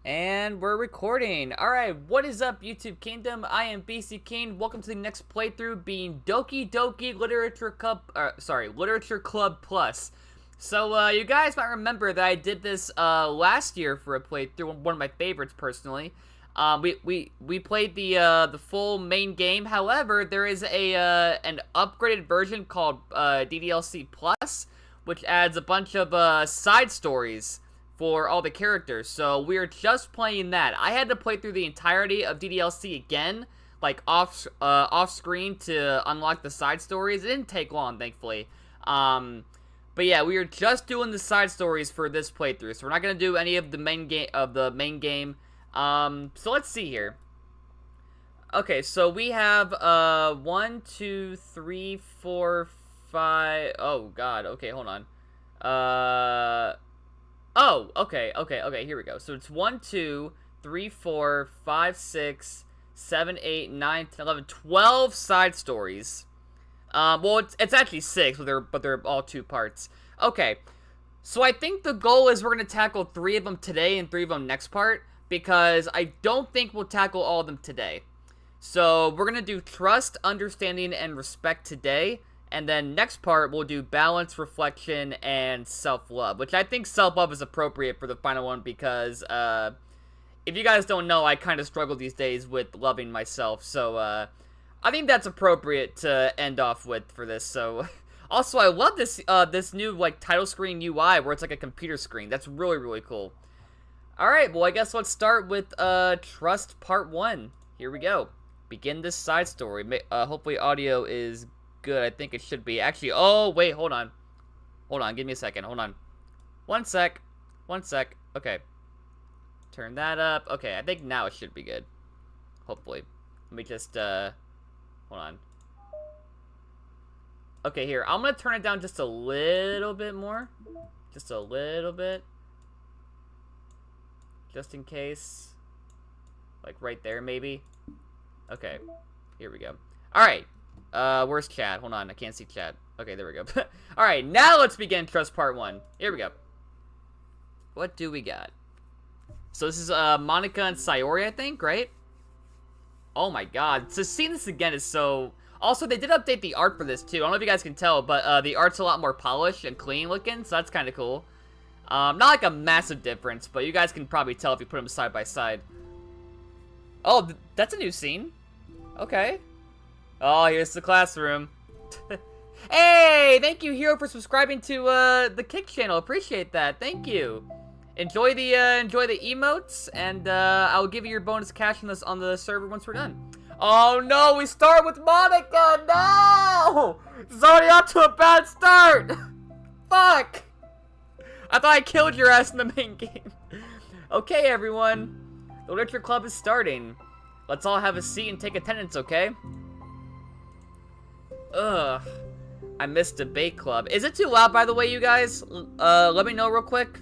And we're recording. Alright, what is up, YouTube Kingdom? I am BC King. Welcome to the next playthrough, being Doki Doki Literature Club Plus. So, you guys might remember that I did this last year for a playthrough, one of my favorites personally. We played the full main game. However, there is an upgraded version called ddlc plus, which adds a bunch of side stories for all the characters. So we're just playing that. I had to play through the entirety of ddlc again, like off screen, to unlock the side stories. It didn't take long, thankfully. But yeah, we are just doing the side stories for this playthrough, so we're not gonna do any of the main game. So let's see here. Okay, so we have 1, 2, 3, 4, 5. Oh God. Okay, hold on. Oh, okay, here we go. So it's 1, 2, 3, 4, 5, 6, 7, 8, 9, 10, 11, 12 side stories. Well, it's actually 6, but they're all 2 parts. Okay, so I think the goal is we're going to tackle 3 of them today and 3 of them next part, because I don't think we'll tackle all of them today. So we're going to do trust, understanding, and respect today. And then next part, we'll do balance, reflection, and self-love. Which I think self-love is appropriate for the final one because, if you guys don't know, I kind of struggle these days with loving myself. So, I think that's appropriate to end off with for this. So, also, I love this new, like, title screen UI where it's like a computer screen. That's really, really cool. Alright, well, I guess let's start with, Trust Part 1. Here we go. Begin this side story. Hopefully audio is good. I think it should be. Actually, oh, wait, hold on. Hold on, give me a second. Hold on. One sec. Okay. Turn that up. Okay, I think now it should be good. Hopefully. Let me just, hold on. Okay, here. I'm gonna turn it down just a little bit more. Just a little bit. Just in case. Like, right there, maybe. Okay. Here we go. Alright. Where's Chad? Hold on, I can't see Chad. Okay, there we go. Alright, now let's begin Trust Part 1. Here we go. What do we got? So this is, Monica and Sayori, I think, right? Oh my god. So seeing this again is so... Also, they did update the art for this, too. I don't know if you guys can tell, but, the art's a lot more polished and clean looking, so that's kind of cool. Not like a massive difference, but you guys can probably tell if you put them side by side. Oh, that's a new scene. Okay. Oh, here's the classroom. Hey, thank you, Hero, for subscribing to the Kick channel. Appreciate that. Thank you. Enjoy the emotes, and I'll give you your bonus cash on the server once we're done. Oh no, we start with Monica. No, it's already off to a bad start. Fuck. I thought I killed your ass in the main game. Okay, everyone, the literature club is starting. Let's all have a seat and take attendance, okay? Ugh. I missed debate club. Is it too loud, by the way, you guys? Let me know real quick.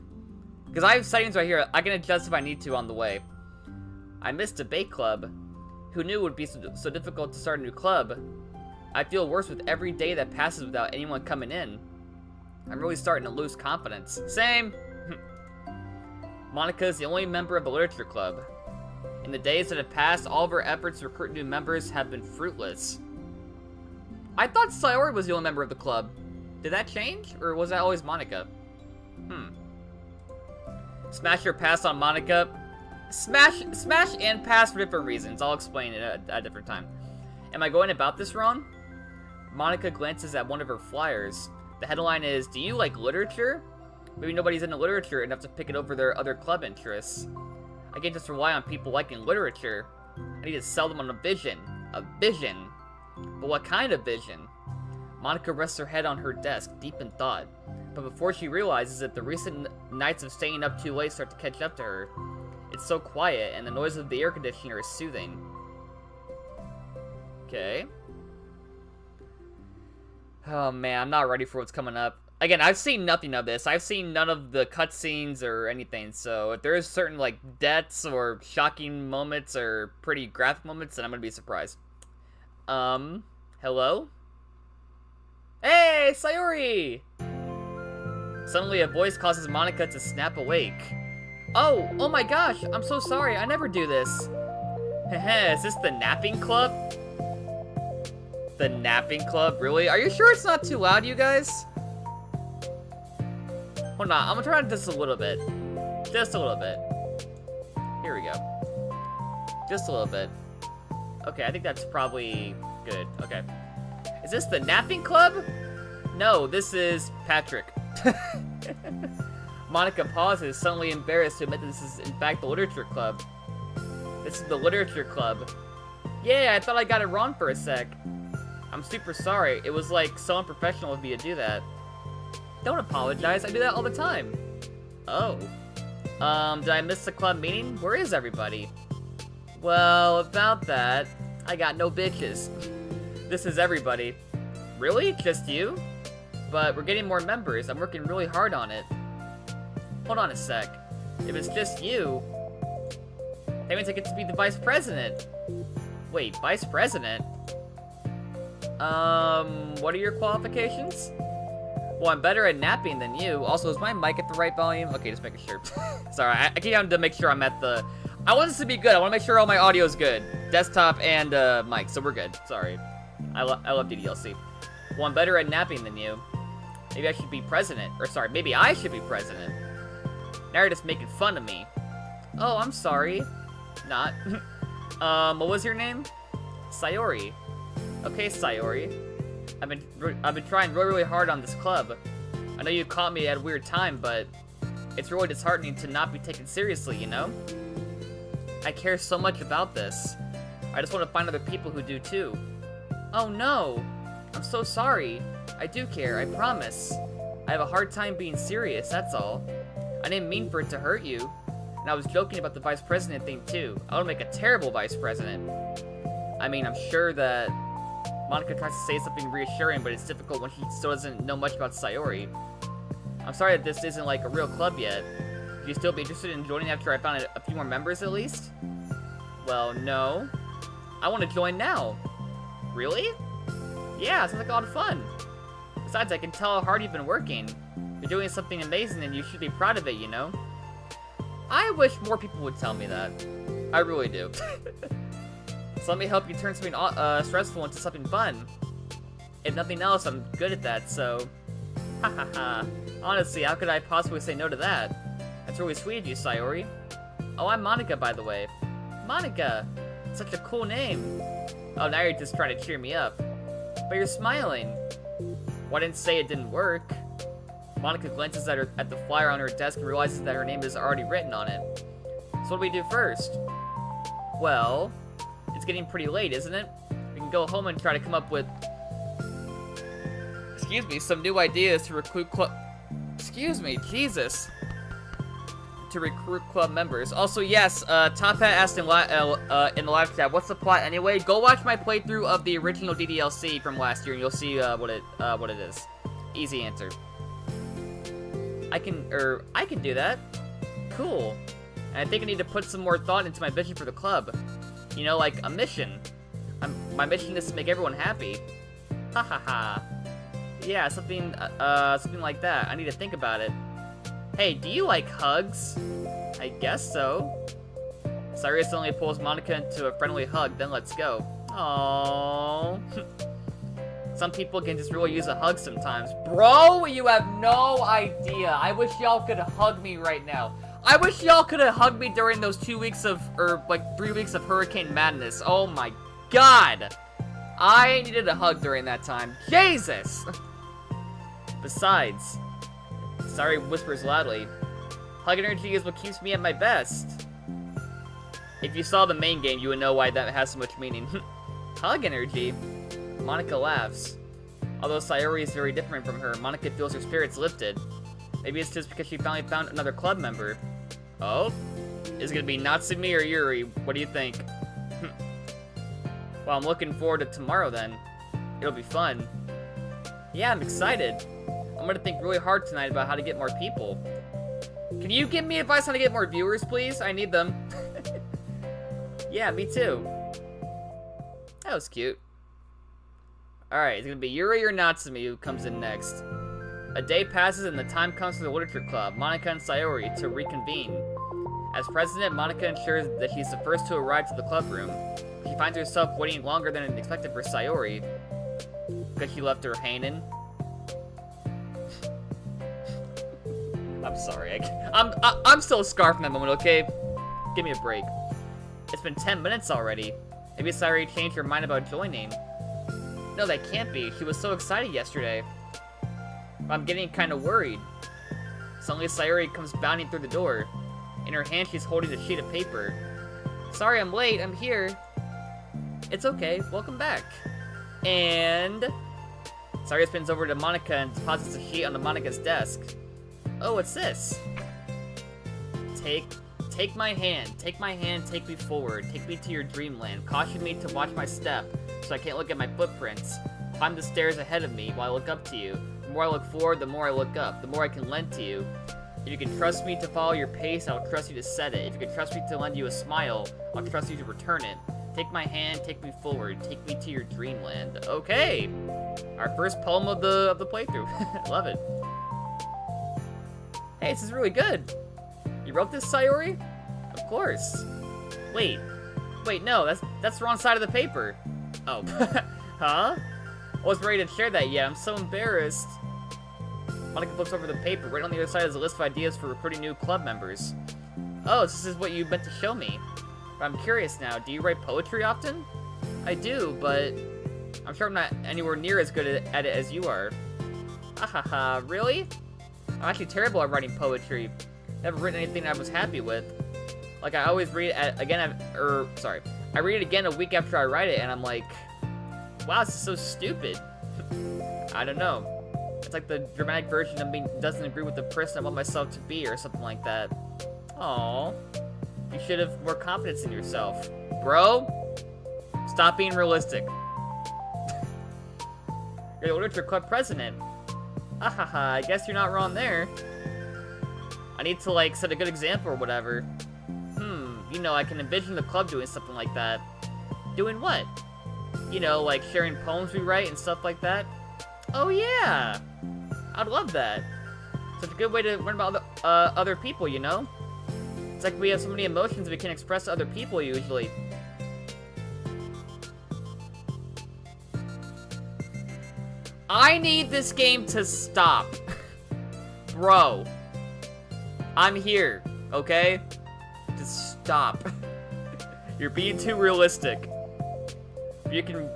Because I have settings right here. I can adjust if I need to on the way. I missed debate club. Who knew it would be so difficult to start a new club? I feel worse with every day that passes without anyone coming in. I'm really starting to lose confidence. Same! Monica is the only member of the literature club. In the days that have passed, all of her efforts to recruit new members have been fruitless. I thought Sayori was the only member of the club. Did that change? Or was that always Monica? Smash or pass on Monica? Smash and pass for different reasons. I'll explain it at a different time. Am I going about this wrong? Monica glances at one of her flyers. The headline is, "Do you like literature?" Maybe nobody's into literature enough to pick it over their other club interests. I can't just rely on people liking literature. I need to sell them on a vision. A vision? But what kind of vision? Monica rests her head on her desk, deep in thought. But before she realizes that the recent nights of staying up too late start to catch up to her. It's so quiet, and the noise of the air conditioner is soothing. Okay. Oh man, I'm not ready for what's coming up. Again, I've seen nothing of this. I've seen none of the cutscenes or anything, so if there is certain, like, deaths or shocking moments or pretty graphic moments, then I'm gonna be surprised. Hello? Hey, Sayori! Suddenly, a voice causes Monica to snap awake. Oh my gosh, I'm so sorry, I never do this. Heh, is this the napping club? The napping club, really? Are you sure it's not too loud, you guys? Hold on, I'm gonna turn on just a little bit. Just a little bit. Here we go. Just a little bit. Okay, I think that's probably good. Okay. Is this the napping club? No, this is Patrick. Monica pauses, suddenly embarrassed to admit that this is in fact the literature club. This is the literature club. Yeah, I thought I got it wrong for a sec. I'm super sorry. It was like so unprofessional of me to do that. Don't apologize, I do that all the time. Oh. Did I miss the club meeting? Where is everybody? Well, about that, I got no bitches. This is everybody. Really? Just you? But we're getting more members. I'm working really hard on it. Hold on a sec. If it's just you, that means I get to be the vice president. Wait, vice president? What are your qualifications? Well, I'm better at napping than you. Also, is my mic at the right volume? Okay, just making sure. Sorry, I keep having to make sure I'm at the... I want this to be good. I want to make sure all my audio is good. Desktop and mic, so we're good. Sorry. I love ddlc. Well, I'm better at napping than you. Maybe I should be president. Or sorry, maybe I should be president. Now you're just making fun of me. Oh, I'm sorry. Not. What was your name? Sayori. Okay, Sayori. I've been trying really hard on this club. I know you caught me at a weird time, but it's really disheartening to not be taken seriously, you know? I care so much about this. I just want to find other people who do too. Oh no! I'm so sorry. I do care, I promise. I have a hard time being serious, that's all. I didn't mean for it to hurt you. And I was joking about the vice president thing too. I would make a terrible vice president. I mean, I'm sure that Monica tries to say something reassuring, but it's difficult when she still doesn't know much about Sayori. I'm sorry that this isn't like a real club yet. Would you still be interested in joining after I found a few more members at least? Well, no. I want to join now. Really? Yeah, sounds like a lot of fun. Besides, I can tell how hard you've been working. You're doing something amazing and you should be proud of it, you know? I wish more people would tell me that. I really do. So let me help you turn something stressful into something fun. If nothing else, I'm good at that, so... Ha ha ha. Honestly, how could I possibly say no to that? That's really sweet of you, Sayori. Oh, I'm Monica, by the way. Monica! Such a cool name. Oh, now you're just trying to cheer me up. But you're smiling. Well, I didn't say it didn't work. Monica glances at the flyer on her desk and realizes that her name is already written on it. So what do we do first? Well... It's getting pretty late, isn't it? We can go home and try to come up with... Excuse me, some new ideas to recruit club... Excuse me, Jesus. To recruit club members. Also, yes, Top Hat asked in the live chat, what's the plot anyway? Go watch my playthrough of the original ddlc from last year and you'll see what it is. Easy answer. I can do that. Cool. And I think I need to put some more thought into my vision for the club. You know, like a mission. My mission is to make everyone happy. Ha ha ha. Yeah, something like that. I need to think about it. Hey, do you like hugs? I guess so. Sayori suddenly pulls Monica into a friendly hug, then let's go. Aww. Some people can just really use a hug sometimes. Bro, you have no idea. I wish y'all could hug me right now. I wish y'all could have hugged me during those 2 weeks of, or like 3 weeks of Hurricane Madness. Oh my god. I needed a hug during that time. Jesus! Besides, Sayori whispers loudly, hug energy is what keeps me at my best. If you saw the main game, you would know why that has so much meaning. Hug energy? Monica laughs. Although Sayori is very different from her, Monica feels her spirits lifted. Maybe it's just because she finally found another club member. Oh? Is it gonna be Natsumi or Yuri? What do you think? Well, I'm looking forward to tomorrow then. It'll be fun. Yeah, I'm excited. I'm gonna think really hard tonight about how to get more people. Can you give me advice on how to get more viewers, please? I need them. Yeah, me too. That was cute. Alright, it's gonna be Yuri or Natsumi who comes in next. A day passes and the time comes for the literature club, Monica and Sayori, to reconvene. As president, Monica ensures that she's the first to arrive to the club room. She finds herself waiting longer than expected for Sayori, because she left her hanging. I'm sorry. I'm still scarred from that moment. Okay, give me a break. It's been 10 minutes already. Maybe Sayori changed her mind about joining. No, that can't be. She was so excited yesterday. I'm getting kind of worried. Suddenly, Sayori comes bounding through the door. In her hand, she's holding a sheet of paper. Sorry I'm late. I'm here. It's okay. Welcome back. And Sayori spins over to Monica and deposits a sheet on Monica's desk. Oh, what's this? Take my hand. Take my hand. Take me forward. Take me to your dreamland. Caution me to watch my step, so I can't look at my footprints. Climb the stairs ahead of me while I look up to you. The more I look forward, the more I look up. The more I can lend to you. If you can trust me to follow your pace, I'll trust you to set it. If you can trust me to lend you a smile, I'll trust you to return it. Take my hand, take me forward, take me to your dreamland. Okay, our first poem of the playthrough. Love it. Hey, this is really good. You wrote this, Sayori? Of course. Wait, no, that's the wrong side of the paper. Oh, huh? I wasn't ready to share that yet. I'm so embarrassed. Monica flips over the paper. Right on the other side is a list of ideas for recruiting new club members. Oh, this is what you meant to show me. But I'm curious now. Do you write poetry often? I do, but I'm sure I'm not anywhere near as good at it as you are. Ahaha, really? I'm actually terrible at writing poetry. Never written anything I was happy with. Like, I always read it again, I read it again a week after I write it, and I'm like, wow, this is so stupid. I don't know. It's like the dramatic version of me doesn't agree with the person I want myself to be, or something like that. Aww. You should have more confidence in yourself. Bro, stop being realistic. You're the literature club president. Ahaha, I guess you're not wrong there. I need to, like, set a good example or whatever. You know, I can envision the club doing something like that. Doing what? You know, like sharing poems we write and stuff like that. Oh yeah! I'd love that. Such a good way to learn about other people, you know? It's like we have so many emotions we can express to other people usually. I need this game to stop. Bro. I'm here, okay? Just stop. You're being too realistic. But you can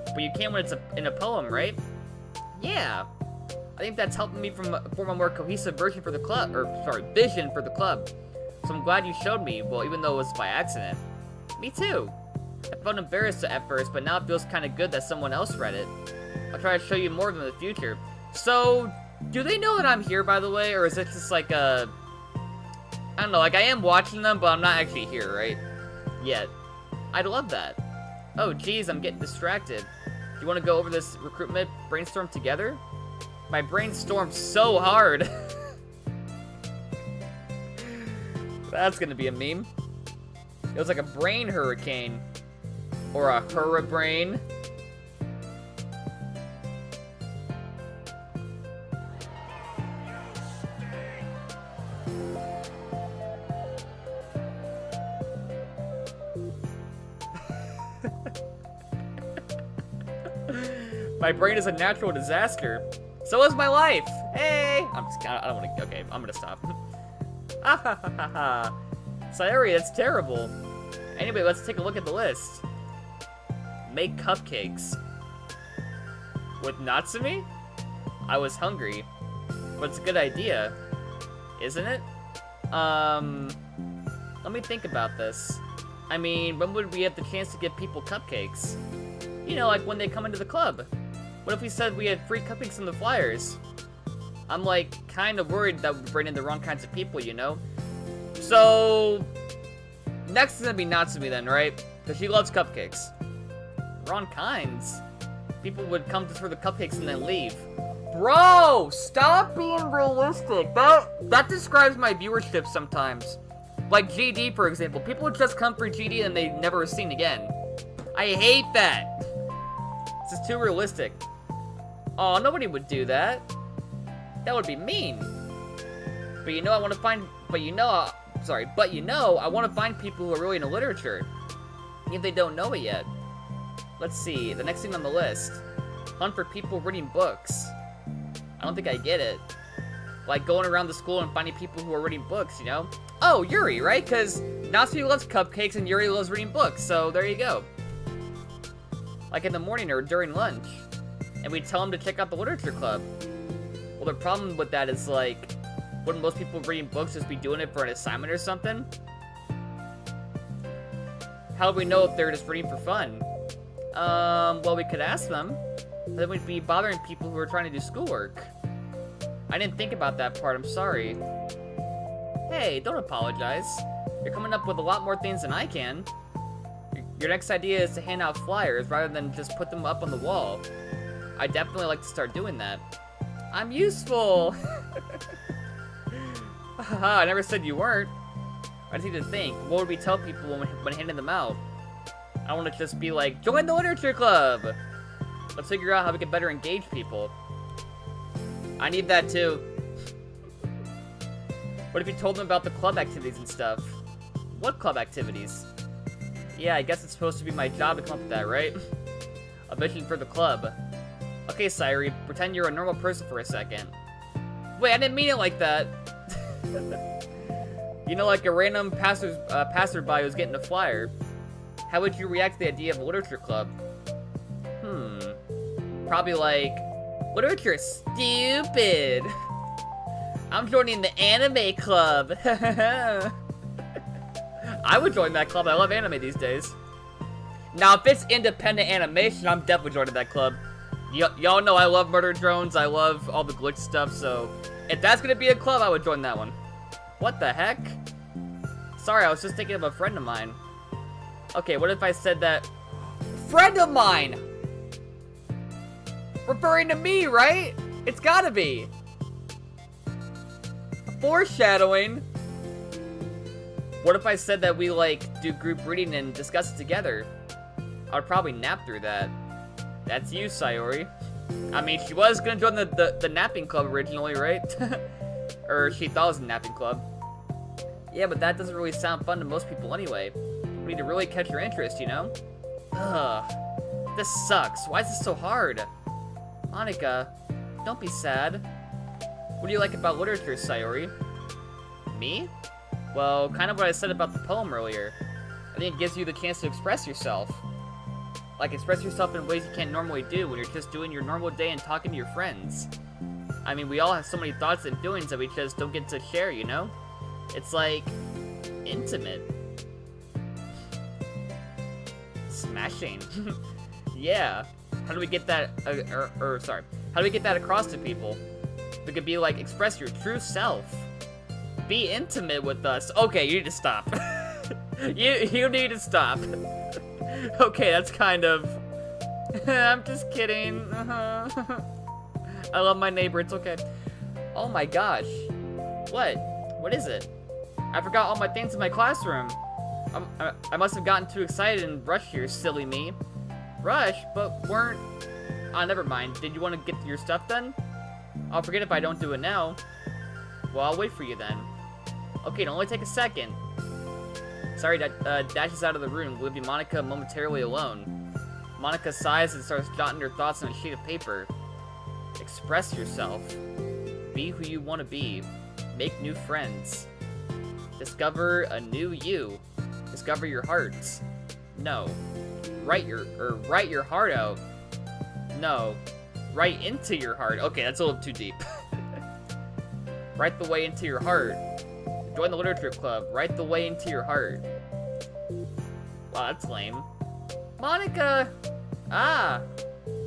when it's in a poem, right? Yeah. I think that's helping me form a more cohesive version for the club, vision for the club. So I'm glad you showed me, well, even though it was by accident. Me too. I felt embarrassed at first, but now it feels kind of good that someone else read it. I'll try to show you more of them in the future. So, do they know that I'm here, by the way, or is it just like a... I don't know, like I am watching them, but I'm not actually here, right? Yet. I'd love that. Oh, geez, I'm getting distracted. Do you want to go over this recruitment brainstorm together? My brainstormed so hard. That's gonna be a meme. It was like a brain hurricane. Or a hurribrain. My brain is a natural disaster. So is my life. Hey! I don't want to, okay, I'm gonna stop. Ah ha ha ha ha. Sayori, that's terrible. Anyway, let's take a look at the list. Make cupcakes. With Natsumi? I was hungry. But it's a good idea. Isn't it? Let me think about this. I mean, when would we have the chance to give people cupcakes? You know, like when they come into the club. What if we said we had free cupcakes in the flyers? I'm like, kind of worried that would bring in the wrong kinds of people, you know? So, next is gonna be Natsumi then, right? Because she loves cupcakes. Wrong kinds. People would come just for the cupcakes and then leave. Bro, stop being realistic. That describes my viewership sometimes. Like GD, for example. People would just come for GD and they never were seen again. I hate that. This is too realistic. Oh, nobody would do that. That would be mean. But you know I want to find... But you know... sorry. But you know, I want to find people who are really into literature, even if they don't know it yet. Let's see, the next thing on the list. Hunt for people reading books. I don't think I get it. Like going around the school and finding people who are reading books, you know? Oh, Yuri, right? Because Natsuki loves cupcakes and Yuri loves reading books, so there you go. Like in the morning or during lunch. And we tell them to check out the literature club. Well, the problem with that is, like, wouldn't most people reading books just be doing it for an assignment or something? How do we know if they're just reading for fun? Well, we could ask them. Then we'd be bothering people who are trying to do schoolwork. I didn't think about that part, I'm sorry. Hey, don't apologize. You're coming up with a lot more things than I can. Your next idea is to hand out flyers rather than just put them up on the wall. I'd definitely like to start doing that. I'm useful! Haha, I never said you weren't. I just need to think, what would we tell people when handing them out? I want to just be like, join the literature club! Let's figure out how we can better engage people. I need that too. What if you told them about the club activities and stuff? What club activities? Yeah, I guess it's supposed to be my job to come up with that, right? A vision for the club. Okay, Sayuri, pretend you're a normal person for a second. Wait, I didn't mean it like that. You know, like a random passerby who's getting a flyer. How would you react to the idea of a literature club? Probably like, literature is stupid. I'm joining the anime club. I would join that club. I love anime these days. Now, if it's independent animation, I'm definitely joining that club. Y'all know I love murder drones. I love all the glitch stuff. So, if that's gonna be a club, I would join that one. What the heck? Sorry, I was just thinking of a friend of mine. Okay, what if I said that? Friend of mine! Referring to me, right? It's gotta be. Foreshadowing. What if I said that we, like, do group reading and discuss it together? I would probably nap through that. That's you, Sayori. I mean, she was gonna join the napping club originally, right? Or she thought it was a napping club. Yeah, but that doesn't really sound fun to most people anyway. We need to really catch your interest, you know? Ugh. This sucks. Why is this so hard? Monika, don't be sad. What do you like about literature, Sayori? Me? Well, kind of what I said about the poem earlier. I think it gives you the chance to express yourself. Like, express yourself in ways you can't normally do when you're just doing your normal day and talking to your friends. I mean, we all have so many thoughts and doings that we just don't get to share, you know? It's like, intimate. Smashing. Yeah. How do we get that, how do we get that across to people? We could be like, express your true self. Be intimate with us. Okay, you need to stop. you need to stop. Okay, that's kind of... I'm just kidding. I love my neighbor, it's okay. Oh my gosh. What? What is it? I forgot all my things in my classroom. I must have gotten too excited and rushed here, silly me. Rush? But weren't... Ah, never mind. Did you want to get your stuff then? I'll forget if I don't do it now. Well, I'll wait for you then. Okay, it'll only take a second. Sorry, dashes out of the room, leaving Monika momentarily alone. Monika sighs and starts jotting her thoughts on a sheet of paper. Express yourself. Be who you want to be. Make new friends. Discover a new you. Discover your hearts. No. Write your heart out. No. Write into your heart. Okay, that's a little too deep. Write the way into your heart. Join the literature club. Write the way into your heart. Wow, that's lame. Monika! Ah!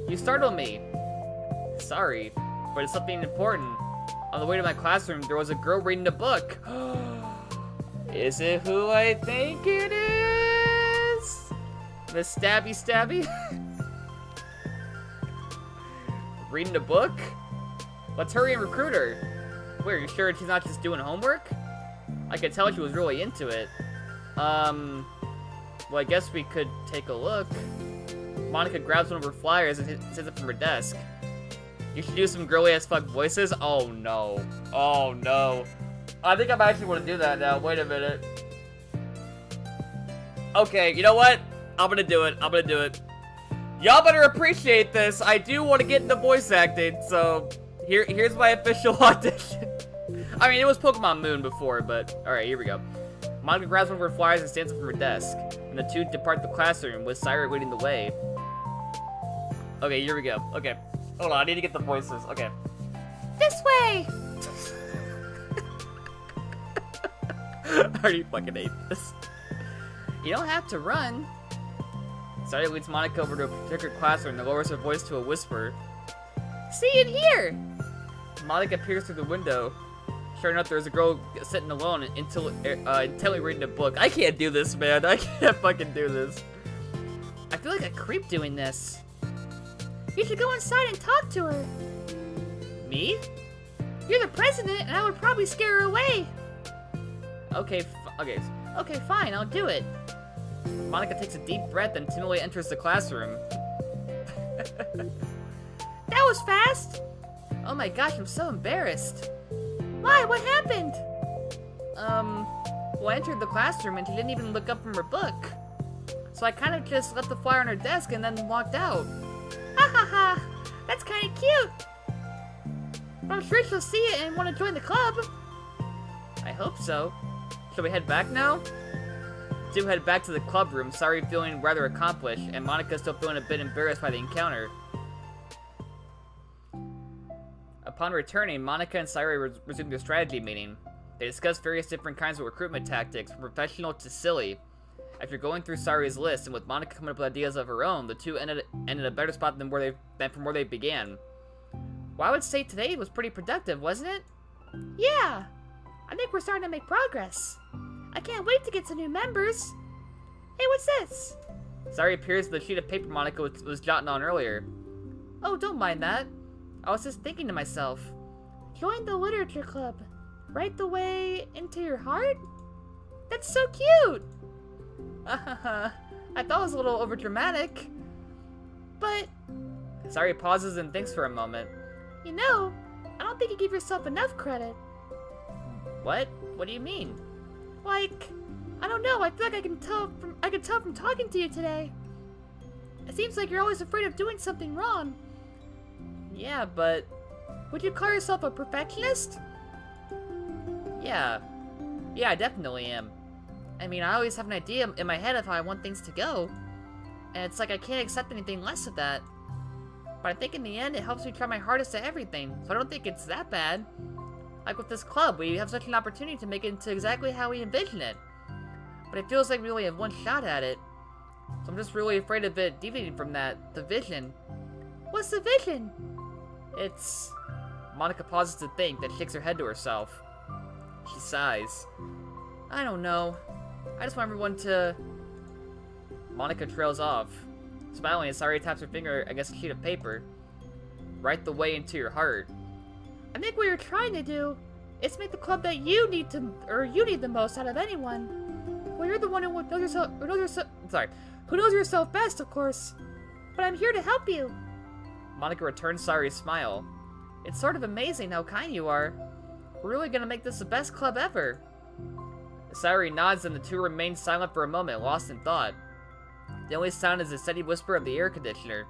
You startled me. Sorry, but it's something important. On the way to my classroom, there was a girl reading a book. Is it who I think it is? The stabby stabby? Reading a book? Let's hurry and recruit her. Wait, are you sure she's not just doing homework? I could tell she was really into it. Well, I guess we could take a look. Monika grabs one of her flyers and sends it from her desk. You should do some girly as fuck voices? Oh no. Oh no. I think I'm actually gonna do that now. Wait a minute. Okay, you know what? I'm gonna do it. I'm gonna do it. Y'all better appreciate this. I do want to get into voice acting, so here's my official audition. I mean, it was Pokemon Moon before, but alright, here we go. Monica grabs one of her flyers and stands up from her desk, and the two depart the classroom with Siren leading the way. Okay, here we go. Okay, hold on, I need to get the voices. Okay. This way! I already fucking hate this. You don't have to run. Siren leads Monica over to a particular classroom and lowers her voice to a whisper. See in here! Monica peers through the window. Sure enough, there's a girl sitting alone intently reading a book. I can't do this, man. I can't fucking do this. I feel like a creep doing this. You should go inside and talk to her. Me? You're the president, and I would probably scare her away. Okay, Okay, fine, I'll do it. Monica takes a deep breath and timidly enters the classroom. That was fast. Oh my gosh, I'm so embarrassed. Why? What happened? Well, I entered the classroom and she didn't even look up from her book. So I kind of just left the flyer on her desk and then walked out. Ha ha ha! That's kind of cute. But I'm sure she'll see it and want to join the club. I hope so. Shall we head back now? Two head back to the club room, Sari feeling rather accomplished, and Monica still feeling a bit embarrassed by the encounter. Upon returning, Monica and Sari resumed their strategy meeting. They discussed various different kinds of recruitment tactics, from professional to silly. After going through Sari's list, and with Monica coming up with ideas of her own, the two ended a better spot than from where they began. Well, I would say today was pretty productive, wasn't it? Yeah! I think we're starting to make progress. I can't wait to get some new members. Hey, what's this? Sari appears to the sheet of paper Monica was jotting on earlier. Oh, don't mind that. I was just thinking to myself. Join the literature club. Right the way into your heart? That's so cute! I thought it was a little overdramatic. But... Sari pauses and thinks for a moment. You know, I don't think you give yourself enough credit. What? What do you mean? Like, I don't know, I feel like I can tell from talking to you today. It seems like you're always afraid of doing something wrong. Yeah, but... Would you call yourself a perfectionist? Yeah. Yeah, I definitely am. I mean, I always have an idea in my head of how I want things to go. And it's like I can't accept anything less of that. But I think in the end, it helps me try my hardest at everything. So I don't think it's that bad. Like with this club, we have such an opportunity to make it into exactly how we envision it. But it feels like we only have one shot at it. So I'm just really afraid of it deviating from that, the vision. What's the vision? It's... Monica pauses to think, then shakes her head to herself. She sighs. I don't know. I just want everyone to... Monica trails off. Smiling as Sari taps her finger against a sheet of paper. Write the way into your heart. I think what you're trying to do is make the club that you need the most out of anyone. Well, you're the one who knows yourself best, of course. But I'm here to help you. Monica returns Sari's smile. It's sort of amazing how kind you are. We're really gonna make this the best club ever. Sari nods and the two remain silent for a moment, lost in thought. The only sound is the steady whisper of the air conditioner,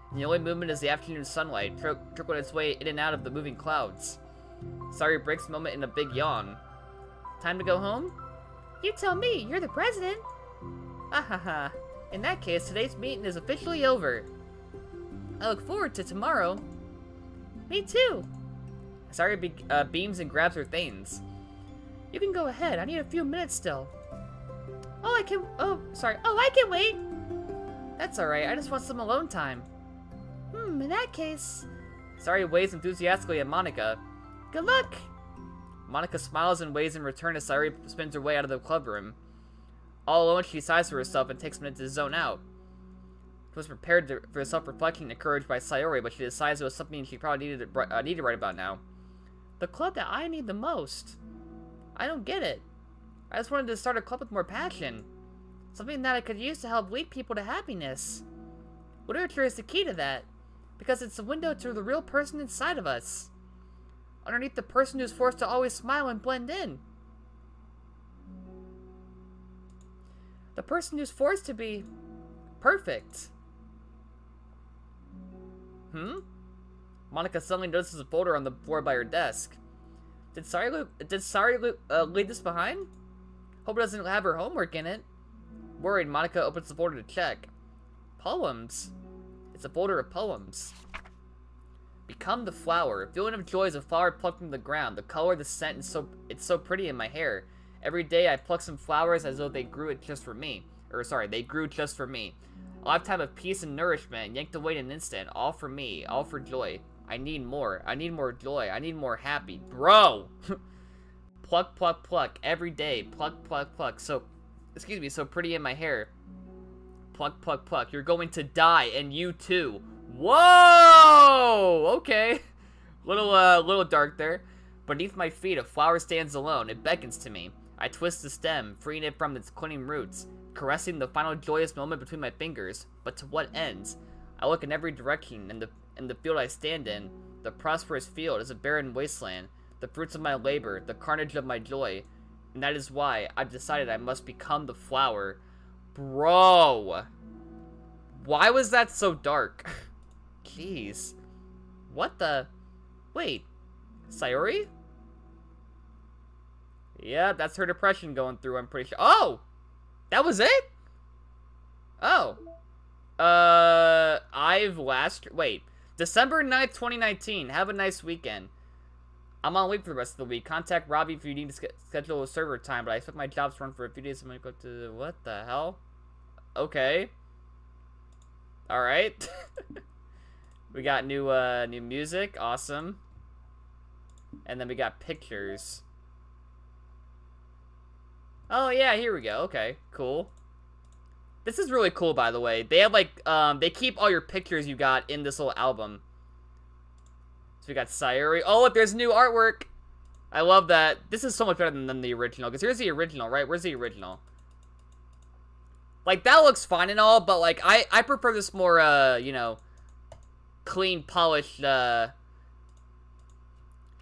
and the only movement is the afternoon sunlight, trickling its way in and out of the moving clouds. Sari breaks the moment in a big yawn. Time to go home? You tell me, you're the president. Ahaha. In that case, today's meeting is officially over. I look forward to tomorrow. Me too. Sari beams and grabs her things. You can go ahead, I need a few minutes still. I can wait. That's alright, I just want some alone time. In that case... Sari waves enthusiastically at Monica. Good luck! Monica smiles and waves in return as Sari spins her way out of the club room. All alone, she sighs to herself and takes a minute to zone out. She was prepared for self-reflection encouraged by Sayori, but she decides it was something she probably needed to write about now. The club that I need the most. I don't get it. I just wanted to start a club with more passion. Something that I could use to help lead people to happiness. Literature is the key to that, because it's a window to the real person inside of us. underneath the person who's forced to always smile and blend in. The person who's forced to be perfect. Monica suddenly notices a folder on the floor by her desk. Did Sari leave this behind? Hope it doesn't have her homework in it. Worried, Monica opens the folder to check. Poems. It's a folder of poems. Become the flower. Feeling of joy is a flower plucked from the ground. The color, the scent, it's so pretty in my hair. Every day I pluck some flowers as though they grew just for me. They grew just for me. A lifetime of peace and nourishment, yanked away in an instant. All for me, all for joy. I need more. I need more joy. I need more happy. Bro! Pluck, pluck, pluck. Every day. Pluck, pluck, pluck. So pretty in my hair. Pluck, pluck, pluck. You're going to die, and you too. Whoa! Okay. Little dark there. Beneath my feet, a flower stands alone. It beckons to me. I twist the stem, freeing it from its clinging roots, caressing the final joyous moment between my fingers. But to what ends? I look in every direction, and the field I stand in, the prosperous field, is a barren wasteland. The fruits of my labor, the carnage of my joy. And that is why I've decided I must become the flower. Bro! Why was that so dark? Jeez. What the? Wait. Sayori? Yeah, that's her depression going through, I'm pretty sure. Oh! That was it? Oh. Wait. December 9th, 2019. Have a nice weekend. I'm on leave for the rest of the week. Contact Robbie if you need to schedule a server time, but I expect my job's run for a few days. I'm gonna go to... What the hell? Okay. Alright. We got new music. Awesome. And then we got pictures. Oh, yeah, here we go. Okay, cool. This is really cool, by the way. They have, like, they keep all your pictures you got in this little album. So we got Sayori. Oh, look, there's new artwork. I love that. This is so much better than the original. Because here's the original, right? Where's the original? Like, that looks fine and all, but, like, I prefer this more, you know, clean, polished, You know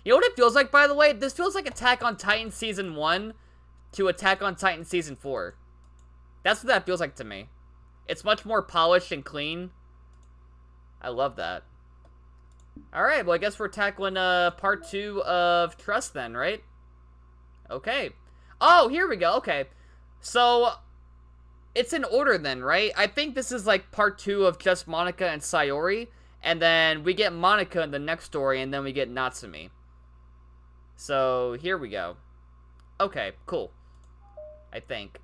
what it feels like, by the way? This feels like Attack on Titan Season 1 to Attack on Titan Season 4. That's what that feels like to me. It's much more polished and clean. I love that. Alright, well, I guess we're tackling, part 2 of Trust then, right? Okay. Oh, here we go, okay. So, it's in order then, right? I think this is, like, part 2 of just Monica and Sayori. And then we get Monica in the next story, and then we get Natsumi. So, here we go. Okay, cool. I think.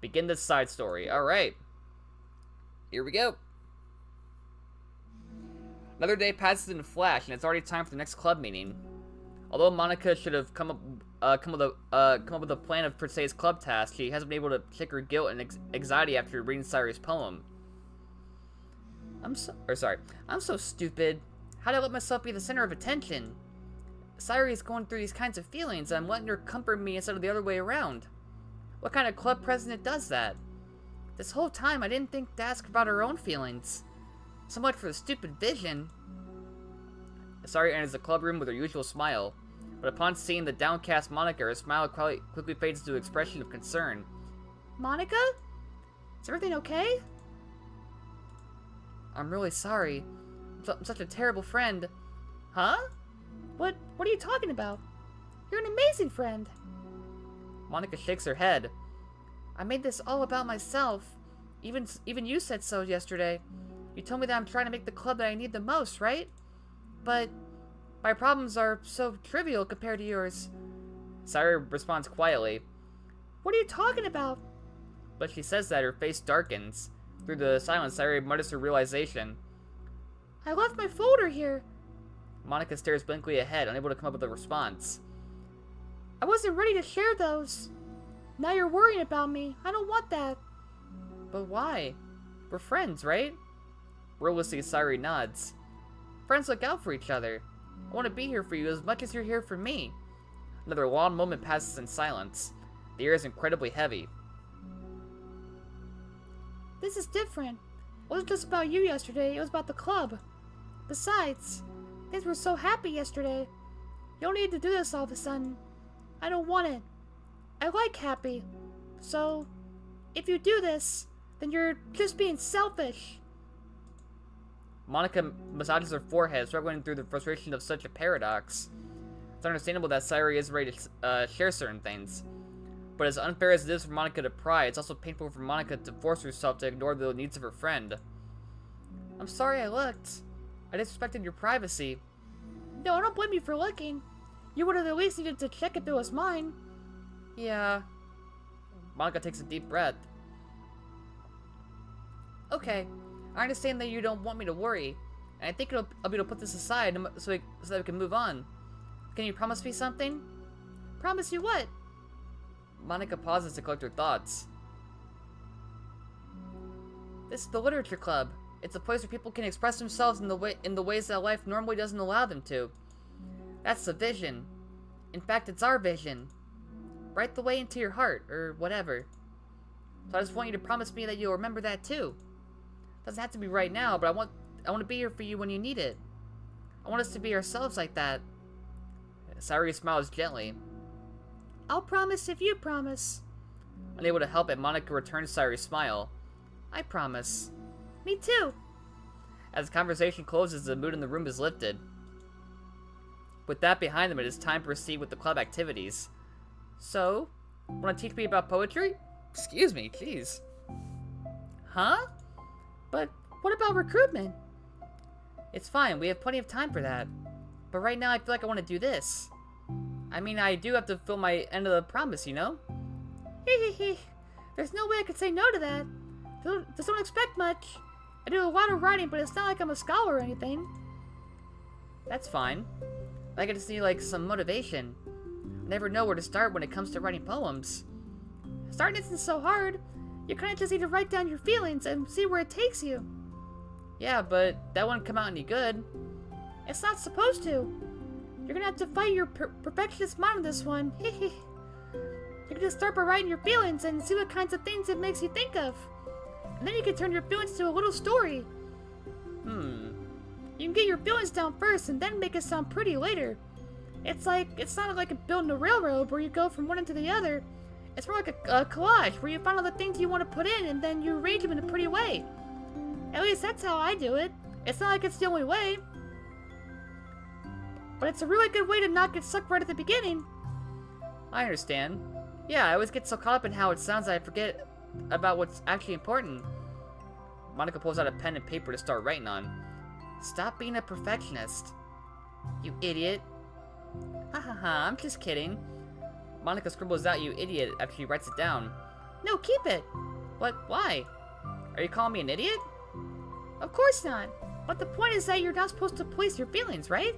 Begin this side story. Alright. Here we go. Another day passes in a flash, and it's already time for the next club meeting. Although Monica should have come up with a plan of per se's club task, she hasn't been able to shake her guilt and anxiety after reading Sayori's poem. I'm so stupid. How did I let myself be the center of attention? Sayori is going through these kinds of feelings, and I'm letting her comfort me instead of the other way around. What kind of club president does that? This whole time, I didn't think to ask about her own feelings. So much for the stupid vision. Sayori enters the club room with her usual smile, but upon seeing the downcast Monica, her smile quickly fades into an expression of concern. Monica? Is everything okay? I'm really sorry. I'm such a terrible friend. Huh? What are you talking about? You're an amazing friend. Monica shakes her head. I made this all about myself. Even you said so yesterday. You told me that I'm trying to make the club that I need the most, right? But my problems are so trivial compared to yours. Sayori responds quietly. What are you talking about? But she says that her face darkens. Through the silence, Sayori mutters her realization. I left my folder here. Monica stares blankly ahead, unable to come up with a response. I wasn't ready to share those. Now you're worrying about me. I don't want that. But why? We're friends, right? Wordlessly, Sayori nods. Friends look out for each other. I want to be here for you as much as you're here for me. Another long moment passes in silence. The air is incredibly heavy. This is different. It wasn't just about you yesterday, it was about the club. Besides, things were so happy yesterday. You don't need to do this all of a sudden. I don't want it. I like happy. So, if you do this, then you're just being selfish. Monica massages her forehead, struggling through the frustration of such a paradox. It's understandable that Sayuri isn't ready to share certain things. But as unfair as it is for Monica to pry, it's also painful for Monica to force herself to ignore the needs of her friend. I'm sorry I looked. I disrespected your privacy. No, I don't blame you for looking. You would have at least needed to check if it was mine. Yeah. Monica takes a deep breath. Okay, I understand that you don't want me to worry, and I think I'll be able to put this aside so that we can move on. Can you promise me something? Promise you what? Monica pauses to collect her thoughts. This is the literature club. It's a place where people can express themselves in the ways that life normally doesn't allow them to. That's the vision. In fact, it's our vision. Right the way into your heart, or whatever. So I just want you to promise me that you'll remember that too. Doesn't have to be right now, but I want to be here for you when you need it. I want us to be ourselves like that. Sayuri smiles gently. I'll promise if you promise. Unable to help it, Monica returns Sayuri's smile. I promise. Me too. As the conversation closes, the mood in the room is lifted. With that behind them, it is time to proceed with the club activities. So, want to teach me about poetry? Excuse me, jeez. Huh? But what about recruitment? It's fine, we have plenty of time for that. But right now I feel like I want to do this. I mean, I do have to fill my end of the promise, you know? Hehehe. There's no way I could say no to that. Just don't expect much. I do a lot of writing, but it's not like I'm a scholar or anything. That's fine. I get to see, like, some motivation. I never know where to start when it comes to writing poems. Starting isn't so hard. You kind of just need to write down your feelings and see where it takes you. Yeah, but that wouldn't come out any good. It's not supposed to. You're gonna have to fight your perfectionist mind on this one. You can just start by writing your feelings and see what kinds of things it makes you think of. And then you can turn your feelings to a little story. You can get your feelings down first and then make it sound pretty later. It's not like building a railroad where you go from one end to the other. It's more like a collage where you find all the things you want to put in and then you arrange them in a pretty way. At least that's how I do it. It's not like it's the only way. But it's a really good way to not get stuck right at the beginning. I understand. Yeah, I always get so caught up in how it sounds that I forget about what's actually important. Monica pulls out a pen and paper to start writing on. Stop being a perfectionist. You idiot. Ha ha ha, I'm just kidding. Monica scribbles out, you idiot, after she writes it down. No, keep it. What? Why? Are you calling me an idiot? Of course not. But the point is that you're not supposed to police your feelings, right?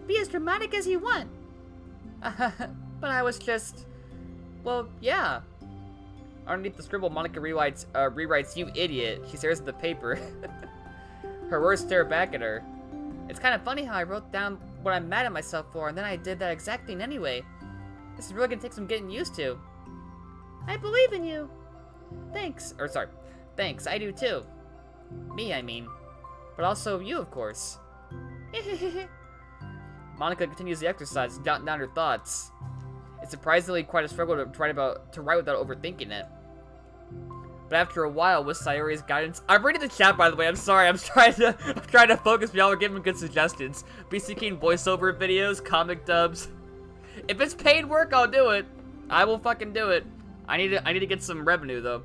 Be as dramatic as you want. But I was just... Well, yeah. Underneath the scribble, Monica rewrites, you idiot. She stares at the paper. Her words stare back at her. It's kind of funny how I wrote down what I'm mad at myself for, and then I did that exact thing anyway. This is really gonna take some getting used to. I believe in you. Thanks. Or sorry. Thanks, I do too. Me, I mean. But also you, of course. Monica continues the exercise, jotting down her thoughts. It's surprisingly quite a struggle to write without overthinking it. But after a while, with Sayuri's guidance, I'm reading the chat, by the way. I'm sorry. I'm trying to focus. But y'all are giving good suggestions. BC King voiceover videos, comic dubs. If it's paid work, I'll do it. I will fucking do it. I need to get some revenue though.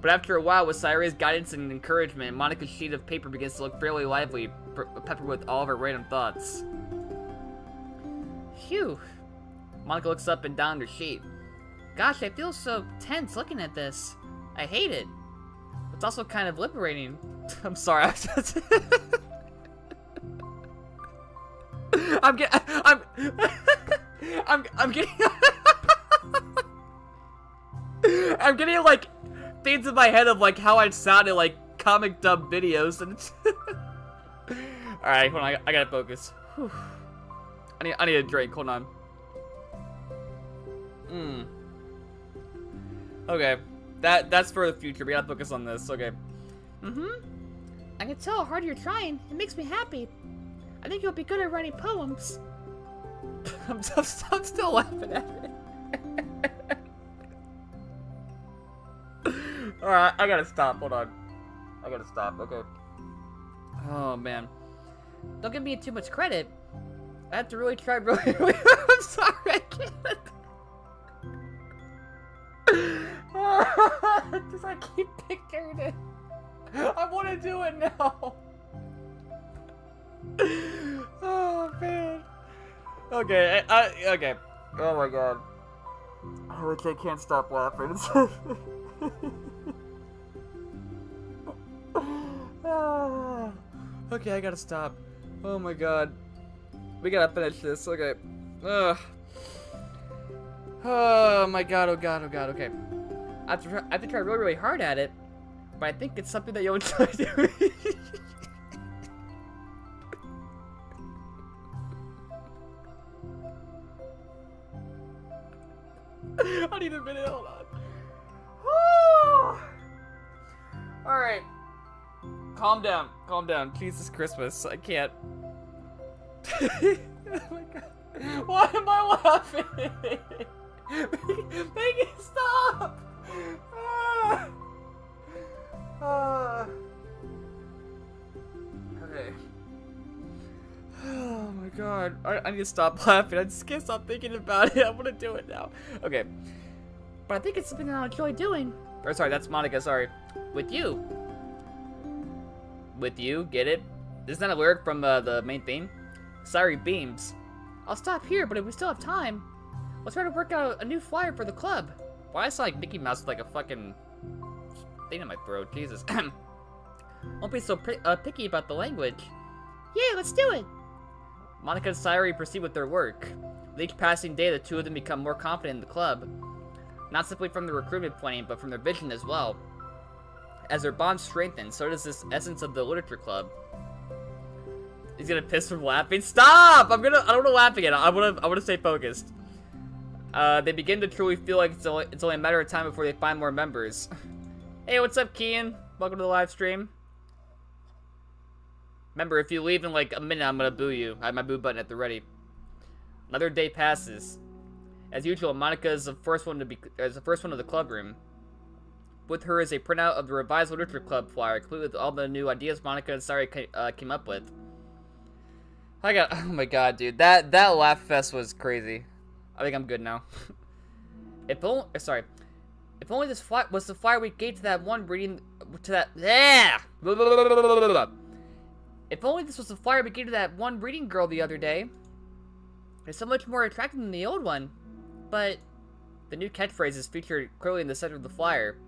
But after a while, with Sayuri's guidance and encouragement, Monica's sheet of paper begins to look fairly lively, peppered with all of her random thoughts. Phew. Monica looks up and down her sheet. Gosh, I feel so tense looking at this. I hate it. It's also kind of liberating. I'm sorry. I'm getting I'm getting like things in my head of like how I sounded like comic dub videos and it's Alright, hold on, I gotta focus. Whew. I need a drink, hold on. Okay. That's for the future. We gotta focus on this. Okay. I can tell how hard you're trying. It makes me happy. I think you'll be good at writing poems. I'm still laughing at it. Alright, I gotta stop. Hold on. I gotta stop. Okay. Oh, man. Don't give me too much credit. I have to really try really, really I'm sorry, I can't. Just I keep picturing it. I want to do it now. Oh, man. Okay, okay. Oh my god. I can't stop laughing. Okay, I gotta stop. Oh my god. We gotta finish this. Okay. Ugh. Oh my god, oh god, oh god, okay. I have to try really, really hard at it, but I think it's something that you'll enjoy doing. I need a minute, hold on. Alright. Calm down, calm down. Jesus Christmas, I can't. Oh my god. Why am I laughing? Make it stop! Okay. Oh my god. I need to stop laughing. I just can't stop thinking about it. I'm gonna do it now. Okay. But I think it's something that I'll enjoy doing. Or sorry, that's Monica, sorry. With you. With you, get it? Isn't that a lyric from the main theme? Sorry, beams. I'll stop here, but if we still have time, let's try to work out a new flyer for the club. Why I sound like Mickey Mouse with like a fucking thing in my throat? Jesus. Won't be so picky about the language. Yeah, let's do it. Monica and Sayori proceed with their work. With each passing day, the two of them become more confident in the club. Not simply from the recruitment planning, but from their vision as well. As their bonds strengthen, so does this essence of the literature club. He's gonna piss from laughing. Stop! I don't wanna laugh again. I wanna stay focused. They begin to truly feel like it's only a matter of time before they find more members. Hey, what's up, Kian? Welcome to the live stream. Remember, if you leave in like a minute, I'm gonna boo you. I have my boo button at the ready. Another day passes. As usual, Monica is the first one of the club room. With her is a printout of the revised literature club flyer, complete with all the new ideas Monica and Sayori came up with. Oh my god, dude, that laugh fest was crazy. I think I'm good now. If only this was the flyer we gave to that one reading to that. Yeah. If only this was the flyer we gave to that one reading girl the other day. It's so much more attractive than the old one. But the new catchphrase is featured clearly in the center of the flyer.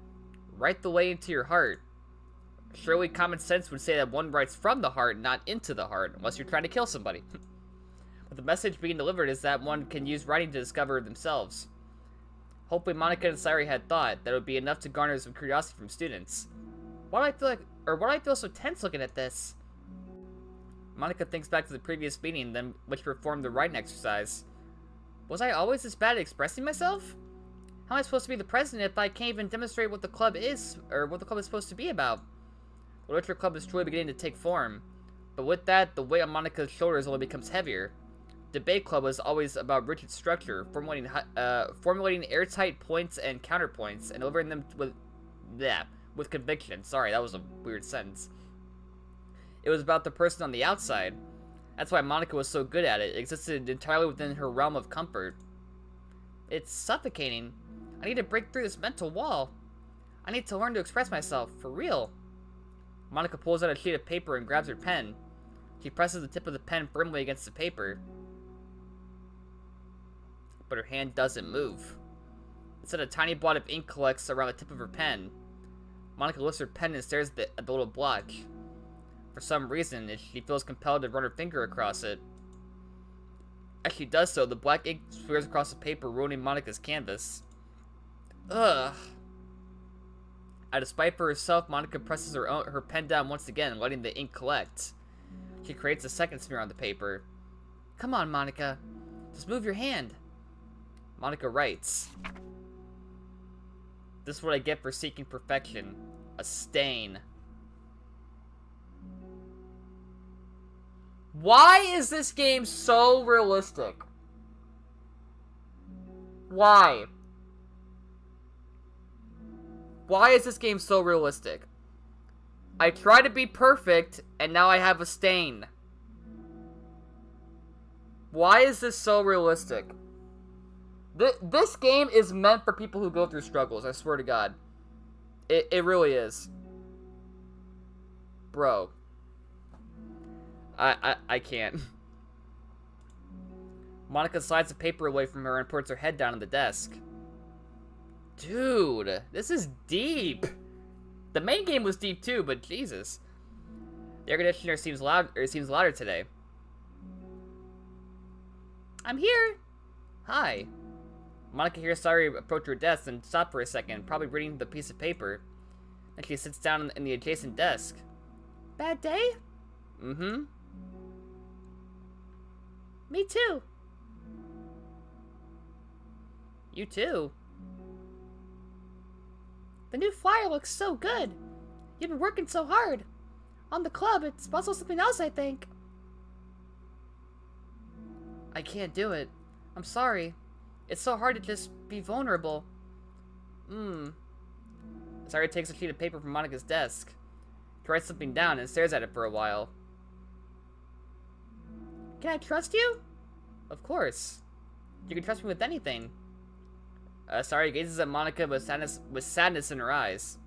Write the way into your heart. Surely common sense would say that one writes from the heart, not into the heart, unless you're trying to kill somebody. But the message being delivered is that one can use writing to discover themselves. Hopefully Monica and Sayori had thought that it would be enough to garner some curiosity from students. Why do I feel so tense looking at this? Monica thinks back to the previous meeting, then which performed the writing exercise. Was I always this bad at expressing myself? How am I supposed to be the president if I can't even demonstrate what the club is, or what the club is supposed to be about? The literature club is truly beginning to take form, but with that, the weight on Monica's shoulders only becomes heavier. Debate club was always about rigid structure, formulating airtight points and counterpoints, and delivering them with conviction. Sorry, that was a weird sentence. It was about the person on the outside. That's why Monica was so good at it. It existed entirely within her realm of comfort. It's suffocating. I need to break through this mental wall. I need to learn to express myself, for real. Monica pulls out a sheet of paper and grabs her pen. She presses the tip of the pen firmly against the paper. But her hand doesn't move. Instead, a tiny blot of ink collects around the tip of her pen. Monica lifts her pen and stares at the little blotch. For some reason, she feels compelled to run her finger across it. As she does so, the black ink smears across the paper, ruining Monica's canvas. Ugh. Out of spite for herself, Monica presses her pen down once again, letting the ink collect. She creates a second smear on the paper. Come on, Monica. Just move your hand. Monica writes. This is what I get for seeking perfection. A stain. Why is this game so realistic? Why? Why is this game so realistic? I try to be perfect, and now I have a stain. Why is this so realistic? This game is meant for people who go through struggles, I swear to God. It really is. Bro. I can't. Monica slides the paper away from her and puts her head down on the desk. Dude, this is deep. The main game was deep too, but Jesus. The air conditioner seems louder today. I'm here. Hi. Monica hears Sayori approach her desk and stop for a second, probably reading the piece of paper. Then she sits down in the adjacent desk. Bad day? Mm-hmm. Me too. You too. The new flyer looks so good. You've been working so hard. On the club, it's also something else, I think. I can't do it. I'm sorry. It's so hard to just be vulnerable. Sayori takes a sheet of paper from Monica's desk. She writes something down and stares at it for a while. Can I trust you? Of course. You can trust me with anything. Sayori gazes at Monica with sadness in her eyes.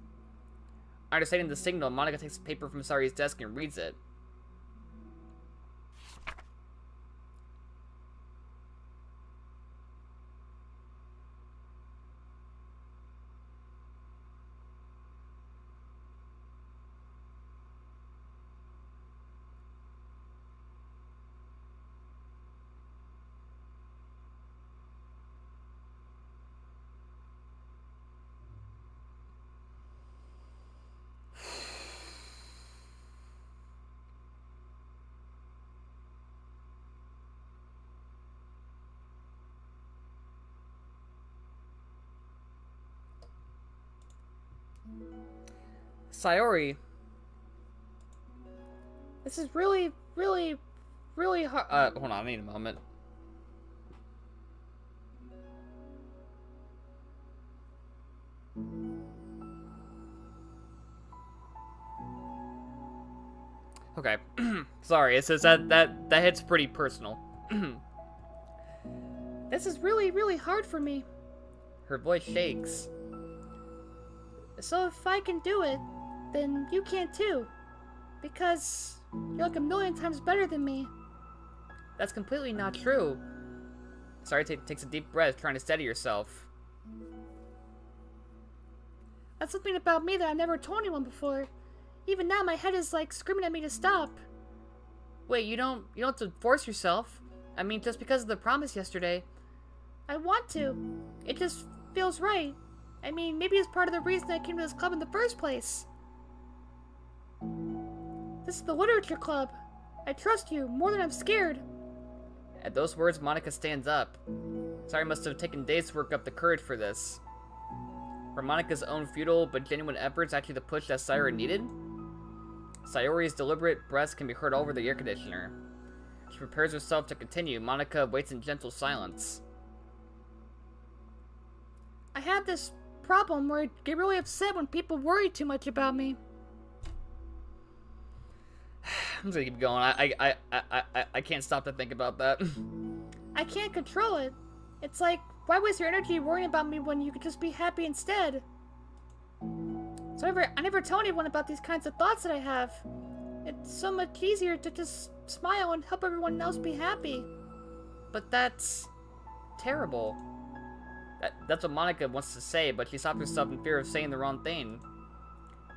Understanding the signal, Monica takes the paper from Sayori's desk and reads it. Sayori. This is really hard. Hold on, I need a moment. Okay. Sorry, it says that hits pretty personal. This is really hard for me. Her voice shakes. So if I can do it, then you can too. Because you're like a million times better than me. That's completely not true. Sayori takes a deep breath, trying to steady herself. That's something about me that I never told anyone before. Even now my head is like screaming at me to stop. Wait, you don't have to force yourself. I mean, just because of the promise yesterday. I want to. It just feels right. I mean, maybe it's part of the reason I came to this club in the first place. This is the literature club. I trust you more than I'm scared. At those words, Monica stands up. Sayori must have taken days to work up the courage for this. Were Monica's own futile but genuine efforts actually the push that Sayori needed? Sayori's deliberate breaths can be heard all over the air conditioner. She prepares herself to continue. Monica waits in gentle silence. I have this problem where I get really upset when people worry too much about me. I'm just gonna keep going. I can't stop to think about that. I can't control it. It's like, why waste your energy worrying about me when you could just be happy instead? So I never tell anyone about these kinds of thoughts that I have. It's so much easier to just smile and help everyone else be happy. But that's terrible. That's what Monica wants to say, but she stopped herself in fear of saying the wrong thing.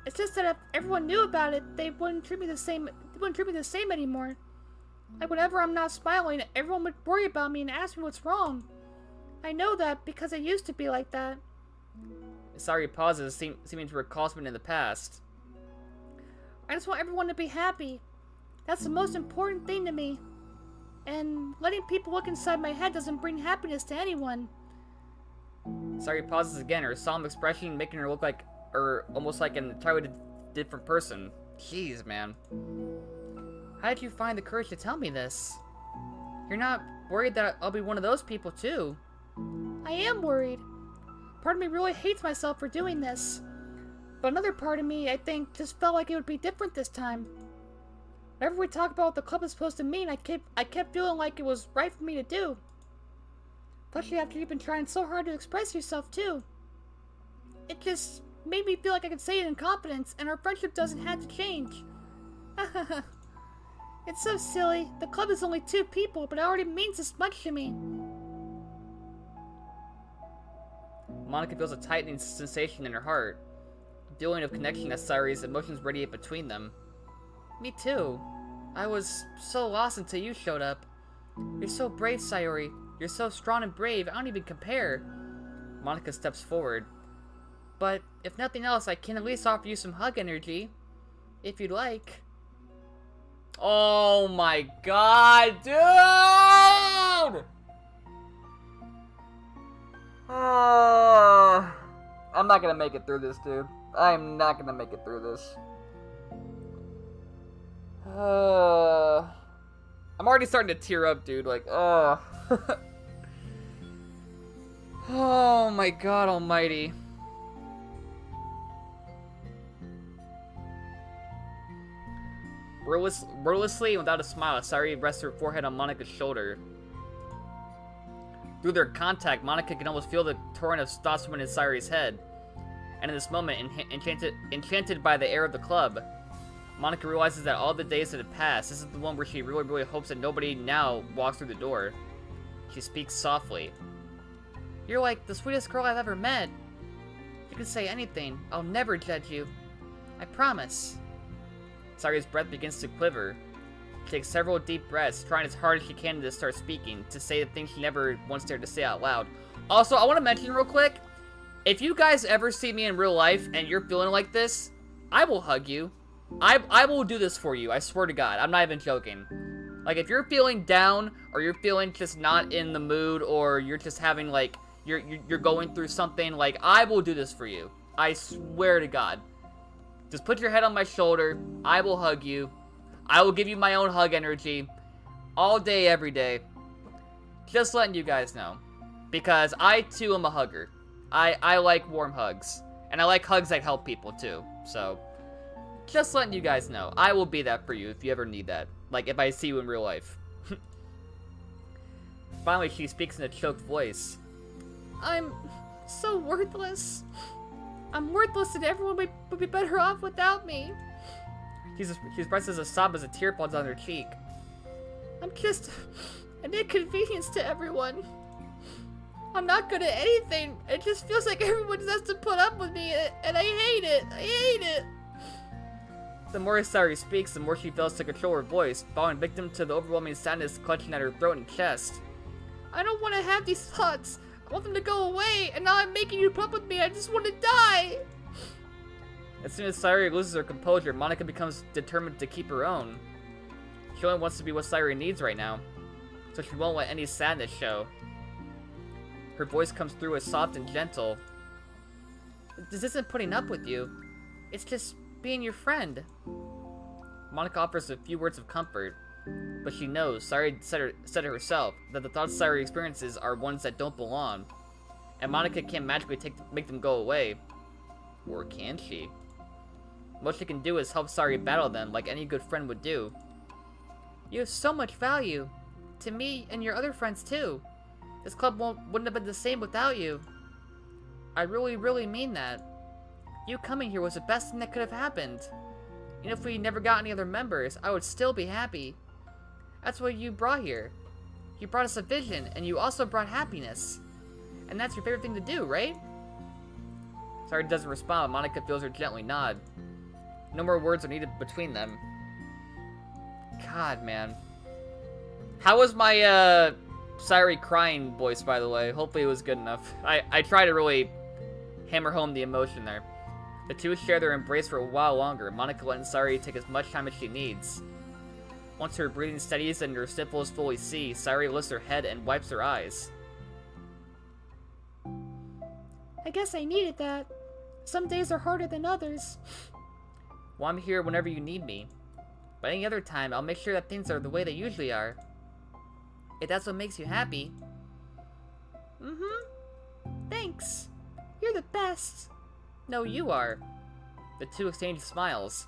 It's just that if everyone knew about it, they wouldn't treat me the same. They wouldn't treat me the same anymore. Like whenever I'm not smiling, everyone would worry about me and ask me what's wrong. I know that because I used to be like that. Sayori pauses, seeming to recall something in the past. I just want everyone to be happy. That's the most important thing to me. And letting people look inside my head doesn't bring happiness to anyone. Sayori pauses again, her solemn expression making her look like, or almost like an entirely different person. Jeez, man. How did you find the courage to tell me this? You're not worried that I'll be one of those people, too? I am worried. Part of me really hates myself for doing this. But another part of me, I think, just felt like it would be different this time. Whenever we talk about what the club is supposed to mean, I kept feeling like it was right for me to do. Especially after you've been trying so hard to express yourself, too. It just made me feel like I could say it in confidence, and our friendship doesn't have to change. It's so silly. The club is only 2 people, but it already means this much to me. Monica feels a tightening sensation in her heart. The feeling of connection as Sayori's emotions radiate between them. Me too. I was so lost until you showed up. You're so brave, Sayori. You're so strong and brave, I don't even compare. Monica steps forward. But, if nothing else, I can at least offer you some hug energy. If you'd like. Oh my god, dude! I'm not gonna make it through this, dude. I'm not gonna make it through this. I'm already starting to tear up, dude. Like, oh my god almighty. Wordlessly and without a smile, Sayori rests her forehead on Monica's shoulder. Through their contact, Monica can almost feel the torrent of thoughts swimming in Sayori's head. And in this moment, enchanted by the air of the club, Monica realizes that all the days that have passed, this is the one where she really hopes that nobody now walks through the door. She speaks softly. You're like the sweetest girl I've ever met. You can say anything. I'll never judge you. I promise. Sayori's breath begins to quiver. She takes several deep breaths, trying as hard as she can to start speaking, to say the things she never once dared to say out loud. Also, I want to mention real quick, if you guys ever see me in real life and you're feeling like this, I will hug you. I will do this for you, I swear to God. I'm not even joking. Like, if you're feeling down, or you're feeling just not in the mood, or you're just having, like, you're going through something, like, I will do this for you. I swear to God. Just put your head on my shoulder. I will hug you. I will give you my own hug energy. All day, every day. Just letting you guys know. Because I, too, am a hugger. I like warm hugs. And I like hugs that help people, too. So, just letting you guys know. I will be that for you if you ever need that. Like, if I see you in real life. Finally, she speaks in a choked voice. I'm so worthless. I'm worthless and everyone would be better off without me. She expresses a sob as a tear falls on her cheek. I'm just an inconvenience to everyone. I'm not good at anything. It just feels like everyone just has to put up with me, and I hate it. I hate it. The more Sayori speaks, the more she fails to control her voice, falling victim to the overwhelming sadness clutching at her throat and chest. I don't want to have these thoughts. I want them to go away, and now I'm making you put up with me. I just want to die. As soon as Sayori loses her composure, Monica becomes determined to keep her own. She only wants to be what Sayori needs right now, so she won't let any sadness show. Her voice comes through as soft and gentle. This isn't putting up with you. It's just being your friend. Monica offers a few words of comfort, but she knows, Sayori said it herself, that the thoughts Sayori experiences are ones that don't belong, and Monica can't magically make them go away. Or can she? What she can do is help Sayori battle them like any good friend would do. You have so much value. To me and your other friends too. This club wouldn't have been the same without you. I really mean that. You coming here was the best thing that could have happened. And if we never got any other members, I would still be happy. That's what you brought here. You brought us a vision, and you also brought happiness. And that's your favorite thing to do, right? Sayori doesn't respond, but Monica feels her gently nod. No more words are needed between them. God, man. How was my, Sayori crying voice, by the way? Hopefully it was good enough. I try to really hammer home the emotion there. The two share their embrace for a while longer, Monica letting Sayori take as much time as she needs. Once her breathing steadies and her sniffles fully cease, Sayori lifts her head and wipes her eyes. I guess I needed that. Some days are harder than others. Well, I'm here whenever you need me. But any other time, I'll make sure that things are the way they usually are. If that's what makes you happy. Thanks. You're the best. No, you are. The two exchange smiles.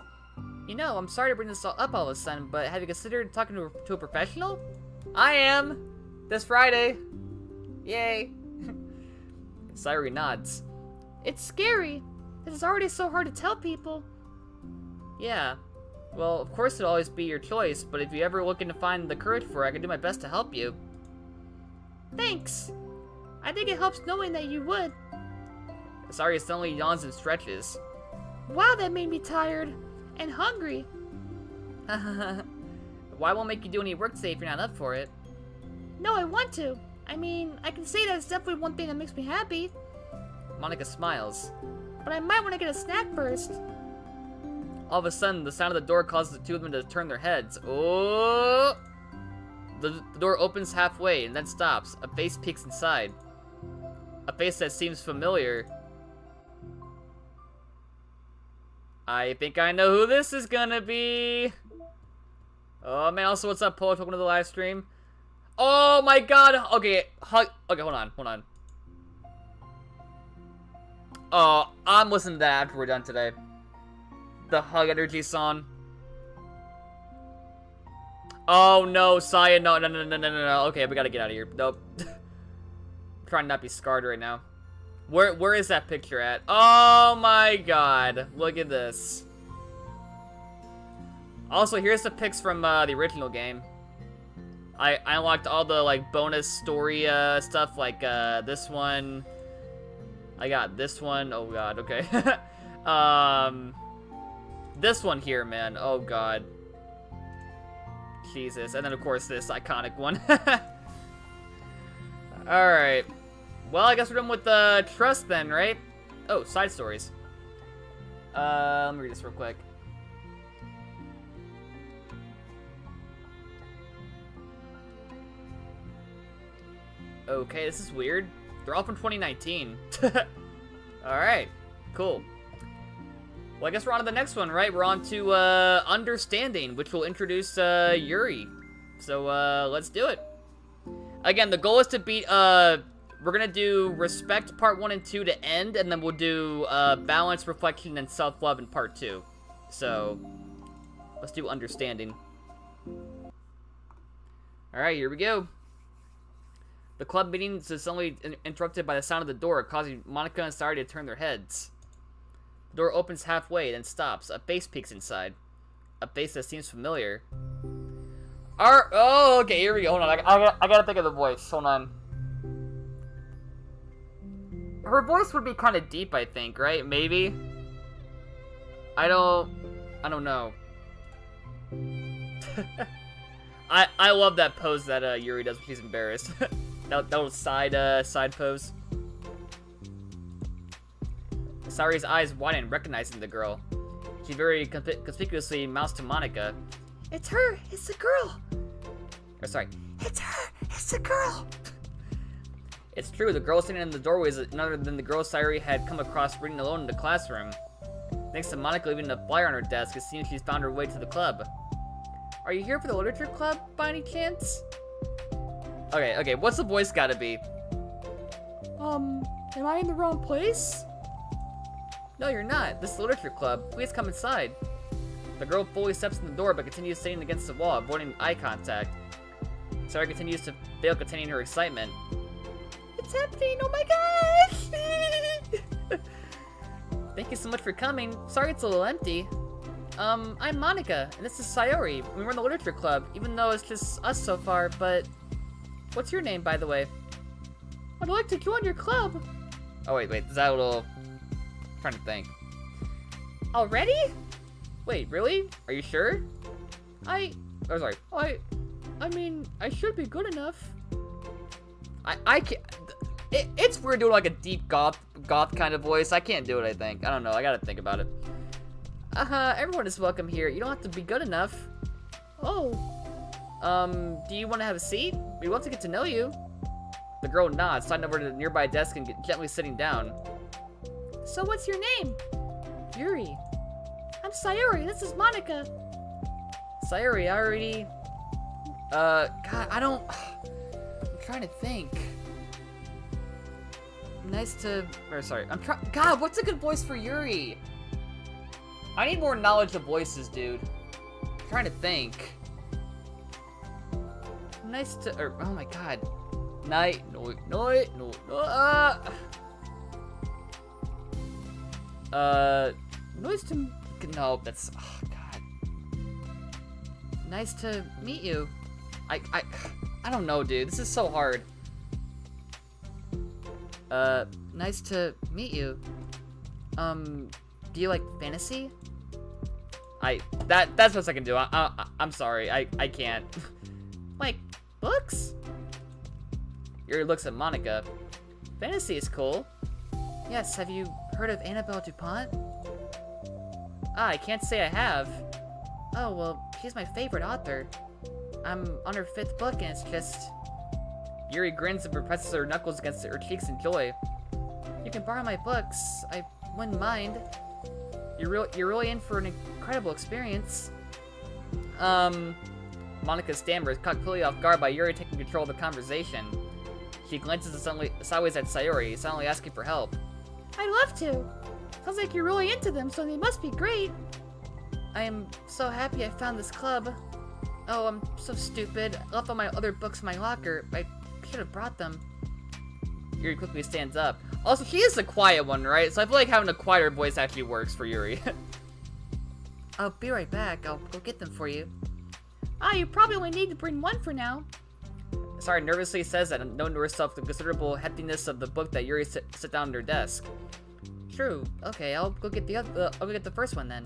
You know, I'm sorry to bring this up all of a sudden, but have you considered talking to a professional? I am! This Friday! Yay! Sayori nods. It's scary. This is already so hard to tell people. Yeah. Well, of course it'll always be your choice, but if you ever looking to find the courage for it, I can do my best to help you. Thanks. I think it helps knowing that you would. Sayori suddenly yawns and stretches. Wow, that made me tired. And hungry. Why won't make you do any work today if you're not up for it? No, I want to. I mean, I can say that it's definitely one thing that makes me happy. Monica smiles. But I might want to get a snack first. All of a sudden, the sound of the door causes the two of them to turn their heads. Oh! The door opens halfway and then stops. A face peeks inside. A face that seems familiar. I think I know who this is gonna be. Oh man, also what's up, Poet? Welcome to the live stream. Oh my god! Okay, okay, hold on. Oh, I'm listening to that after we're done today. The Hug Energy song. Oh no, Saya, no. Okay, we gotta get out of here. Nope. I'm trying not to be scarred right now. Where is that picture at? Oh my god, look at this. Also, here's the pics from the original game. I unlocked all the like bonus story stuff, like this one. I got this one. Oh god, okay. This one here, man. Oh god. Jesus, and then of course this iconic one. Alright. Well, I guess we're done with the trust then, right? Oh, side stories. Let me read this real quick. Okay, this is weird. They're all from 2019. Alright, cool. Well, I guess we're on to the next one, right? We're on to Understanding, which will introduce Yuri. So, let's do it. Again, the goal is to beat, we're gonna do Respect Part 1 and 2 to end, and then we'll do Balance, Reflection, and Self-Love in Part 2. So, let's do Understanding. Alright, here we go. The club meeting is suddenly interrupted by the sound of the door, causing Monica and Sayori to turn their heads. The door opens halfway, then stops. A face peeks inside. A face that seems familiar. Oh, okay, here we go. Hold on, I gotta think of the voice. Hold on. Her voice would be kind of deep, I think, right? Maybe. I don't know. I love that pose that Yuri does when she's embarrassed. that little side pose. Sayori's eyes widen, recognizing the girl. She very conspicuously mouths to Monica. It's her! It's the girl! Or sorry. It's her! It's the girl! It's true, the girl standing in the doorway is none other than the girl Sayori had come across reading alone in the classroom. Thanks to Monica leaving a flyer on her desk, it seems she's found her way to the club. Are you here for the literature club, by any chance? Okay, what's the voice gotta be? Am I in the wrong place? No, you're not. This is the literature club. Please come inside. The girl fully steps in the door, but continues sitting against the wall, avoiding eye contact. Sayori continues to fail containing her excitement. It's happening! Oh my gosh! Thank you so much for coming. Sorry it's a little empty. I'm Monica, and this is Sayori. We run the literature club, even though it's just us so far, but... What's your name, by the way? I'd like to join your club. Oh, wait, is that a little... I'm trying to think. Already? Wait, really? Are you sure? Oh, sorry. I mean, I should be good enough. I can't... It's weird doing like a deep goth kind of voice. I can't do it, I think. I don't know, I gotta think about it. Everyone is welcome here. You don't have to be good enough. Oh. Do you want to have a seat? We'd love to get to know you. The girl nods, sliding over to the nearby desk and gently sitting down. So what's your name? Yuri. I'm Sayori, this is Monica. Sayori, I already... God, I don't... I'm trying to think. Nice to... Or sorry, I'm trying... God, what's a good voice for Yuri? I need more knowledge of voices, dude. I'm trying to think. Nice to... Or, oh my god. Night... No... Nice to... No, that's... Oh, God. Nice to meet you. I don't know, dude. This is so hard. Nice to meet you. Do you like fantasy? That's the best I can do. I'm sorry. I can't. Like, books? Yuri looks at Monica. Fantasy is cool. Yes, have you heard of Annabelle DuPont? I can't say I have. Oh, well, she's my favorite author. I'm on her 5th book and it's just... Yuri grins and presses her knuckles against her cheeks in joy. You can borrow my books. I wouldn't mind. You're really in for an incredible experience. Monica stammers, caught completely off guard by Yuri taking control of the conversation. She glances sideways at Sayori, silently asking for help. I'd love to. Sounds like you're really into them, so they must be great. I am so happy I found this club. Oh, I'm so stupid. I left all my other books in my locker. I should have brought them. Yuri quickly stands up. Also, she is the quiet one, right? So I feel like having a quieter voice actually works for Yuri. I'll be right back. I'll go get them for you. You probably only need to bring one for now. Sorry, nervously says that, knowing to herself the considerable heftiness of the book that Yuri set down on her desk. True. Okay, I'll go get the first one then.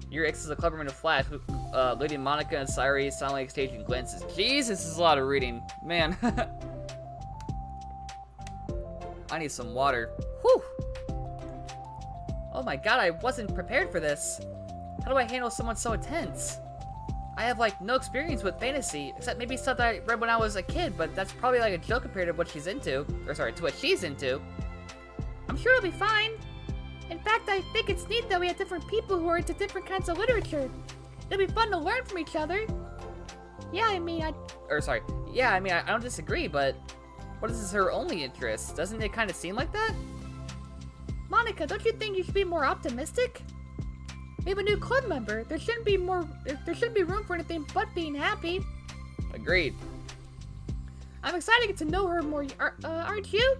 Yuri exits the clubroom in a flash, with Lady Monica and Sayori silently exchanging glances. Jeez, this is a lot of reading. Man. I need some water. Whew! Oh my god, I wasn't prepared for this. How do I handle someone so intense? I have, like, no experience with fantasy, except maybe stuff that I read when I was a kid, but that's probably like a joke compared to what she's into. Or sorry, to what she's into. I'm sure it'll be fine. In fact, I think it's neat that we have different people who are into different kinds of literature. It'll be fun to learn from each other. Yeah, I mean, I don't disagree, but what is her only interest? Doesn't it kind of seem like that? Monica, don't you think you should be more optimistic? We have a new club member. There shouldn't be room for anything but being happy. Agreed. I'm excited to get to know her more, aren't you?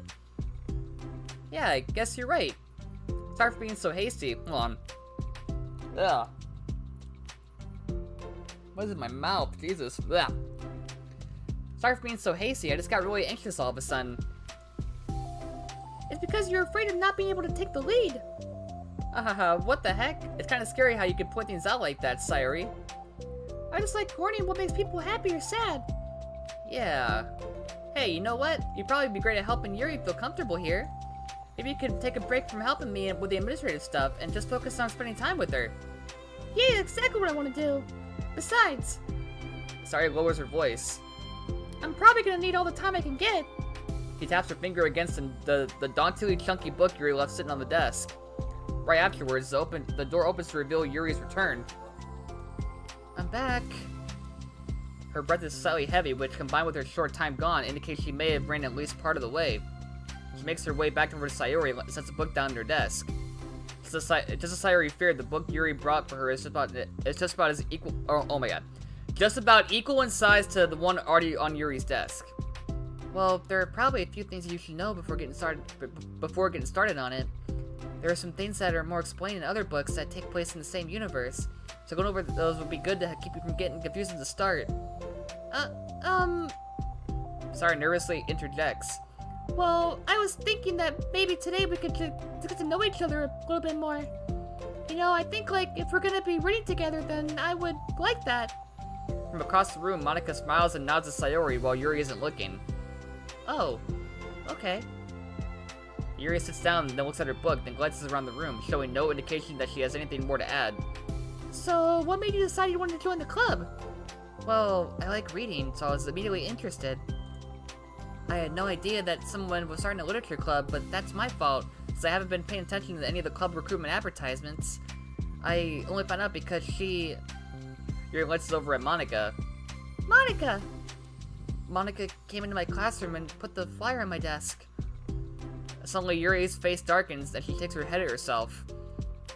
Yeah, I guess you're right. Sorry for being so hasty. Hold on. Ugh. What is in my mouth? Jesus. Ugh. Sorry for being so hasty. I just got really anxious all of a sudden. It's because you're afraid of not being able to take the lead. What the heck? It's kind of scary how you can point things out like that, Sayori. I just like learning what makes people happy or sad. Yeah. Hey, you know what? You'd probably be great at helping Yuri feel comfortable here. Maybe you could take a break from helping me with the administrative stuff and just focus on spending time with her. Yeah, exactly what I want to do. Besides... Sayori lowers her voice. I'm probably gonna need all the time I can get. She taps her finger against the dauntingly chunky book Yuri left sitting on the desk. Right afterwards, the door opens to reveal Yuri's return. I'm back. Her breath is slightly heavy, which, combined with her short time gone, indicates she may have ran at least part of the way. She makes her way back over to Sayori and sets the book down on her desk. Just as Sayori feared, the book Yuri brought for her is just about as equal. Oh my god. Just about equal in size to the one already on Yuri's desk. Well, there are probably a few things you should know before getting started on it. There are some things that are more explained in other books that take place in the same universe, so going over those would be good to keep you from getting confused at the start. Sayori nervously interjects. Well, I was thinking that maybe today we could get to know each other a little bit more. You know, I think, like, if we're gonna be reading together, then I would like that. From across the room, Monica smiles and nods to Sayori while Yuri isn't looking. Oh, okay. Yuri sits down and then looks at her book, then glances around the room, showing no indication that she has anything more to add. So, what made you decide you wanted to join the club? Well, I like reading, so I was immediately interested. I had no idea that someone was starting a literature club, but that's my fault, since I haven't been paying attention to any of the club recruitment advertisements. I only found out because Yuri glances over at Monica. Monica! Monica came into my classroom and put the flyer on my desk. Suddenly, Yuri's face darkens and she takes her head at herself.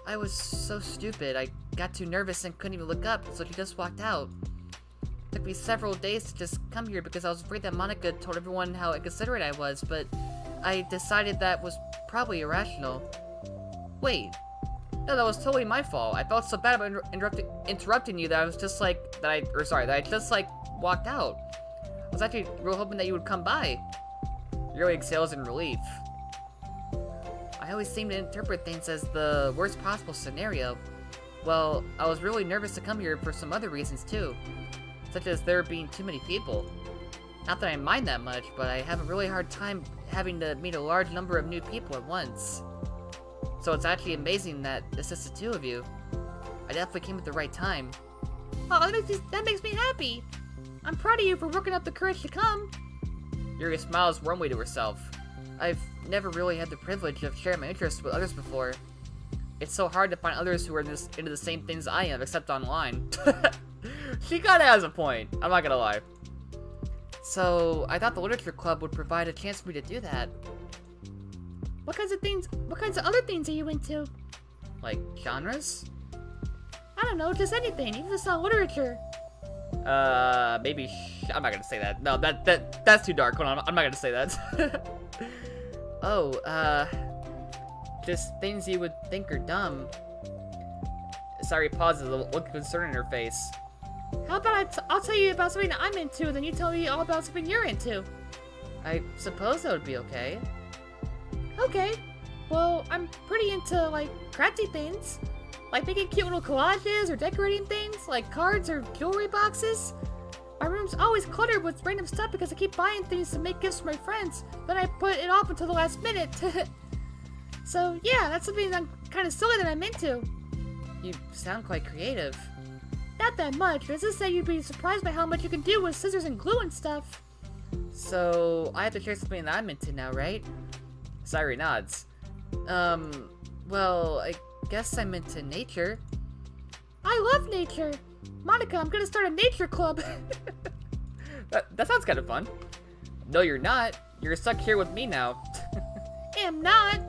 I was so stupid. I got too nervous and couldn't even look up, so she just walked out. It took me several days to just come here because I was afraid that Monica told everyone how inconsiderate I was, but I decided that was probably irrational. Wait. No, that was totally my fault. I felt so bad about interrupting you that I was just like, that I just like walked out. I was actually real hoping that you would come by. Yuri exhales in relief. I always seem to interpret things as the worst possible scenario. Well, I was really nervous to come here for some other reasons too, such as there being too many people. Not that I mind that much, but I have a really hard time having to meet a large number of new people at once. So it's actually amazing that it's just the two of you. I definitely came at the right time. Oh, that makes me happy. I'm proud of you for working up the courage to come. Yuri smiles warmly to herself. I've never really had the privilege of sharing my interests with others before. It's so hard to find others who are into the same things I am, except online. She kinda has a point, I'm not gonna lie. So, I thought the literature club would provide a chance for me to do that. What kinds of other things are you into? Like, genres? I don't know, just anything, even if it's not literature. Maybe I'm not gonna say that. No, that's too dark. Hold on, I'm not gonna say that. Oh, just things you would think are dumb. Sorry, pauses, a look of concern in her face. How about I'll tell you about something that I'm into, then you tell me all about something you're into. I suppose that would be okay. Okay. Well, I'm pretty into, like, crafty things. Like making cute little collages or decorating things, like cards or jewelry boxes. My room's always cluttered with random stuff because I keep buying things to make gifts for my friends, then I put it off until the last minute. So yeah, that's something I'm kind of silly that I'm into. You sound quite creative. Not that much, but it's just that you'd be surprised by how much you can do with scissors and glue and stuff. So, I have to share something that I'm into now, right? Sayuri nods. Well, I guess I'm into nature. I love nature. Monica, I'm gonna start a nature club. That sounds kind of fun. No, you're not. You're stuck here with me now. Am not.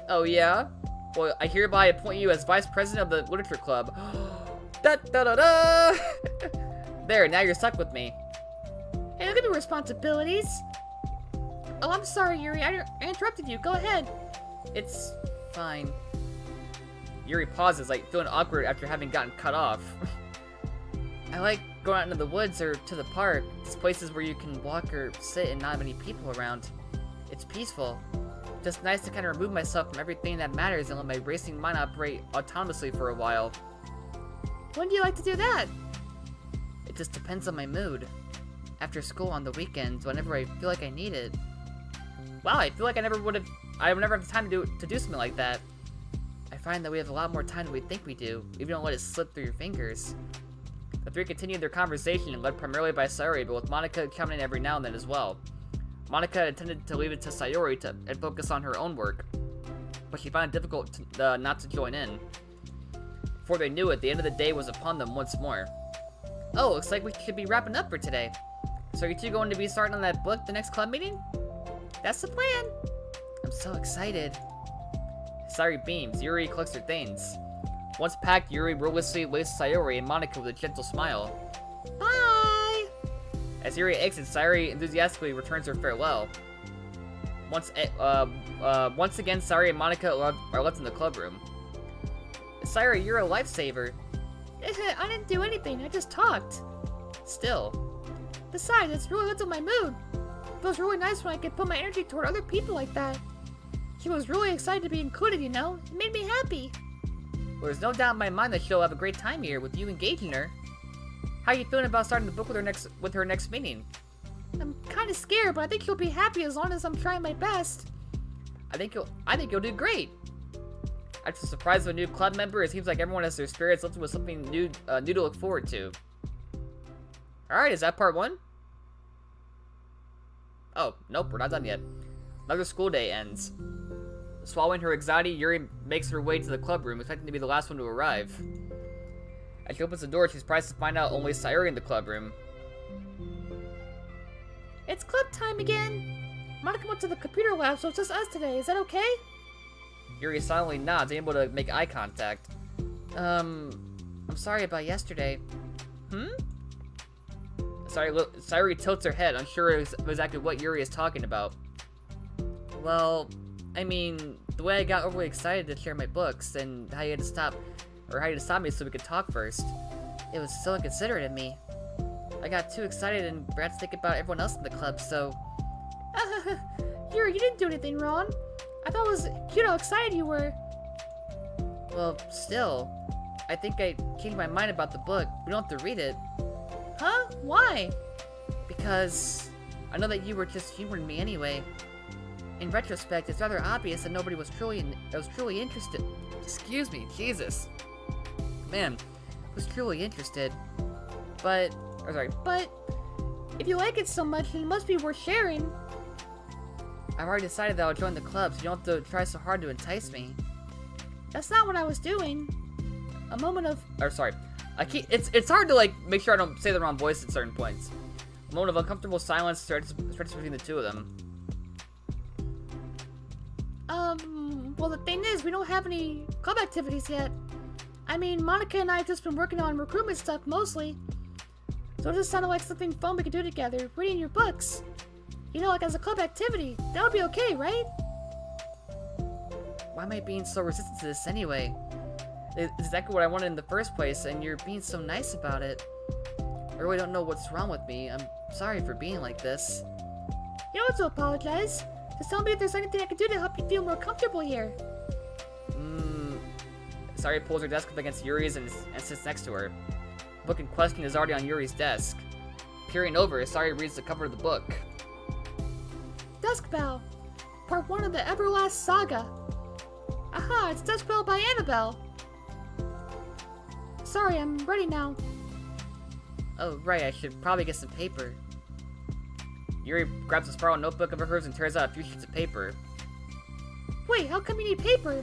Oh, yeah? Well, I hereby appoint you as vice president of the literature club. Da da da da! There, now you're stuck with me. Hey, look at the responsibilities. Oh, I'm sorry, Yuri. I interrupted you. Go ahead. It's fine. Yuri pauses, like feeling awkward after having gotten cut off. I like going out into the woods or to the park. It's places where you can walk or sit and not have any people around. It's peaceful. Just nice to kind of remove myself from everything that matters and let my racing mind operate autonomously for a while. When do you like to do that? It just depends on my mood. After school on the weekends, whenever I feel like I need it. Wow, I feel like I would never have the time to do something like that. I find that we have a lot more time than we think we do, if you don't let it slip through your fingers. The three continued their conversation, led primarily by Sayuri, but with Monica coming in every now and then as well. Monica intended to leave it to Sayuri and focus on her own work, but she found it difficult not to join in. Before they knew it, the end of the day was upon them once more. Oh, looks like we should be wrapping up for today. So are you two going to be starting on that book the next club meeting? That's the plan. I'm so excited. Sayuri beams. Yuri collects her things. Once packed, Yuri ruthlessly waves Sayuri and Monica with a gentle smile. Bye! As Yuri exits, Sayuri enthusiastically returns her farewell. Once again, Sayuri and Monica are left in the club room. Sayuri, you're a lifesaver. I didn't do anything, I just talked. Still. Besides, it's really lifted my mood. It feels really nice when I can put my energy toward other people like that. She was really excited to be included, you know? It made me happy. Well, there's no doubt in my mind that she'll have a great time here with you engaging her. How are you feeling about starting the book with her next meeting? I'm kind of scared, but I think she'll be happy as long as I'm trying my best. I think you'll do great. After the surprise of a new club member, it seems like everyone has their spirits lifted with something new to look forward to. Alright, is that part 1? Oh, nope, we're not done yet. Another school day ends. Swallowing her anxiety, Yuri makes her way to the club room, expecting to be the last one to arrive. As she opens the door, she's surprised to find out only Sayuri in the club room. It's club time again. Monica went to the computer lab, so it's just us today. Is that okay? Yuri silently nods, able to make eye contact. I'm sorry about yesterday. Sayuri tilts her head, unsure of exactly what Yuri is talking about. Well, I mean, the way I got overly excited to share my books and how you had to stop me so we could talk first. It was so inconsiderate of me. I got too excited and forgot to think about everyone else in the club, so... Yuri, you didn't do anything wrong. I thought it was cute how excited you were. Well, still, I think I changed my mind about the book. We don't have to read it. Huh? Why? Because I know that you were just humoring me anyway. In retrospect, it's rather obvious that nobody was truly interested. Excuse me, Jesus. Man, Was truly interested. But if you like it so much, then it must be worth sharing. I've already decided that I'll join the club, so you don't have to try so hard to entice me. That's not what I was doing. A moment of... It's hard to, like, make sure I don't say the wrong voice at certain points. A moment of uncomfortable silence starts between the two of them. Well, the thing is, we don't have any club activities yet. I mean, Monica and I have just been working on recruitment stuff mostly. So it just sounded like something fun we could do together, reading your books. You know, like as a club activity. That would be okay, right? Why am I being so resistant to this anyway? It's exactly what I wanted in the first place, and you're being so nice about it. I really don't know what's wrong with me. I'm sorry for being like this. You don't have to apologize. Just tell me if there's anything I can do to help you feel more comfortable here. Sayuri pulls her desk up against Yuri's and sits next to her. The book in question is already on Yuri's desk. Peering over, Sayuri reads the cover of the book. Dusk Bell. Part 1 of the Everlast Saga. Aha, it's Dusk Bell by Annabelle. Sorry, I'm ready now. Oh, right, I should probably get some paper. Yuri grabs a spiral notebook of hers and tears out a few sheets of paper. Wait, how come you need paper?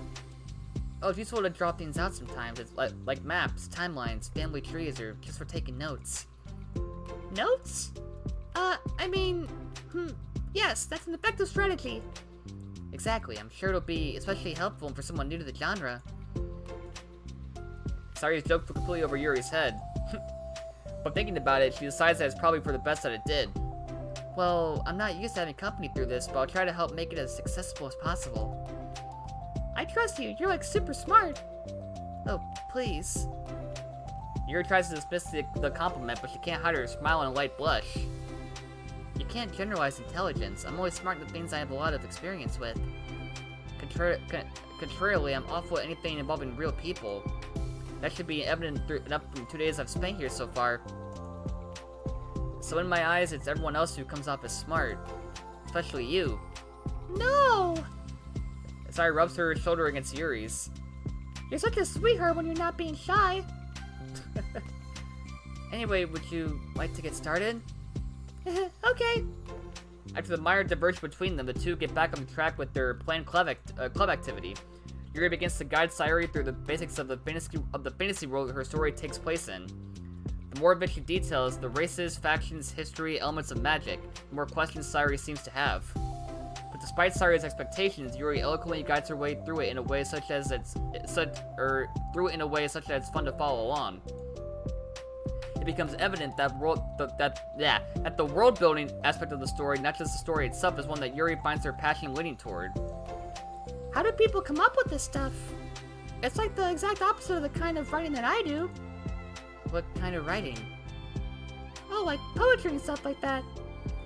Oh, it's useful to draw things out sometimes. It's like maps, timelines, family trees, or just for taking notes. Notes? Yes, that's an effective strategy. Exactly, I'm sure it'll be especially helpful for someone new to the genre. Sayuri's joke flew completely over Yuri's head. But thinking about it, she decides that it's probably for the best that it did. Well, I'm not used to having company through this, but I'll try to help make it as successful as possible. I trust you. You're like super smart. Oh, please. Yuri tries to dismiss the compliment, but she can't hide her smile and a light blush. You can't generalize intelligence. I'm only smart in the things I have a lot of experience with. Contrarily, I'm awful at anything involving real people. That should be evident enough from 2 days I've spent here so far. So in my eyes, it's everyone else who comes off as smart. Especially you. No! Sayuri rubs her shoulder against Yuri's. You're such a sweetheart when you're not being shy. Anyway, would you like to get started? Okay. After the minor divergence between them, the two get back on track with their planned club activity. Yuri begins to guide Sayuri through the basics of the fantasy world her story takes place in. The more of it she details, the races, factions, history, elements of magic, the more questions Sayuri seems to have. But despite Sayuri's expectations, Yuri eloquently guides her way through it in a way such that it's fun to follow along. It becomes evident that the world-building aspect of the story, not just the story itself, is one that Yuri finds her passion leaning toward. How do people come up with this stuff? It's like the exact opposite of the kind of writing that I do. What kind of writing? Oh, like poetry and stuff like that.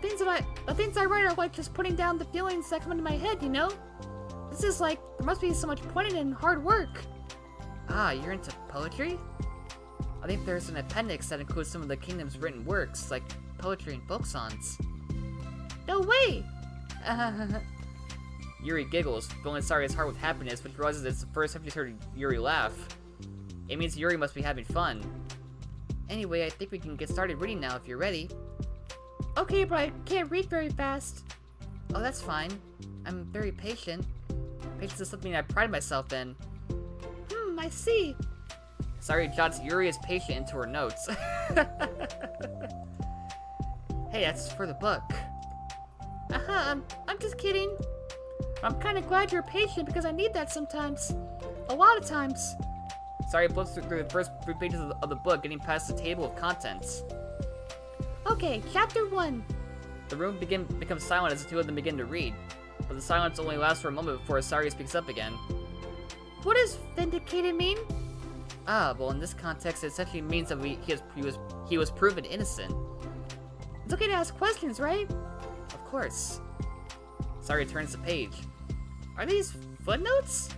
The things I write are like just putting down the feelings that come into my head, you know? This is like, there must be so much pointing and hard work. Ah, you're into poetry? I think there's an appendix that includes some of the kingdom's written works, like poetry and folk songs. No way! Yuri giggles, filling Sayuri's heart with happiness, which realizes it's the first time she's heard Yuri laugh. It means Yuri must be having fun. Anyway, I think we can get started reading now if you're ready. Okay, but I can't read very fast. Oh, that's fine. I'm very patient. Patience is something I pride myself in. I see. Sayuri jots Yuri is patient into her notes. Hey, that's for the book. I'm just kidding. I'm kind of glad you're patient because I need that sometimes. A lot of times. Sari flips through the first 3 pages of the book, getting past the table of contents. Okay, chapter 1. The room becomes silent as the two of them begin to read, but the silence only lasts for a moment before Sari speaks up again. What does vindicated mean? Ah, well, in this context, it essentially means that he was proven innocent. It's okay to ask questions, right? Of course. Sari turns the page. Are these footnotes?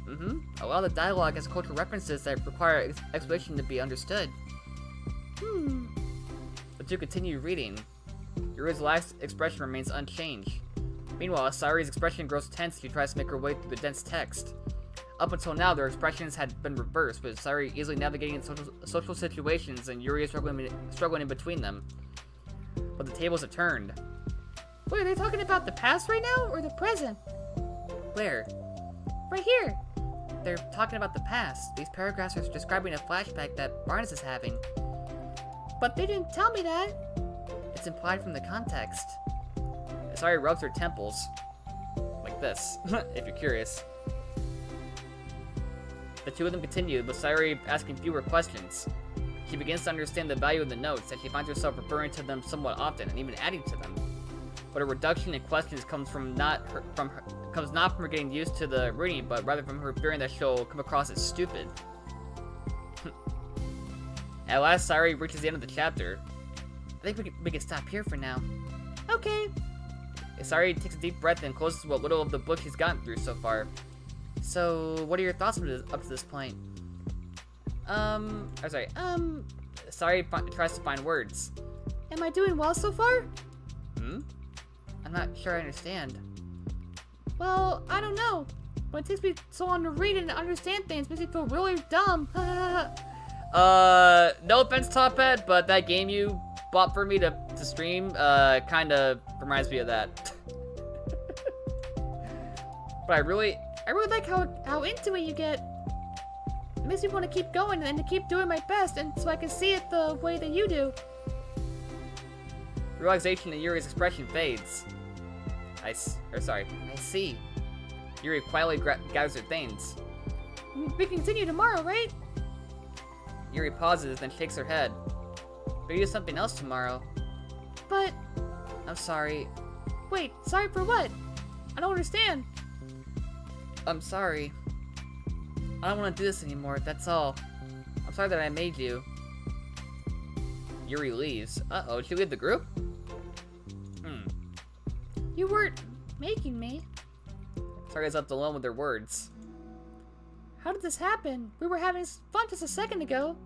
Mm-hmm. A lot of the dialogue has cultural references that require explanation to be understood. The two continue reading. Yuri's last expression remains unchanged. Meanwhile, Sari's expression grows tense as she tries to make her way through the dense text. Up until now, their expressions had been reversed, with Sari easily navigating in social situations and Yuri struggling in between them. But the tables have turned. Wait, are they talking about the past right now, or the present? Where? Right here. They're talking about the past. These paragraphs are describing a flashback that Barnes is having. But they didn't tell me that. It's implied from the context. Sari rubs her temples. Like this, if you're curious. The two of them continue, with Sari asking fewer questions. She begins to understand the value of the notes, and she finds herself referring to them somewhat often, and even adding to them. But a reduction in questions comes not from her getting used to the reading, but rather from her fearing that she'll come across as stupid. At last, Sari reaches the end of the chapter. I think we can stop here for now. Okay. Sari takes a deep breath and closes what little of the book she's gotten through so far. So, what are your thoughts up to this point? Sari tries to find words. Am I doing well so far? I'm not sure I understand. Well, I don't know. When it takes me so long to read and understand things, it makes me feel really dumb. No offense, Top Hat, but that game you bought for me to stream, kinda reminds me of that. But I really like how into it you get. It makes me want to keep going and to keep doing my best, and so I can see it the way that you do. Realization in Yuri's expression fades. I see. Yuri quietly gathers her things. We can continue tomorrow, right? Yuri pauses, then shakes her head. We can do something else tomorrow. But... I'm sorry. Wait, sorry for what? I don't understand. I'm sorry. I don't want to do this anymore, that's all. I'm sorry that I made you. Yuri leaves. Uh-oh, did she leave the group? You weren't making me. Sari's left alone with her words. How did this happen? We were having fun just a second ago.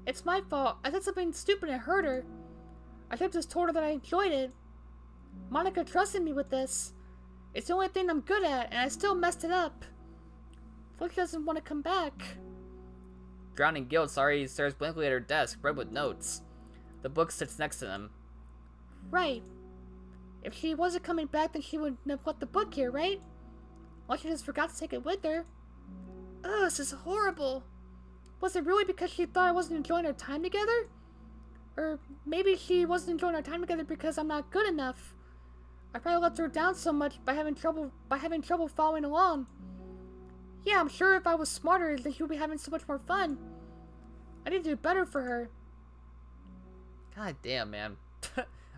It's my fault. I said something stupid and hurt her. I should have just told her that I enjoyed it. Monica trusted me with this. It's the only thing I'm good at, and I still messed it up. I feel like she doesn't want to come back. Drowned in guilt, Sari stares blankly at her desk, spread with notes. The book sits next to them. Right. If she wasn't coming back, then she wouldn't have left the book here, right? Unless she just forgot to take it with her. Ugh, this is horrible. Was it really because she thought I wasn't enjoying our time together? Or maybe she wasn't enjoying our time together because I'm not good enough. I probably let her down so much by having trouble following along. Yeah, I'm sure if I was smarter, then she would be having so much more fun. I need to do better for her. God damn, man.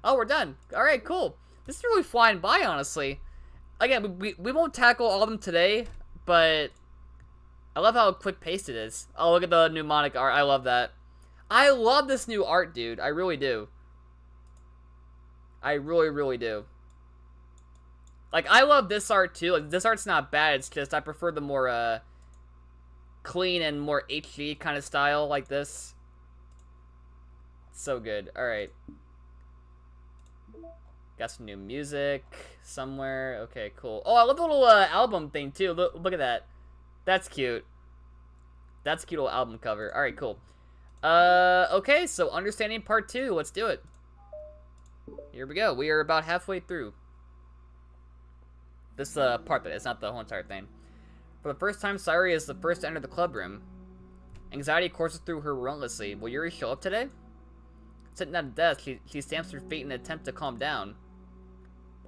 Oh, we're done. Alright, cool. This is really flying by, honestly. Again, we won't tackle all of them today, but I love how quick-paced it is. Oh, look at the mnemonic art. I love that. I love this new art, dude. I really do. I really, really do. Like, I love this art, too. Like, this art's not bad. It's just I prefer the more, clean and more HD kind of style like this. So good. Alright. Got some new music somewhere. Okay, cool. Oh, I love the little album thing, too. Look at that. That's cute. That's a cute little album cover. Alright, cool. Okay, so understanding part 2. Let's do it. Here we go. We are about halfway through. This part that is not the whole entire thing. For the first time, Sari is the first to enter the club room. Anxiety courses through her relentlessly. Will Yuri show up today? Sitting at a desk, she stamps her feet in an attempt to calm down.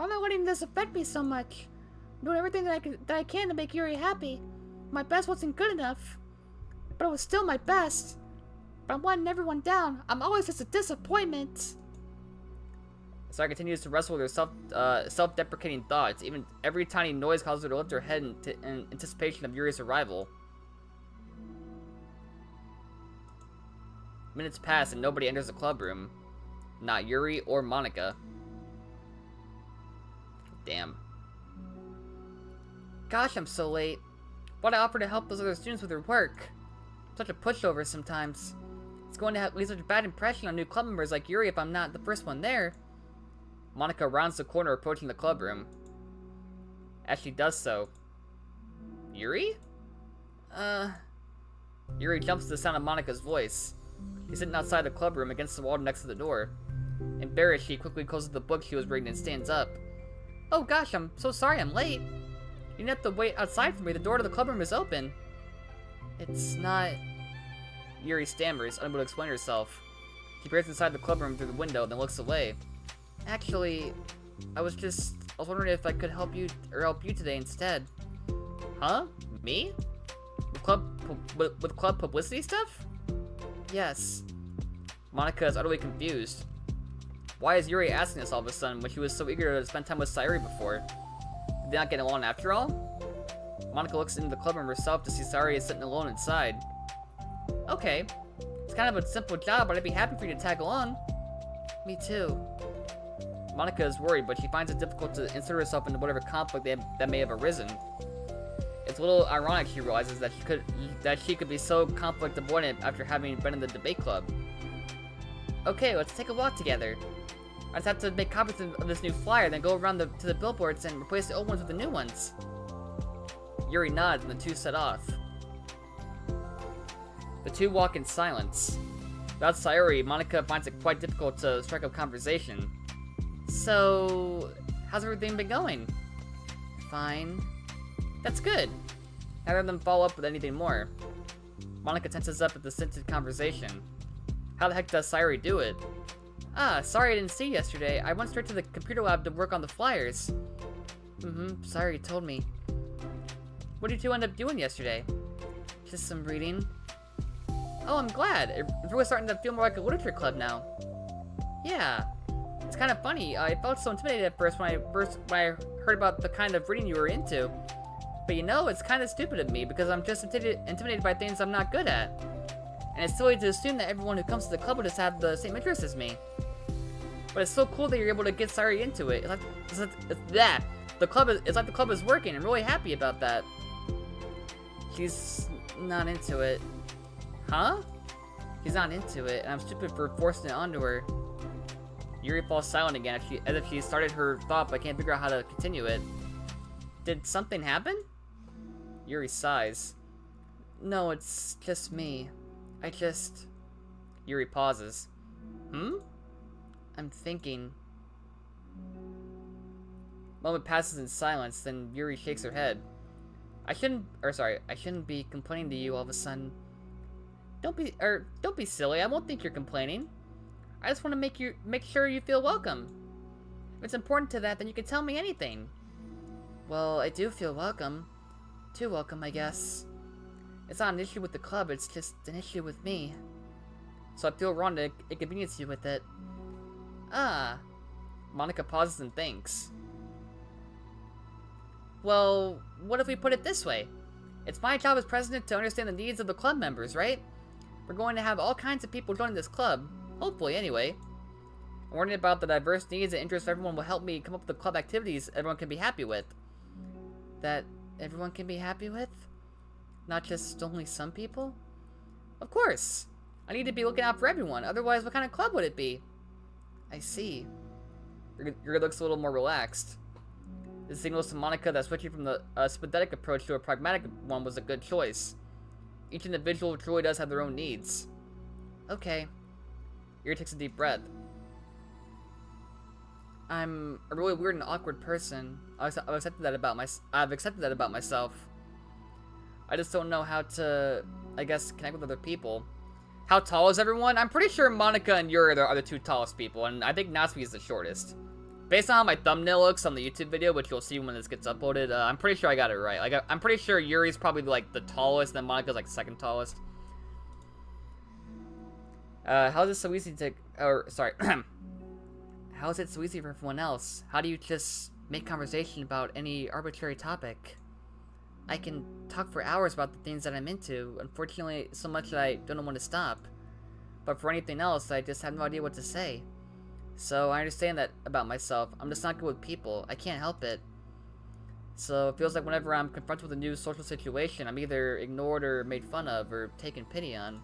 Why am I letting this affect me so much? I'm doing everything that I can to make Yuri happy. My best wasn't good enough. But it was still my best. But I'm letting everyone down. I'm always just a disappointment. Sarah continues to wrestle with her self-deprecating thoughts. Even every tiny noise causes her to lift her head in anticipation of Yuri's arrival. Minutes pass and nobody enters the club room. Not Yuri or Monica. Damn. Gosh, I'm so late. Why'd I offer to help those other students with their work? I'm such a pushover sometimes. It's going to leave such a bad impression on new club members like Yuri if I'm not the first one there. Monica rounds the corner approaching the club room. As she does so, Yuri? Yuri jumps to the sound of Monica's voice. She's sitting outside the club room against the wall next to the door. Embarrassed, she quickly closes the book she was reading and stands up. Oh gosh, I'm so sorry I'm late. You didn't have to wait outside for me. The door to the club room is open. It's not... Yuri stammers, unable to explain herself. She peers inside the club room through the window, then looks away. Actually, I was wondering if I could help you today instead. Huh? Me? With club publicity stuff? Yes. Monica is utterly confused. Why is Yuri asking this all of a sudden when she was so eager to spend time with Sayuri before? Did they not get along after all? Monica looks into the club room herself to see Sayuri is sitting alone inside. Okay. It's kind of a simple job, but I'd be happy for you to tag along. Me too. Monica is worried, but she finds it difficult to insert herself into whatever conflict that may have arisen. It's a little ironic she realizes that she could be so conflict avoidant after having been in the debate club. Okay, let's take a walk together. I just have to make copies of this new flyer, then go around to the billboards and replace the old ones with the new ones. Yuri nods and the two set off. The two walk in silence. Without Sayuri, Monica finds it quite difficult to strike up conversation. So, how's everything been going? Fine. That's good. Neither of them follow up with anything more. Monica tenses up at the scented conversation. How the heck does Sayuri do it? Ah, sorry I didn't see you yesterday. I went straight to the computer lab to work on the flyers. Sorry you told me. What did you end up doing yesterday? Just some reading. Oh, I'm glad. It's really starting to feel more like a literature club now. Yeah. It's kind of funny. I felt so intimidated at first when I heard about the kind of reading you were into. But you know, it's kind of stupid of me because I'm just intimidated by things I'm not good at. And it's silly to assume that everyone who comes to the club would just have the same interests as me. But it's so cool that you're able to get Sayuri into it. It's like the club is working. I'm really happy about that. She's not into it. Huh? She's not into it, and I'm stupid for forcing it onto her. Yuri falls silent again as if she started her thought but can't figure out how to continue it. Did something happen? Yuri sighs. No, it's just me. Yuri pauses. I'm thinking. Moment passes in silence, then Yuri shakes her head. I shouldn't be complaining to you all of a sudden. Don't be silly. I won't think you're complaining. I just want to make sure you feel welcome. If it's important to that, then you can tell me anything. Well, I do feel welcome. Too welcome, I guess. It's not an issue with the club, it's just an issue with me. So I feel wrong to inconvenience you with it. Ah. Monica pauses and thinks. Well, what if we put it this way? It's my job as president to understand the needs of the club members, right? We're going to have all kinds of people joining this club. Hopefully, anyway. Worrying about the diverse needs and interests of everyone will help me come up with the club activities everyone can be happy with. That everyone can be happy with? Not just only some people? Of course. I need to be looking out for everyone. Otherwise, what kind of club would it be? I see. Yuri looks a little more relaxed. This signals to Monica that switching from the sympathetic approach to a pragmatic one was a good choice. Each individual truly does have their own needs. Okay. Yuri takes a deep breath. I'm a really weird and awkward person. I've accepted that about myself. I just don't know how to, I guess, connect with other people. How tall is everyone? I'm pretty sure Monica and Yuri are the two tallest people, and I think Natsuki is the shortest. based on how my thumbnail looks on the YouTube video, which you'll see when this gets uploaded, I'm pretty sure I got it right. Like, I'm pretty sure Yuri's probably, like, the tallest, and then Monika's, like, second tallest. How is it so easy to... Or, sorry. How is it so easy for everyone else? How do you just make conversation about any arbitrary topic? I can talk for hours about the things that I'm into. Unfortunately, so much that I don't want to stop. But for anything else, I just have no idea what to say. So I understand that about myself. I'm just not good with people. I can't help it. So it feels like whenever I'm confronted with a new social situation, I'm either ignored or made fun of or taken pity on.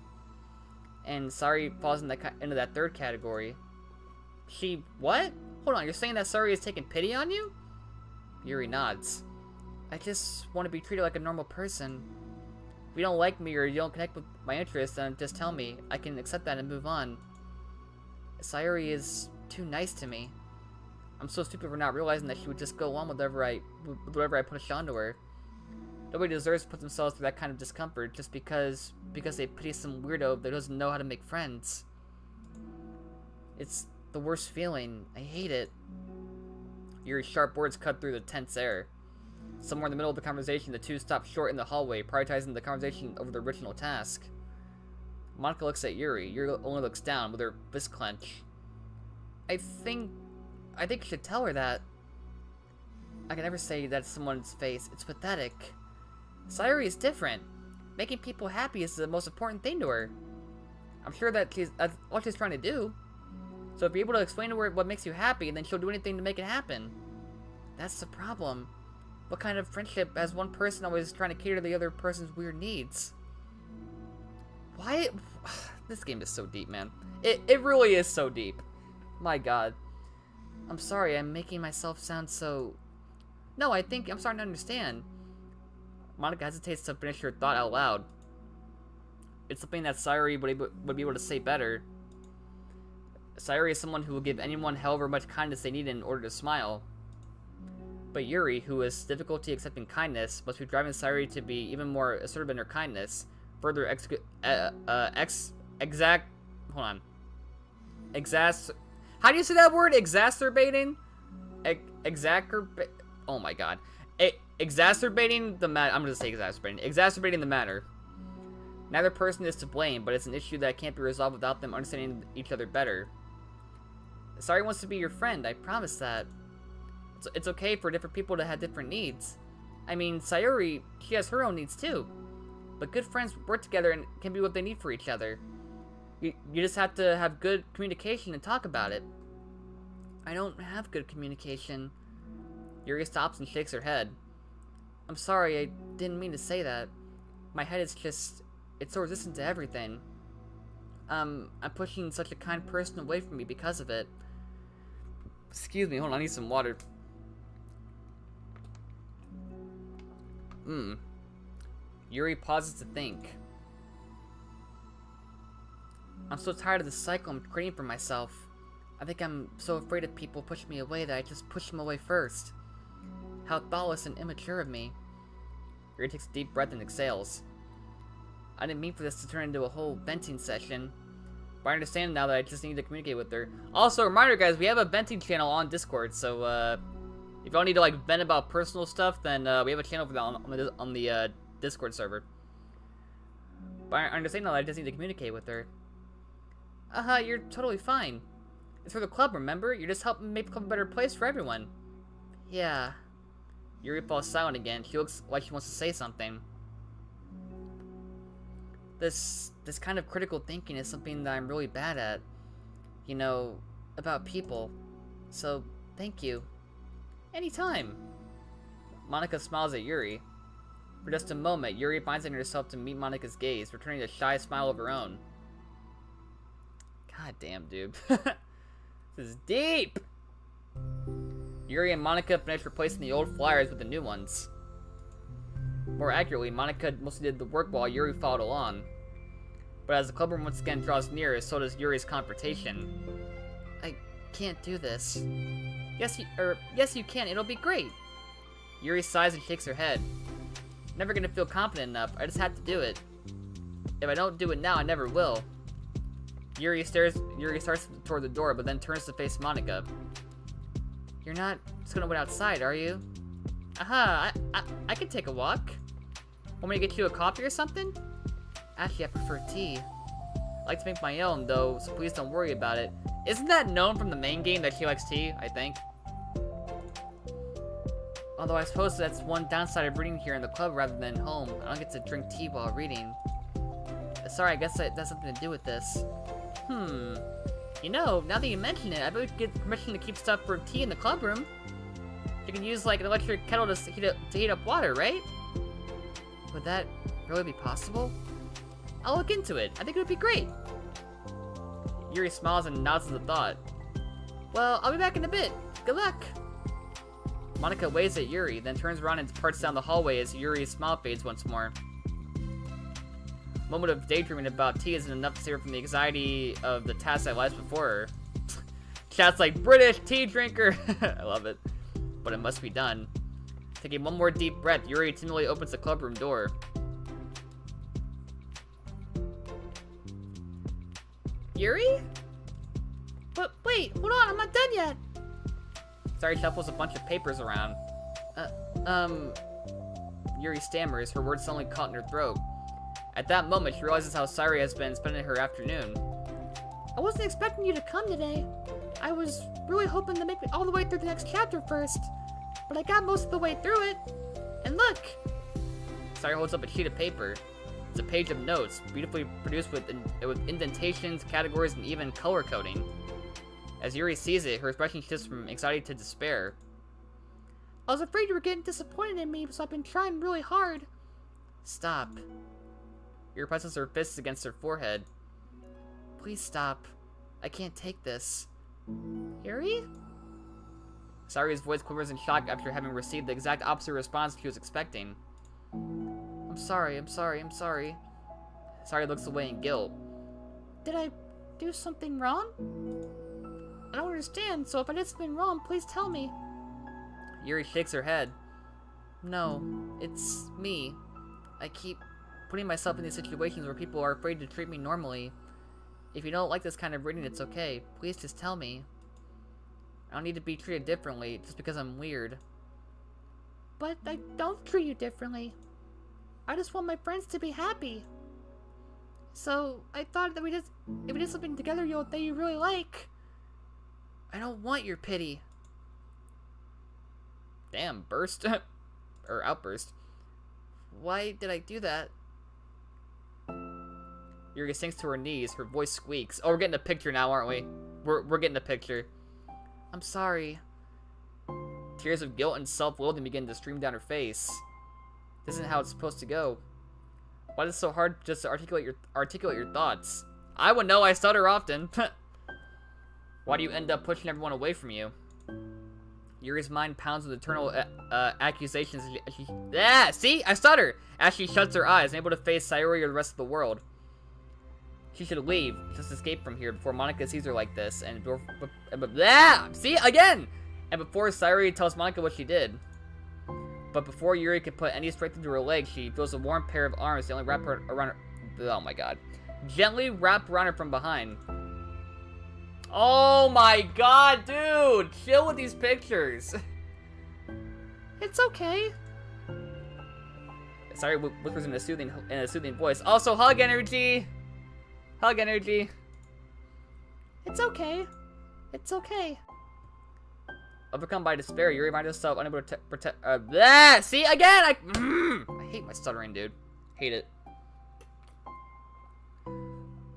And Sari falls into that third category. She... what? Hold on, you're saying that Sari is taking pity on you? Yuri nods. I just want to be treated like a normal person. If you don't like me or you don't connect with my interests, then just tell me. I can accept that and move on. Sayuri is too nice to me. I'm so stupid for not realizing that she would just go on with whatever I pushed onto her. Nobody deserves to put themselves through that kind of discomfort just because they pity some weirdo that doesn't know how to make friends. It's the worst feeling. I hate it. Yuri's sharp words cut through the tense air. Somewhere in the middle of the conversation, the two stop short in the hallway, prioritizing the conversation over the original task. Monika looks at Yuri. Yuri only looks down with her fist clenched. I think you should tell her that. I can never say that to someone's face. It's pathetic. Sayuri is different. Making people happy is the most important thing to her. I'm sure that's all she's trying to do. So if you're able to explain to her what makes you happy, then she'll do anything to make it happen. That's the problem. What kind of friendship has one person always trying to cater to the other person's weird needs? Why? This game is so deep, man. It really is so deep. My god. I'm sorry, I'm making myself sound so... No, I'm starting to understand. Monika hesitates to finish her thought out loud. It's something that Sayuri would be able to say better. Sayuri is someone who will give anyone however much kindness they need in order to smile. But Yuri, who has difficulty accepting kindness, must be driving Sayuri to be even more assertive in her kindness. Further how do you say that word? Exacerbating? Oh my god. Exacerbating the matter. I'm gonna say exacerbating. Exacerbating the matter. Neither person is to blame, but it's an issue that can't be resolved without them understanding each other better. Sayuri wants to be your friend, I promise that. It's okay for different people to have different needs. I mean, Sayuri, she has her own needs too. But good friends work together and can be what they need for each other. You just have to have good communication and talk about it. I don't have good communication. Yuri stops and shakes her head. I'm sorry, I didn't mean to say that. My head is just... it's so resistant to everything. I'm pushing such a kind person away from me because of it. Excuse me, hold on, I need some water. Yuri pauses to think. I'm so tired of the cycle I'm creating for myself. I think I'm so afraid of people pushing me away that I just push them away first. How thoughtless and immature of me. Yuri takes a deep breath and exhales. I didn't mean for this to turn into a whole venting session. But I understand now that I just need to communicate with her. Also, reminder guys, we have a venting channel on Discord, so if y'all need to like vent about personal stuff, then we have a channel for that on the Discord server. But I understand now that I just need to communicate with her. You're totally fine. It's for the club, remember? You're just helping make the club a better place for everyone. Yeah. Yuri falls silent again. She looks like she wants to say something. This kind of critical thinking is something that I'm really bad at. You know, about people. So, thank you. Anytime. Monika smiles at Yuri. For just a moment, Yuri finds it in herself to meet Monika's gaze, returning a shy smile of her own. God damn, dude. This is deep! Yuri and Monika finished replacing the old flyers with the new ones. More accurately, Monika mostly did the work while Yuri followed along. But as the clubroom once again draws near, so does Yuri's confrontation. I can't do this. Yes, you can. It'll be great. Yuri sighs and shakes her head. Never gonna feel confident enough. I just have to do it. If I don't do it now, I never will. Yuri starts toward the door, but then turns to face Monika. You're not just gonna wait outside, are you? Aha, I can take a walk. Want me to get you a coffee or something? Actually, I prefer tea. I like to make my own, though, so please don't worry about it. Isn't that known from the main game that she likes tea, I think? Although I suppose that's one downside of reading here in the club rather than home. I don't get to drink tea while reading. Sorry, I guess that has something to do with this. You know, now that you mention it, I bet we could get permission to keep stuff for tea in the club room. You can use, like, an electric kettle to heat up water, right? Would that really be possible? I'll look into it. I think it would be great. Yuri smiles and nods at the thought. Well, I'll be back in a bit. Good luck. Monica waves at Yuri, then turns around and departs down the hallway as Yuri's smile fades once more. A moment of daydreaming about tea isn't enough to save her from the anxiety of the task that lies before her. Chat's like, British tea drinker! I love it. But it must be done. Taking one more deep breath, Yuri timidly opens the clubroom door. Yuri? But wait, hold on, I'm not done yet. Sari shuffles a bunch of papers around. Yuri stammers, her words suddenly caught in her throat. At that moment, she realizes how Sari has been spending her afternoon. I wasn't expecting you to come today. I was really hoping to make it all the way through the next chapter first. But I got most of the way through it. And look! Sari holds up a sheet of paper. It's a page of notes, beautifully produced with indentations, categories, and even color coding. As Yuri sees it, her expression shifts from anxiety to despair. I was afraid you were getting disappointed in me, so I've been trying really hard. Stop. Yuri presses her fists against her forehead. Please stop. I can't take this. Yuri? Sari's voice quivers in shock after having received the exact opposite response she was expecting. I'm sorry. Sari looks away in guilt. Did I do something wrong? I don't understand, so if I did something wrong, please tell me. Yuri shakes her head. No, it's me. I keep putting myself in these situations where people are afraid to treat me normally. If you don't like this kind of reading, it's okay. Please just tell me. I don't need to be treated differently just because I'm weird. But I don't treat you differently. I just want my friends to be happy. So I thought that if we did something together that you really like. I don't want your pity. Damn, burst. Or outburst. Why did I do that? Yuri sinks to her knees, her voice squeaks. Oh, we're getting a picture now, aren't we? We're getting a picture. I'm sorry. Tears of guilt and self-loathing begin to stream down her face. This isn't how it's supposed to go. Why is it so hard just to articulate your thoughts? I would know, I stutter often. Why do you end up pushing everyone away from you? Yuri's mind pounds with eternal accusations as she see? I stutter! As she shuts her eyes, unable to face Sayori or the rest of the world. She should leave, just escape from here before Monica sees her like this, and see? Again! And before Sayori tells Monica what she did. But before Yuri can put any strength into her legs, she feels a warm pair of arms gently wrap her around her. Oh my god. Gently wrap around her from behind. Oh my god, dude! Chill with these pictures. It's okay. Sorry, whispers in a soothing voice. Also, hug energy. Hug energy. It's okay. It's okay. Overcome by despair, Yuri finds herself unable to protect. See again. I hate my stuttering, dude. Hate it.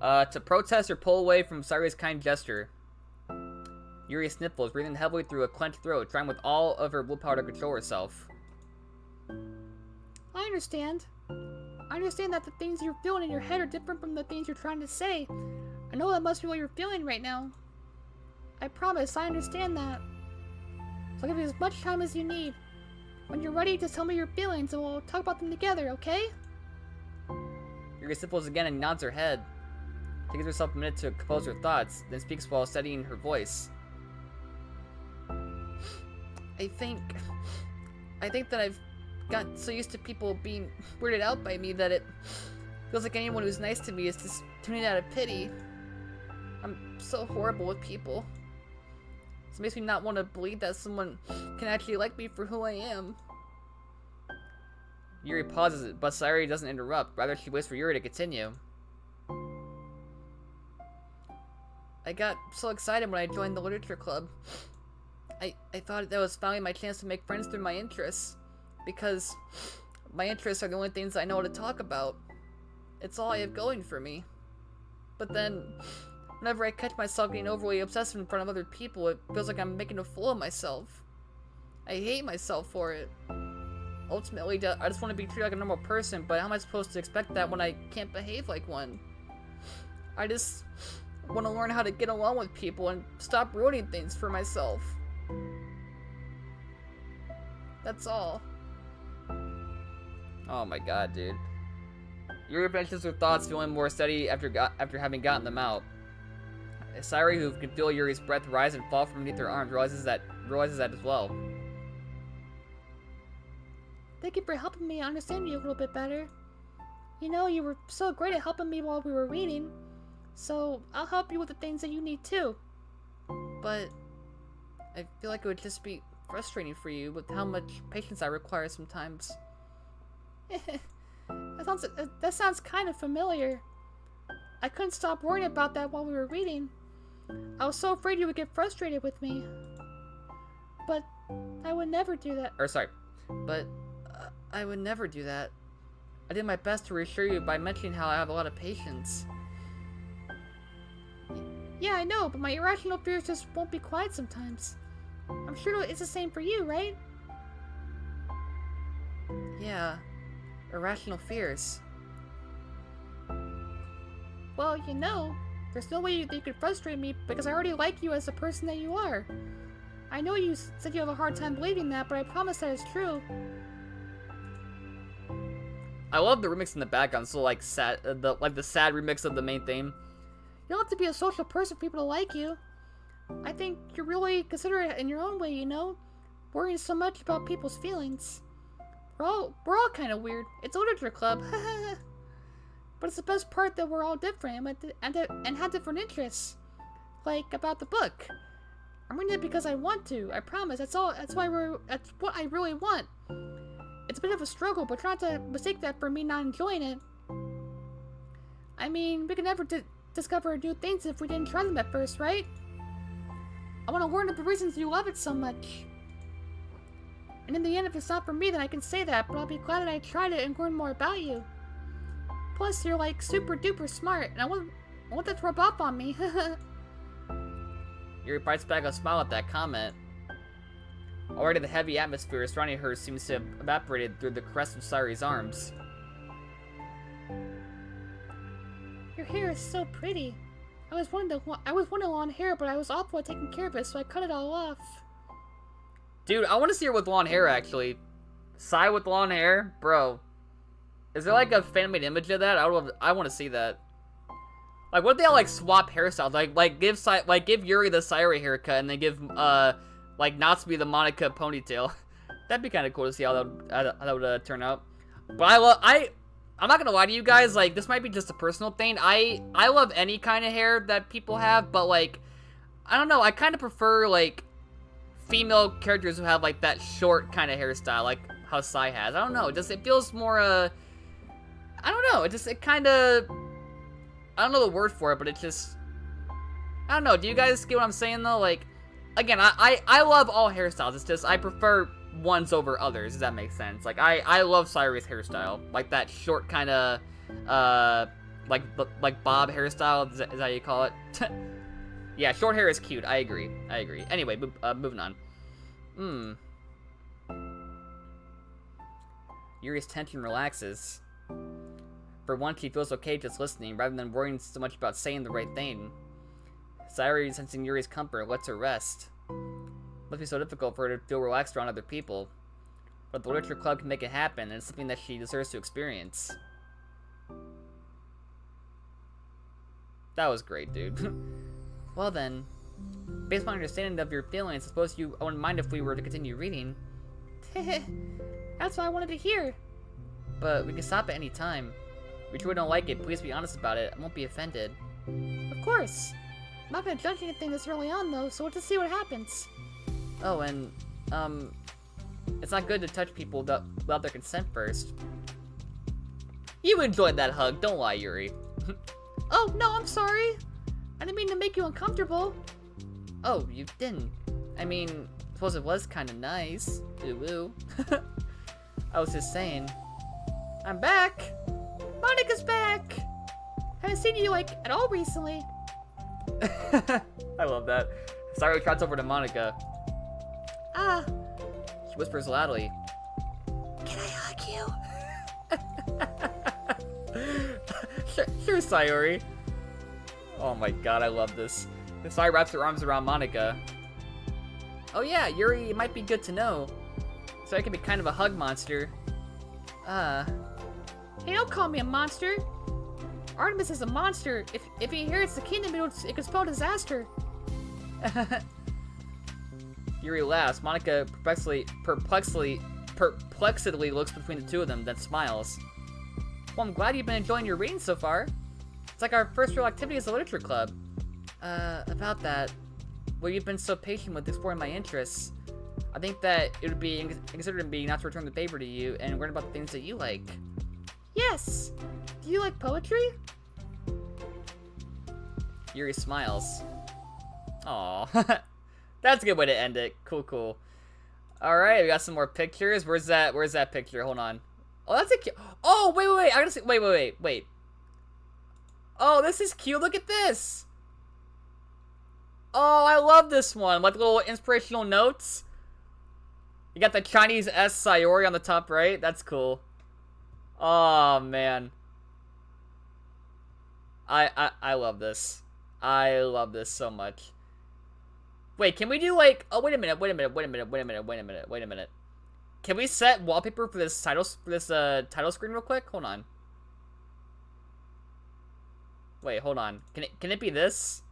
To protest or pull away from Sayori's kind gesture. Yuri sniffles, breathing heavily through a clenched throat, trying with all of her willpower to control herself. I understand. I understand that the things you're feeling in your head are different from the things you're trying to say. I know that must be what you're feeling right now. I promise, I understand that. So I'll give you as much time as you need. When you're ready, just tell me your feelings and we'll talk about them together, okay? Yuri sniffles again and nods her head. She gives herself a minute to compose her thoughts, then speaks while steadying her voice. I think that I've gotten so used to people being weirded out by me that it feels like anyone who's nice to me is just tuning out of pity. I'm so horrible with people. This makes me not want to believe that someone can actually like me for who I am. Yuri pauses, but Sayori doesn't interrupt. Rather, she waits for Yuri to continue. I got so excited when I joined the literature club. I thought that was finally my chance to make friends through my interests. Because my interests are the only things I know how to talk about. It's all I have going for me. But then, whenever I catch myself getting overly obsessed in front of other people, it feels like I'm making a fool of myself. I hate myself for it. Ultimately, I just want to be treated like a normal person, but how am I supposed to expect that when I can't behave like one? I just want to learn how to get along with people and stop ruining things for myself. That's all. Oh my god, dude. Yuri finishes her thoughts, feeling more steady after having gotten them out. Sayori, who can feel Yuri's breath rise and fall from beneath her arms, realizes that as well. Thank you for helping me understand you a little bit better. You know, you were so great at helping me while we were reading, so I'll help you with the things that you need too. But I feel like it would just be frustrating for you with how much patience I require sometimes. That sounds kind of familiar. I couldn't stop worrying about that while we were reading. I was so afraid you would get frustrated with me. But I would never do that. I would never do that. I did my best to reassure you by mentioning how I have a lot of patience. Yeah, I know, but my irrational fears just won't be quiet sometimes. I'm sure it's the same for you, right? Yeah. Irrational fears. Well, you know, there's no way that you could frustrate me because I already like you as the person that you are. I know you said you have a hard time believing that, but I promise that it's true. I love the remix in the background, so like sad, the sad remix of the main theme. You don't have to be a social person for people to like you. I think you're really considerate in your own way, you know, worrying so much about people's feelings. We're all kind of weird. It's a literature club, but it's the best part that we're all different and have different interests. Like about the book. I'm reading it because I want to. I promise. That's all. That's what I really want. It's a bit of a struggle, but try not to mistake that for me not enjoying it. I mean, we could never discover new things if we didn't try them at first, right? I want to learn the reasons you love it so much. And in the end, if it's not for me, then I can say that, but I'll be glad that I tried it and learned more about you. Plus, you're like super duper smart, and I want that to rub off on me. Yuri bites back a smile at that comment. Already the heavy atmosphere surrounding her seems to have evaporated through the caress of Sayori's arms. Your hair is so pretty. I was wanting long hair, but I was awful at taking care of it, so I cut it all off. Dude, I want to see her with long hair, actually. Sai with long hair? Bro. Is there, like, a fan-made image of that? I want to see that. Like, what if they all, like, swap hairstyles? Like, give Yuri the Sayori haircut, and then give, like, Natsume the Monica ponytail. That'd be kind of cool to see how that would turn out. But I'm not gonna lie to you guys, like, this might be just a personal thing. I love any kind of hair that people have, but, like, I don't know, I kind of prefer, like, female characters who have, like, that short kind of hairstyle, like how Sai has. I don't know, it feels more, I don't know, it kind of, I don't know the word for it, but it just, I don't know, do you guys get what I'm saying, though? Like, again, I love all hairstyles, it's just, I prefer ones over others, does that make sense? Like, I love Sayori's hairstyle, like that short kind of, like bob hairstyle, is that how you call it? Yeah, short hair is cute, I agree. Anyway, moving on. Yuri's tension relaxes. For once, she feels okay just listening, rather than worrying so much about saying the right thing. Sayori, sensing Yuri's comfort, lets her rest. It must be so difficult for her to feel relaxed around other people. But the literature club can make it happen, and it's something that she deserves to experience. That was great, dude. Well then, based on my understanding of your feelings, I suppose I wouldn't mind if we were to continue reading. That's what I wanted to hear. But we can stop at any time. If you truly don't like it, please be honest about it. I won't be offended. Of course. I'm not gonna judge anything this early on, though, so we'll just see what happens. Oh, and, it's not good to touch people without their consent first. You enjoyed that hug, don't lie, Yuri. Oh, no, I'm sorry. I didn't mean to make you uncomfortable. Oh, you didn't. I mean, I suppose it was kind of nice. Ooh. I was just saying. I'm back. Monica's back. Haven't seen you, like, at all recently. I love that. Sayori trots over to Monica. Ah. She whispers loudly. Can I hug you? Sure, Sayori. Oh my god, I love this. Sayori wraps her arms around Monica. Oh yeah, Yuri, it might be good to know. Sayori can be kind of a hug monster. Hey, don't call me a monster. Artemis is a monster. If he inherits the kingdom, it could spell disaster. Yuri laughs. Monica perplexedly looks between the two of them, then smiles. Well, I'm glad you've been enjoying your reading so far. It's like our first real activity as a literature club. About that, well, you've been so patient with exploring my interests. I think that it would be inconsiderate of me not to return the favor to you and learn about the things that you like. Yes. Do you like poetry? Yuri smiles. Aww. That's a good way to end it. Cool. Alright, we got some more pictures. Where's that picture? Hold on. Oh, that's a cute. Oh, wait. I gotta see. Wait. Oh, this is cute. Look at this. Oh, I love this one. Like little inspirational notes. You got the Chinese S Sayori on the top right. That's cool. Oh, man. I love this. I love this so much. Wait, can we do like... Oh, wait a minute. Can we set wallpaper for this title screen real quick? Hold on. Wait, hold on. Can it be this?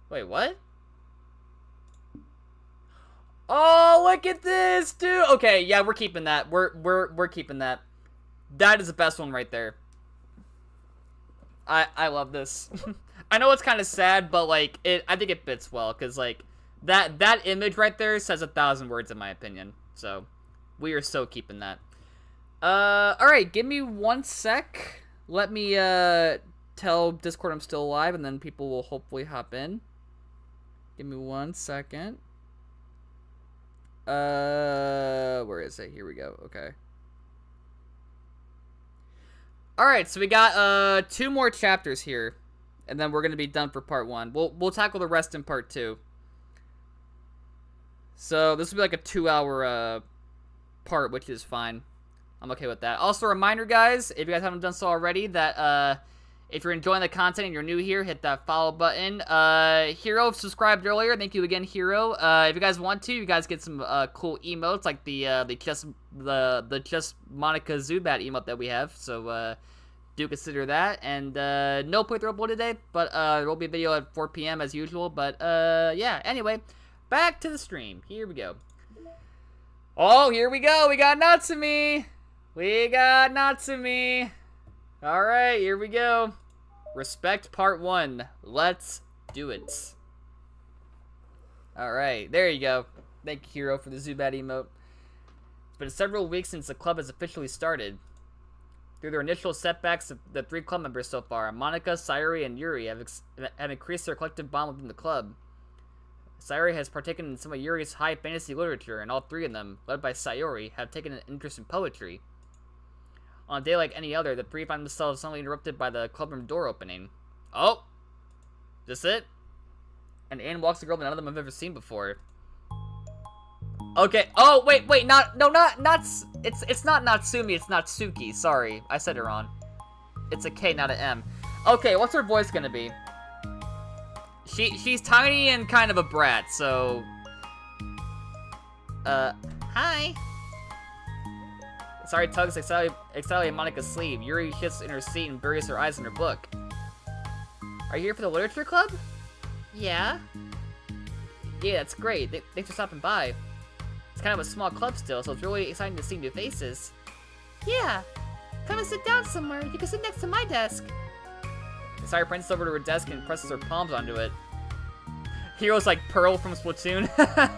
Wait, what? Oh, look at this, dude. Okay, yeah, we're keeping that. We're keeping that. That is the best one right there. I love this. I know it's kind of sad, but like I think it fits well because like that image right there says 1,000 words in my opinion. So we are so keeping that. All right, give me 1 sec. Let me tell Discord I'm still alive, and then people will hopefully hop in. Give me 1 second. Where is it? Here we go. Okay. Alright, so we got 2 more chapters here. And then we're gonna be done for part 1. We'll tackle the rest in part 2. So this will be like a 2-hour part, which is fine. I'm okay with that. Also, a reminder, guys, if you guys haven't done so already, that if you're enjoying the content and you're new here, hit that follow button. Hero subscribed earlier. Thank you again, Hero. If you guys want to, you guys get some cool emotes like the just Monica Zubat emote that we have. So do consider that. And no playthrough upload today, but there will be a video at 4 p.m. as usual. But yeah. Anyway, back to the stream. Here we go. Oh, here we go. We got Natsumi. Alright, here we go. Respect part 1. Let's do it. Alright, there you go. Thank you, Hero, for the Zubat emote. It's been several weeks since the club has officially started. Through their initial setbacks, the 3 club members so far, Monica, Sayori, and Yuri, have increased their collective bond within the club. Sayori has partaken in some of Yuri's high fantasy literature, and all 3 of them, led by Sayori, have taken an interest in poetry. On a day like any other, the 3 find themselves suddenly interrupted by the clubroom door opening. Oh! Is this it? And Anne walks a girl that none of them have ever seen before. Okay. Oh, wait, it's not Natsumi, it's Natsuki. Sorry, I said it wrong. It's a K, not an M. Okay, what's her voice gonna be? She's tiny and kind of a brat, so... Hi! Sayori tugs excitedly at Monica's sleeve. Yuri shifts in her seat and buries her eyes in her book. Are you here for the literature club? Yeah. Yeah, that's great. Thanks for stopping by. It's kind of a small club still, so it's really exciting to see new faces. Yeah. Come and sit down somewhere. You can sit next to my desk. Sayori prints over to her desk and presses her palms onto it. Hero's like Pearl from Splatoon.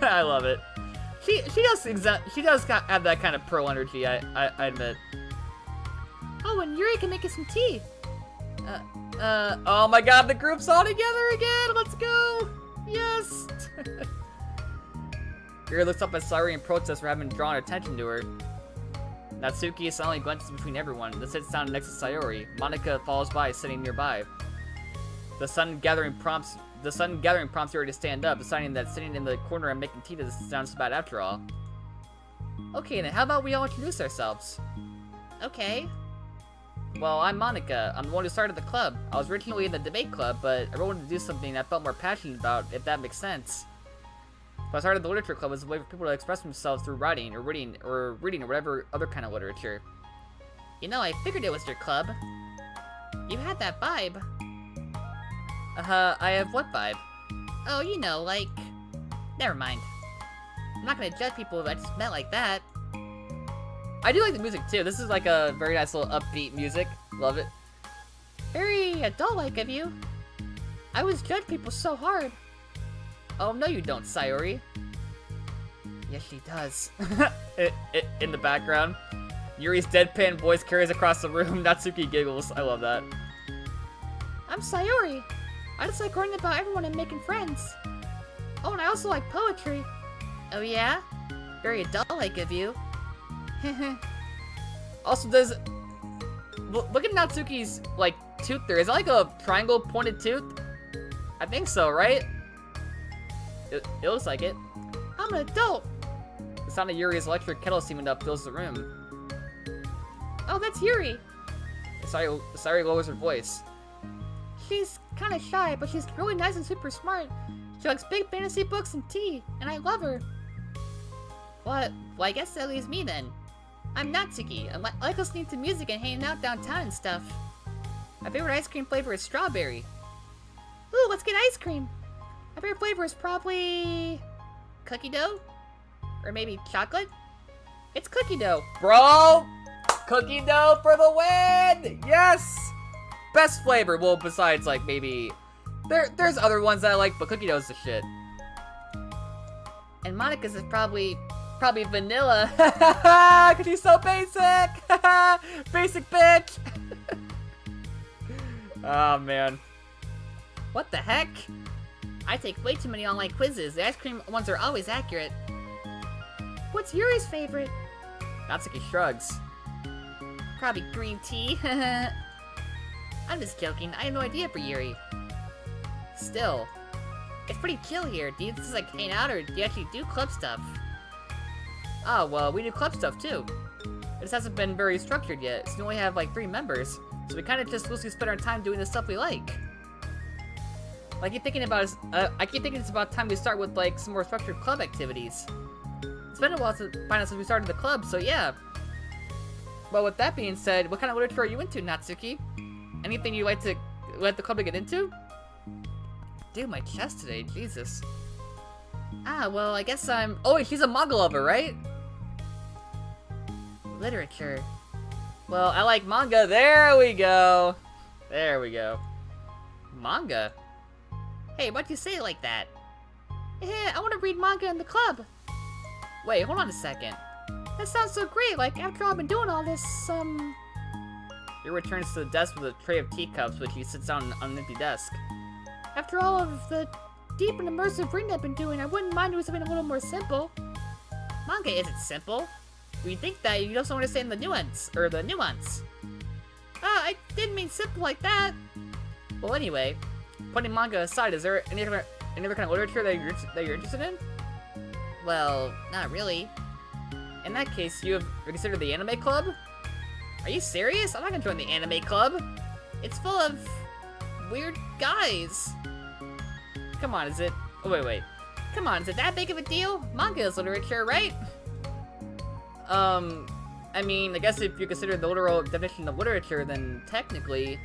I love it. She does have that kind of Pearl energy, I admit. Oh, and Yuri can make us some tea. Oh my god, the group's all together again! Let's go! Yes! Yuri looks up at Sayori in protest for having drawn attention to her. Natsuki silently glances between everyone, then sits down next to Sayori. Monica follows by, sitting nearby. The sun gathering prompts Yuri to stand up, deciding that sitting in the corner and making tea doesn't sound so bad after all. Okay, then how about we all introduce ourselves? Okay. Well, I'm Monica. I'm the one who started the club. I was originally in the debate club, but I wanted to do something I felt more passionate about, if that makes sense. So I started the literature club as a way for people to express themselves through writing, or reading, or whatever other kind of literature. You know, I figured it was your club. You had that vibe. I have what vibe? Oh, you know, like... Never mind. I'm not gonna judge people if I just met like that. I do like the music too. This is like a very nice little upbeat music. Love it. Very adult-like of you. I always judge people so hard. Oh, no you don't, Sayori. Yes, she does. In the background, Yuri's deadpan voice carries across the room. Natsuki giggles. I love that. I'm Sayori. I just like learning about everyone and making friends. Oh, and I also like poetry. Oh yeah? Very adult-like of you. Also, does... Look at Natsuki's, like, tooth there. Is that like a triangle pointed tooth? I think so, right? It looks like it. I'm an adult. The sound of Yuri's electric kettle steaming up fills the room. Oh, that's Yuri. Sayori lowers her voice. She's kind of shy, but she's really nice and super smart. She likes big fantasy books and tea, and I love her. What? Well, I guess that leaves me then. I'm Natsuki. I like listening to music and hanging out downtown and stuff. My favorite ice cream flavor is strawberry. Ooh, let's get ice cream. My favorite flavor is probably... Cookie dough? Or maybe chocolate? It's cookie dough. Bro! Cookie dough for the win! Yes! Best flavor. Well, besides, like, maybe... There's other ones that I like, but cookie dough's the shit. And Monica's is probably vanilla. Cause he's so basic! Basic bitch! Oh, man. What the heck? I take way too many online quizzes. The ice cream ones are always accurate. What's Yuri's favorite? Natsuki shrugs. Probably green tea. I'm just joking. I have no idea for Yuri. Still, it's pretty chill here. Do you just like hang out, or do you actually do club stuff? Oh, well, we do club stuff too. It just hasn't been very structured yet, since we only have like 3 members. So we kind of just loosely spend our time doing the stuff we like. I keep thinking it's about time we start with like some more structured club activities. It's been a while since we started the club, so yeah. Well, with that being said, what kind of literature are you into, Natsuki? Anything you like to let the club to get into? Dude, my chest today, Jesus. Ah, well, I guess I'm... Oh, wait, she's a manga lover, right? Literature. Well, I like manga. There we go. There we go. Manga? Hey, why'd you say it like that? Yeah, I want to read manga in the club. Wait, hold on a second. That sounds so great. Like, after I've been doing all this, He returns to the desk with a tray of teacups, which he sits down on an empty desk. After all of the deep and immersive reading I've been doing, I wouldn't mind doing something a little more simple. Manga isn't simple. We think that you just don't understand the nuance. I didn't mean simple like that. Well, anyway, putting manga aside, is there any other kind of literature that you're interested in? Well, not really. In that case, you considered the anime club? Are you serious? I'm not gonna join the anime club. It's full of weird guys. Come on, is it? Oh, wait. Come on, is it that big of a deal? Manga is literature, right? I mean, I guess if you consider the literal definition of literature, then technically...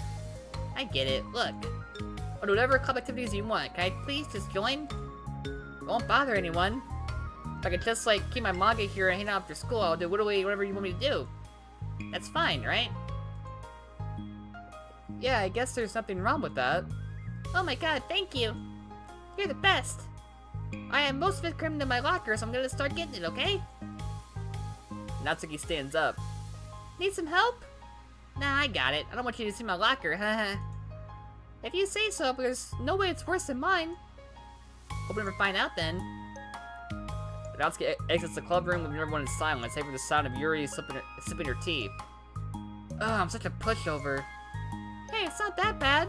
I get it. Look, I'll do whatever club activities you want. can I please just join? It won't bother anyone. If I could just, like, keep my manga here and hang out after school, I'll do whatever you want me to do. That's fine, right? Yeah, I guess there's nothing wrong with that. Oh my god, thank you. You're the best. I have most of it crammed in my locker, so I'm gonna start getting it, okay? Natsuki stands up. Need some help? Nah, I got it. I don't want you to see my locker, haha. If you say so, but there's no way it's worse than mine. Hope we never find out then. Natsuki exits the club room with everyone in silence, save for the sound of Yuri sipping her tea. Ugh, I'm such a pushover. Hey, it's not that bad.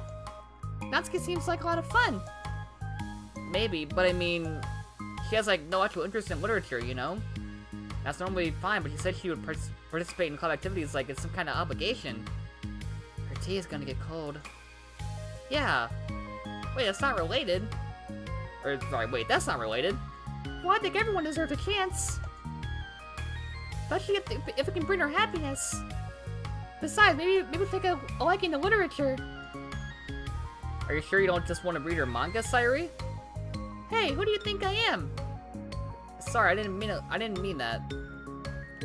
Natsuki seems like a lot of fun. Maybe, but I mean, she has like no actual interest in literature, you know? That's normally fine, but she said she would participate in club activities like it's some kind of obligation. Her tea is gonna get cold. Yeah. Wait, that's not related. Or, sorry, wait, that's not related. Well, I think everyone deserves a chance. Especially if it can bring her happiness. Besides, maybe take a liking to literature. Are you sure you don't just want to read her manga, Sayuri? Hey, who do you think I am? Sorry, I didn't mean that.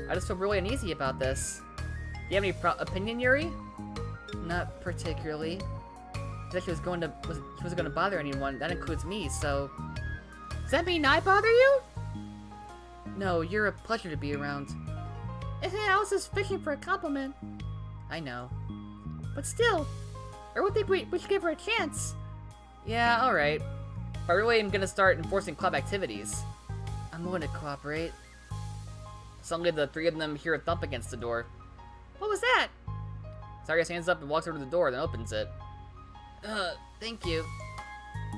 I just feel really uneasy about this. Do you have any opinion, Yuri? Not particularly. She said she wasn't going to bother anyone. That includes me, so... Does that mean I bother you? No, you're a pleasure to be around. I was just fishing for a compliment. I know. But still, I would think we should give her a chance. Yeah, alright. But I really am gonna start enforcing club activities. I'm willing to cooperate. Suddenly the three of them hear a thump against the door. What was that? Sayuri stands up and walks over to the door, then opens it. Thank you.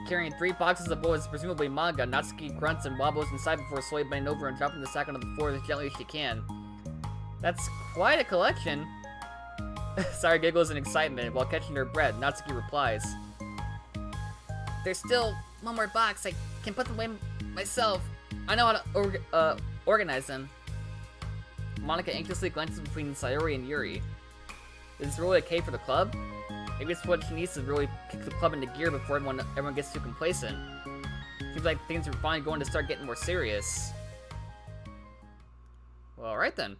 Carrying 3 boxes of what was presumably manga, Natsuki grunts and wobbles inside before slowly bending over and dropping the sack onto the floor as gently as she can. That's quite a collection. Sayuri giggles in excitement. While catching her breath, Natsuki replies, "There's still one more box. I can put them away myself. I know how to organize them." Monica anxiously glances between Sayuri and Yuri. Is this really okay for the club? Maybe it's what she needs to really kick the club into gear before everyone gets too complacent. Seems like things are finally going to start getting more serious. Well, alright then.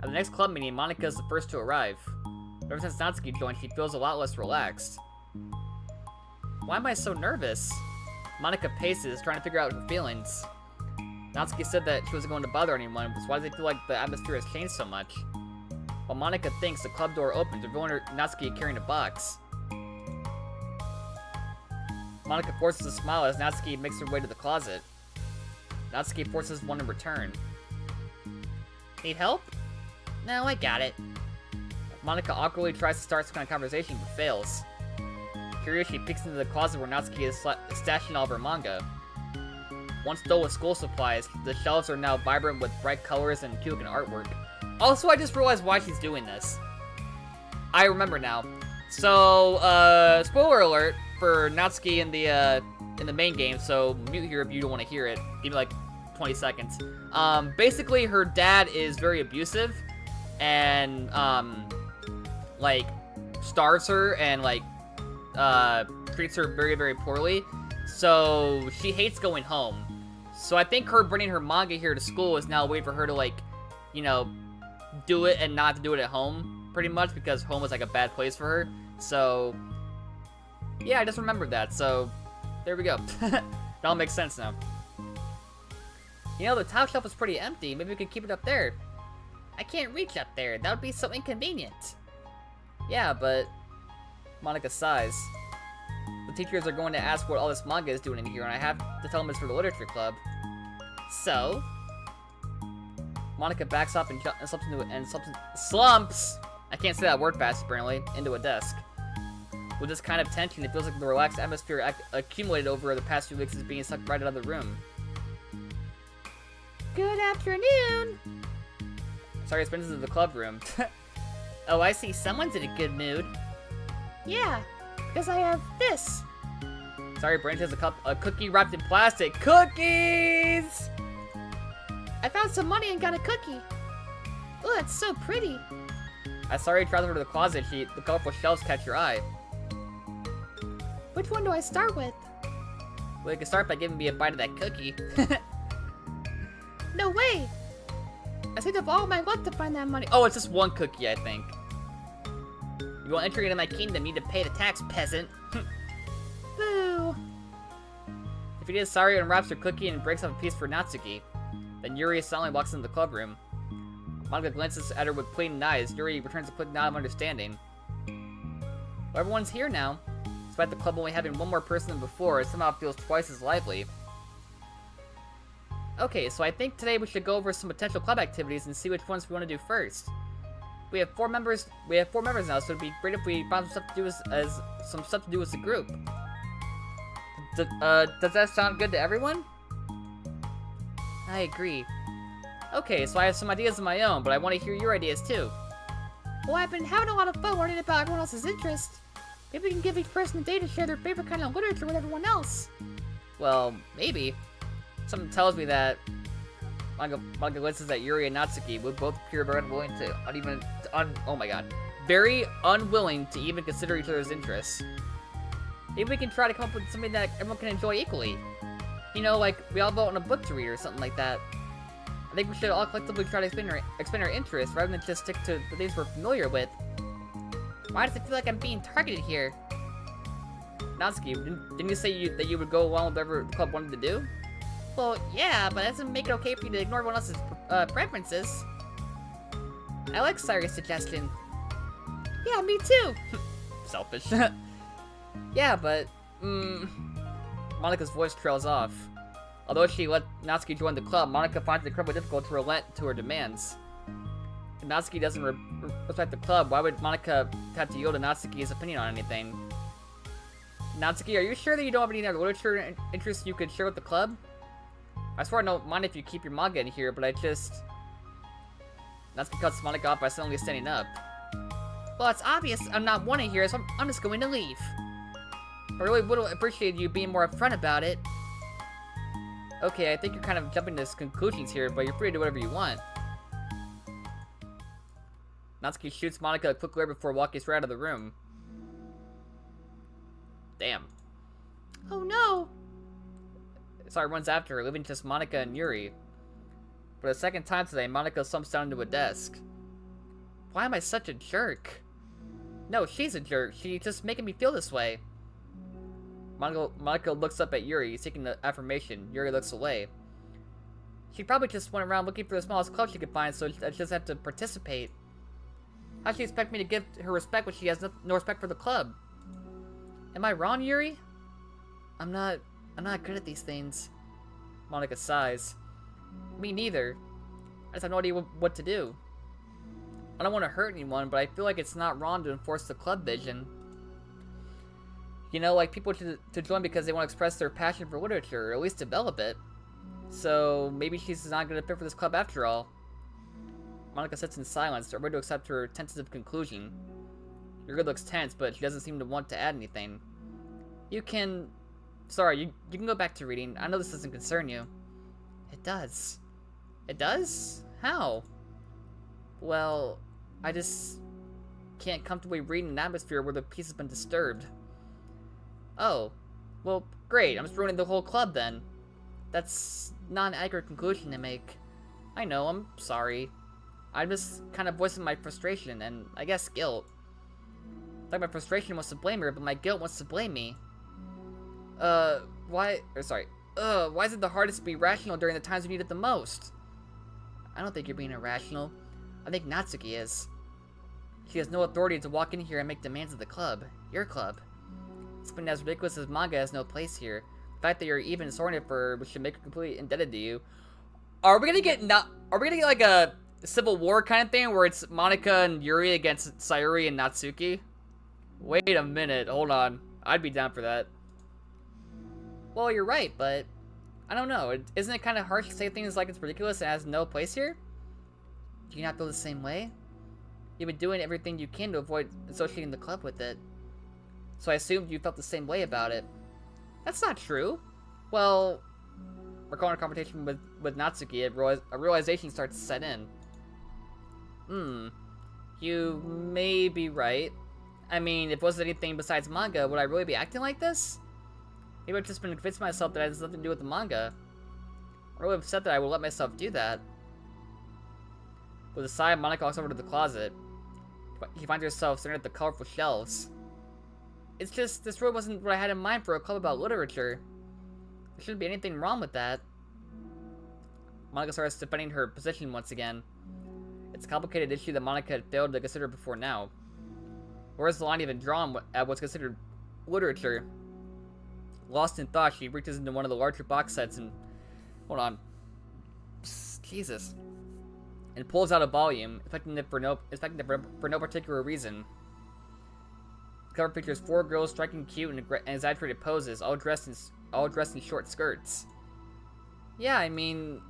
At the next club meeting, Monica is the first to arrive. Ever since Natsuki joined, she feels a lot less relaxed. Why am I so nervous? Monica paces, trying to figure out her feelings. Natsuki said that she wasn't going to bother anyone, but why does it feel like the atmosphere has changed so much? While Monica thinks, the club door opens, revealing Natsuki carrying a box. Monica forces a smile as Natsuki makes her way to the closet. Natsuki forces one in return. Need help? No, I got it. Monica awkwardly tries to start some kind of conversation, but fails. Curious, she peeks into the closet where Natsuki is stashing all of her manga. Once dull with school supplies, the shelves are now vibrant with bright colors and cute-looking artwork. Also, I just realized why she's doing this. I remember now. So, spoiler alert for Natsuki in the main game, so mute here if you don't want to hear it. Give me like 20 seconds. Basically, her dad is very abusive, and, like, starves her, and, like, treats her very, very poorly. So, she hates going home. So I think her bringing her manga here to school is now a way for her to, like, you know, do it and not to do it at home, pretty much, because home was, like, a bad place for her. So, yeah, I just remembered that, so there we go. It all makes sense now. You know, the top shelf is pretty empty. Maybe we could keep it up there. I can't reach up there. That would be so inconvenient. Yeah, but Monica sighs. The teachers are going to ask what all this manga is doing in here, and I have to tell them it's for the literature club. So, Monica backs up and slumps. I can't say that word fast, apparently. Into a desk. With this kind of tension, it feels like the relaxed atmosphere accumulated over the past few weeks is being sucked right out of the room. Good afternoon. Sorry, it's been into the club room. Oh, I see. Someone's in a good mood. Yeah, because I have this. Sorry, Branch has a cookie wrapped in plastic. Cookies! I found some money and got a cookie. Oh, that's so pretty. As Sorry tries over to the closet, the colorful shelves catch your eye. Which one do I start with? Well, you can start by giving me a bite of that cookie. No way! I saved up all my luck to find that money. Oh, it's just one cookie, I think. You want entry into my kingdom, you need to pay the tax, peasant. Boo. If he Sario unwraps her cookie and breaks off a piece for Natsuki, then Yuri silently walks into the club room. Monica glances at her with pleading eyes. Yuri returns a quick nod of understanding. Well, everyone's here now. Despite the club only having one more person than before, it somehow feels twice as lively. Okay, so I think today we should go over some potential club activities and see which ones we want to do first. We have four members now, so it'd be great if we found some stuff to do as a group. Does that sound good to everyone? I agree. Okay, so I have some ideas of my own, but I want to hear your ideas too. Well, I've been having a lot of fun learning about everyone else's interests. Maybe we can give each person a day to share their favorite kind of literature with everyone else. Well, maybe. Something tells me that Manga glances at Yuri and Natsuki would both appear very unwilling very unwilling to even consider each other's interests. Maybe we can try to come up with something that everyone can enjoy equally. You know, like, we all vote on a book to read or something like that. I think we should all collectively try to expand our interests rather than just stick to the things we're familiar with. Why does it feel like I'm being targeted here? Natsuki, didn't you say that you would go along with whatever the club wanted to do? Well, yeah, but that doesn't make it okay for you to ignore everyone else's preferences. I like Sayori's suggestion. Yeah, me too. Selfish. Yeah, but, Monica's voice trails off. Although she let Natsuki join the club, Monica finds it incredibly difficult to relent to her demands. If Natsuki doesn't respect the club, why would Monica have to yield to Natsuki's opinion on anything? Natsuki, are you sure that you don't have any other literature interests you could share with the club? I swear I don't mind if you keep your manga in here, but Natsuki cuts Monica off by suddenly standing up. Well, it's obvious I'm not wanted here, so I'm just going to leave. I really would appreciate you being more upfront about it. Okay, I think you're kind of jumping to conclusions here, but you're free to do whatever you want. Natsuki shoots Monica a quick glare before walking straight out of the room. Damn. Oh no! Sorry, runs after her, leaving just Monica and Yuri. For the second time today, Monica slumps down into a desk. Why am I such a jerk? No, she's a jerk. She's just making me feel this way. Monica looks up at Yuri, seeking the affirmation. Yuri looks away. She probably just went around looking for the smallest club she could find, so I just have to participate. How does she expect me to give her respect when she has no respect for the club? Am I wrong, Yuri? I'm not good at these things. Monica sighs. Me neither. I just have no idea what to do. I don't want to hurt anyone, but I feel like it's not wrong to enforce the club vision. You know, like people to join because they want to express their passion for literature, or at least develop it. So maybe she's not going to fit for this club after all. Monica sits in silence, ready to accept her tentative conclusion. Yuri looks tense, but she doesn't seem to want to add anything. You can go back to reading. I know this doesn't concern you. It does. It does? How? Well, I just can't comfortably read in an atmosphere where the peace has been disturbed. Oh. Well, great. I'm just ruining the whole club then. That's not an accurate conclusion to make. I know, I'm sorry. I'm just kind of voicing my frustration and, I guess, guilt. It's like my frustration wants to blame her, but my guilt wants to blame me. Why is it the hardest to be rational during the times we need it the most? I don't think you're being irrational. I think Natsuki is. She has no authority to walk in here and make demands of the club. Your club. Something as ridiculous as manga has no place here. The fact that you're even sorting it for her should make her completely indebted to you. Are we gonna get like a civil war kind of thing where it's Monica and Yuri against Sayori and Natsuki? Wait a minute, hold on. I'd be down for that. Well, you're right, but I don't know. Isn't it kind of harsh to say things like it's ridiculous and has no place here? Do you not feel the same way? You've been doing everything you can to avoid associating the club with it. So I assumed you felt the same way about it. That's not true. Well, recalling a conversation with Natsuki, a realization starts to set in. You may be right. I mean, if it wasn't anything besides manga, would I really be acting like this? Maybe I've just been convincing myself that it has nothing to do with the manga. I'm really upset that I will let myself do that. With a sigh, Monica walks over to the closet. He finds herself staring at the colorful shelves. It's just, this really wasn't what I had in mind for a club about literature. There shouldn't be anything wrong with that. Monica starts defending her position once again. It's a complicated issue that Monica had failed to consider before now. Where is the line even drawn at what's considered literature? Lost in thought, she reaches into one of the larger box sets and... Hold on. Jesus. And pulls out a volume, expecting it for no particular reason. The cover features 4 girls striking cute and exaggerated poses, all dressed in short skirts. Yeah, I mean,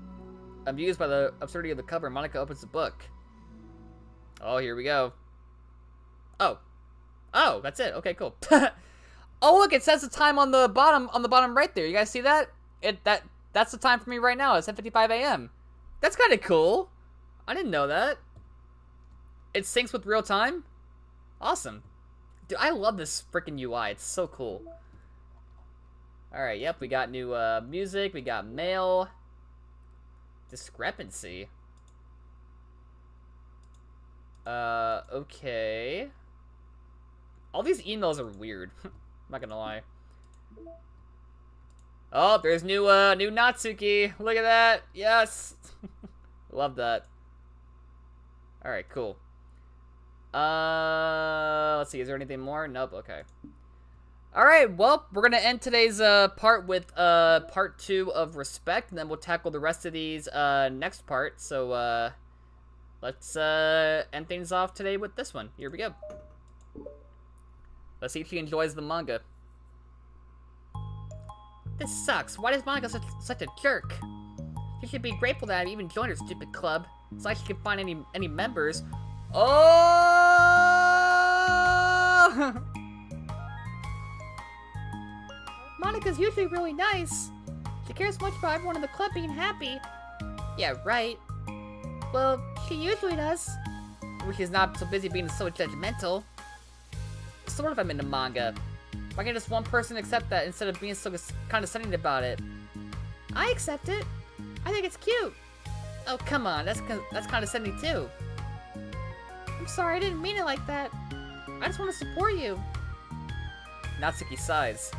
amused by the absurdity of the cover, Monica opens the book. Oh, here we go. Oh, that's it. Okay, cool. Oh, look, it says the time on the bottom right there. You guys see that? That's the time for me right now. It's 10:55 a.m. That's kind of cool. I didn't know that. It syncs with real time? Awesome. Dude, I love this freaking UI. It's so cool. Alright, yep, we got new music. We got mail. Discrepancy. Okay. All these emails are weird. I'm not gonna lie. Oh, there's new Natsuki. Look at that. Yes. Love that. Alright, cool. Let's see, is there anything more? Nope, okay. Alright, well, we're gonna end today's part with part 2 of Respect, and then we'll tackle the rest of these next part. So let's end things off today with this one. Here we go. Let's see if she enjoys the manga. This sucks. Why is Monica such a jerk? She should be grateful that I even joined her stupid club. It's like she can find any members. Oh! Monica's usually really nice. She cares much about everyone in the club being happy. Yeah, right. Well, she usually does. Which is not so busy being so judgmental. Sort of I'm into manga. Why can't just one person accept that instead of being so condescending about it? I accept it. I think it's cute. Oh, come on. That's condescending too. I'm sorry, I didn't mean it like that. I just want to support you. Natsuki sighs.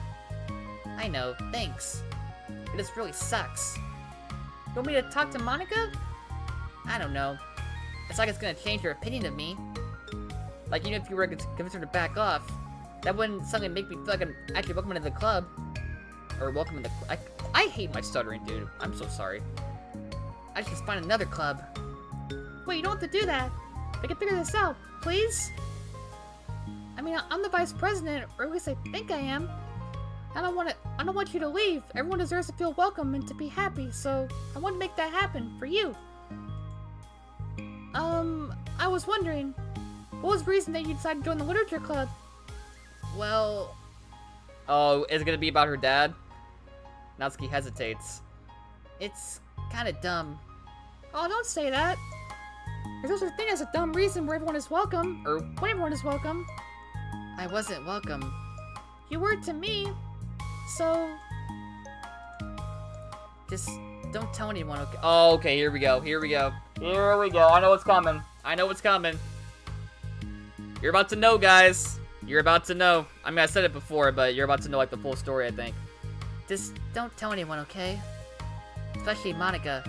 I know, thanks. It just really sucks. You want me to talk to Monica? I don't know. It's like it's gonna change your opinion of me. Like, even if you were to convince her to back off, that wouldn't suddenly make me feel like I'm actually welcome into the club. Or welcome in the club. I hate my stuttering, dude. I'm so sorry. I should just find another club. Wait, you don't have to do that. I can figure this out, please? I mean, I'm the vice president, or at least I think I am. I don't want you to leave. Everyone deserves to feel welcome and to be happy, so I want to make that happen for you. I was wondering, what was the reason that you decided to join the literature club? Well... Oh, is it gonna be about her dad? Natsuki hesitates. It's kinda dumb. Oh, don't say that. There's no such thing as a dumb reason where everyone is welcome, or when everyone is welcome. I wasn't welcome. You were to me, so... Just don't tell anyone, okay? Oh, okay, here we go. I know what's coming. You're about to know, guys. You're about to know. I mean, I said it before, but you're about to know, like, the full story, I think. Just don't tell anyone, okay? Especially Monica.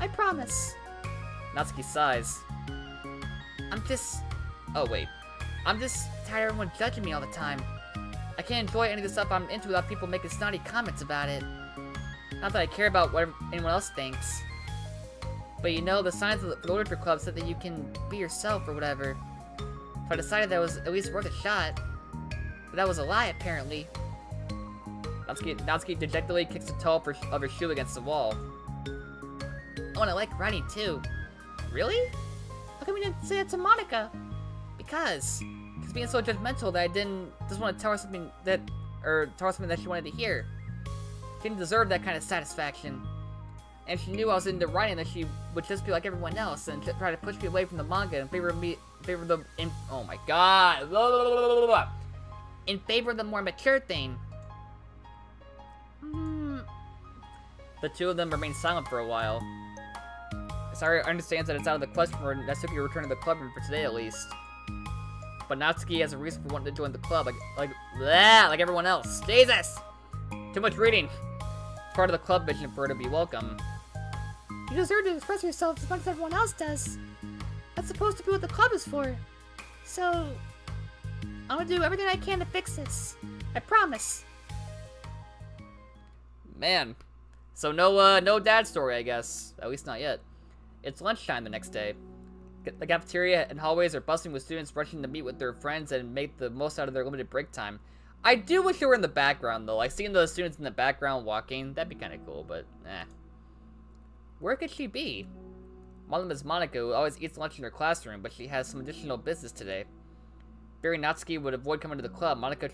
I promise. Natsuki sighs. I'm just tired of everyone judging me all the time. I can't enjoy any of the stuff I'm into without people making snotty comments about it. Not that I care about what anyone else thinks. But you know, the signs of the literature club said that you can be yourself or whatever. So I decided that it was at least worth a shot. But that was a lie, apparently. Natsuki dejectedly kicks the toe of her shoe against the wall. Oh, and I like writing too. Really? How come you didn't say it to Monica? Because being so judgmental that I just want to tell her something that she wanted to hear. She didn't deserve that kind of satisfaction. And if she knew I was into writing, that she would just be like everyone else and try to push me away from the manga in favor of oh my god, in favor of the more mature thing. The two of them remained silent for a while. Sorry, understands that it's out of the question for Natsuki to return to the club room for today at least. But Natsuki has a reason for wanting to join the club, like everyone else. Jesus! Too much reading. It's part of the club vision for her to be welcome. You deserve to express yourself as much as everyone else does. That's supposed to be what the club is for. So, I'm gonna do everything I can to fix this. I promise. Man. So no dad story, I guess. At least not yet. It's lunchtime the next day. The cafeteria and hallways are bustling with students rushing to meet with their friends and make the most out of their limited break time. I do wish they were in the background, though. Like, seeing those students in the background walking, that'd be kind of cool, but, eh. Where could she be? One is Monica, who always eats lunch in her classroom, but she has some additional business today. Fearing Natsuki would avoid coming to the club, Monica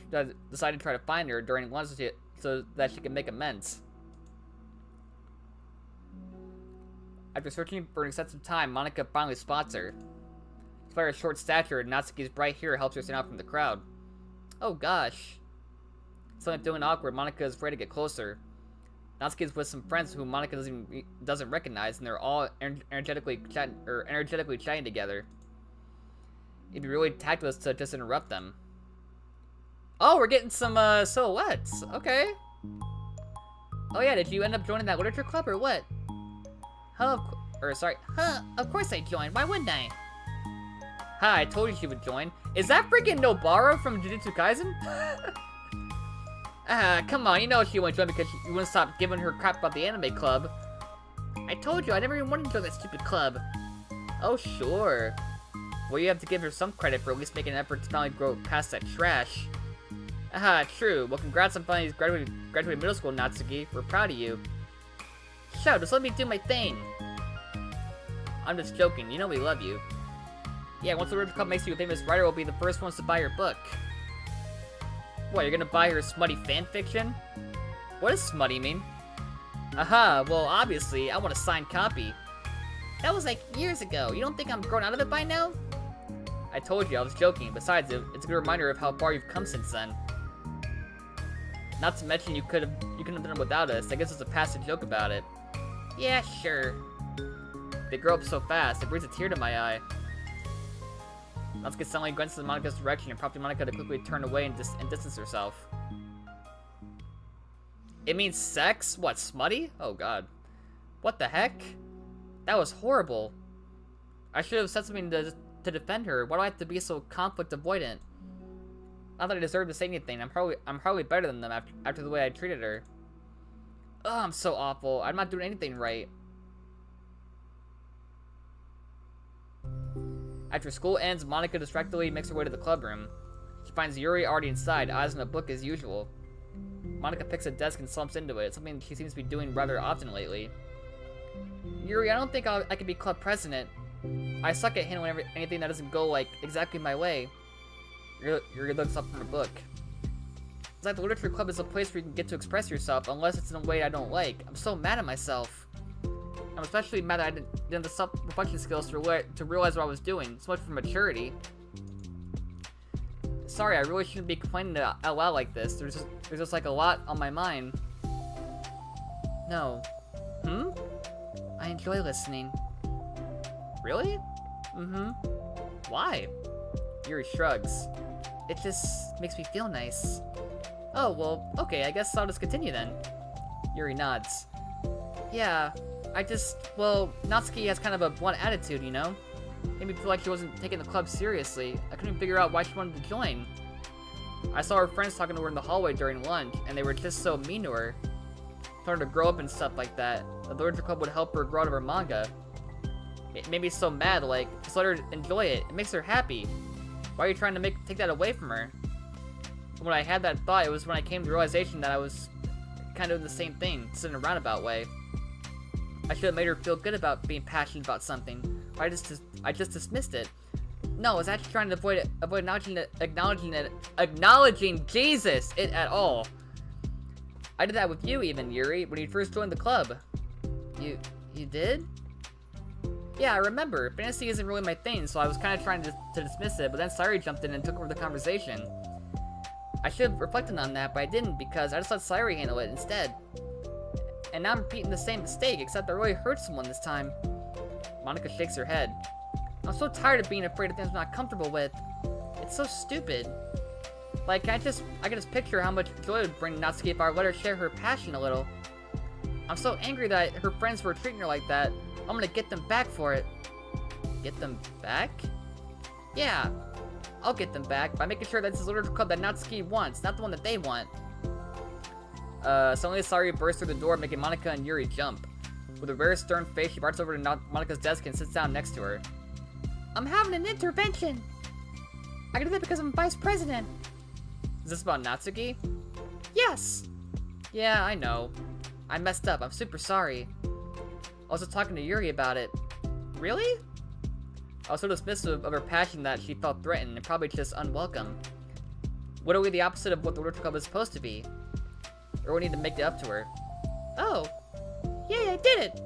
decided to try to find her during lunch so that she could make amends. After searching for an extensive time, Monica finally spots her. Despite her short stature, Natsuki's bright hair helps her stand out from the crowd. Oh gosh. Suddenly feeling awkward, Monica is afraid to get closer. Natsuki is with some friends whom Monica doesn't recognize, and they're all energetically chatting together. It'd be really tactless to just interrupt them. Oh, we're getting some silhouettes. Okay. Oh yeah, did you end up joining that literature club or what? Of course I joined. Why wouldn't I? Ha, I told you she would join. Is that freaking Nobara from Jujutsu Kaisen? Come on, you know she wouldn't join because you wouldn't stop giving her crap about the anime club. I told you, I never even wanted to join that stupid club. Oh, sure. Well, you have to give her some credit for at least making an effort to finally grow past that trash. True. Well, congrats on finally graduating middle school, Natsuki. We're proud of you. Shut up, just let me do my thing. I'm just joking, you know we love you. Yeah, once the Literature Club makes you a famous writer, we'll be the first ones to buy your book. What, you're gonna buy her smutty fanfiction? What does smutty mean? Well obviously, I want a signed copy. That was like years ago, you don't think I'm grown out of it by now? I told you, I was joking. Besides, it's a good reminder of how far you've come since then. Not to mention you couldn't have done it without us. I guess it's a passive joke about it. Yeah, sure. They grow up so fast, it brings a tear to my eye. Natsuki suddenly glances in Monica's direction and prompting Monica to quickly turn away and distance herself. It means sex? What, smutty? Oh god. What the heck? That was horrible. I should have said something to defend her. Why do I have to be so conflict avoidant? Not that I deserve to say anything. I'm probably better than them after the way I treated her. Oh, I'm so awful. I'm not doing anything right. After school ends, Monica distractedly makes her way to the club room. She finds Yuri already inside, eyes on a book as usual. Monica picks a desk and slumps into it, something she seems to be doing rather often lately. Yuri, I don't think I could be club president. I suck at handling anything that doesn't go, like, exactly my way. Yuri looks up from her book. It's like the literature club is a place where you can get to express yourself, unless it's in a way I don't like. I'm so mad at myself. I'm especially mad that I didn't have the self-reflection skills to realize what I was doing. So much for maturity. Sorry, I really shouldn't be complaining out loud like this. There's just like a lot on my mind. No. I enjoy listening. Really? Why? Yuri shrugs. It just makes me feel nice. Oh, well, okay, I guess I'll just continue then. Yuri nods. Yeah, well, Natsuki has kind of a blunt attitude, you know? Made me feel like she wasn't taking the club seriously. I couldn't figure out why she wanted to join. I saw her friends talking to her in the hallway during lunch, and they were just so mean to her. Told her to grow up and stuff like that. The literature club would help her grow out of her manga. It made me so mad, like, just let her enjoy it. It makes her happy. Why are you trying to take that away from her? And when I had that thought, it was when I came to the realization that I was kind of doing the same thing, just in a roundabout way. I should have made her feel good about being passionate about something, but I just dismissed it. No, I was actually trying to avoid acknowledging Jesus it at all. I did that with you even, Yuri, when you first joined the club. You did? Yeah, I remember. Fantasy isn't really my thing, so I was kind of trying to dismiss it, but then Sayuri jumped in and took over the conversation. I should have reflected on that, but I didn't because I just let Sayuri handle it instead. And now I'm repeating the same mistake, except I really hurt someone this time. Monica shakes her head. I'm so tired of being afraid of things I'm not comfortable with. It's so stupid. Like, I can just picture how much joy it would bring Natsuki if I let her share her passion a little. I'm so angry that her friends were treating her like that. I'm gonna get them back for it. Get them back? Yeah, I'll get them back by making sure that this is the literature club that Natsuki wants, not the one that they want. Suddenly Sayori bursts through the door, making Monica and Yuri jump. With a very stern face, she marches over to Monica's desk and sits down next to her. I'm having an intervention. I can do that because I'm vice president. Is this about Natsuki? Yes. Yeah, I know. I messed up. I'm super sorry. I was just talking to Yuri about it. Really? I was so dismissive of her passion that she felt threatened and probably just unwelcome. Literally the opposite of what the literature club is supposed to be. Or we need to make it up to her. Oh. Yay, I did it!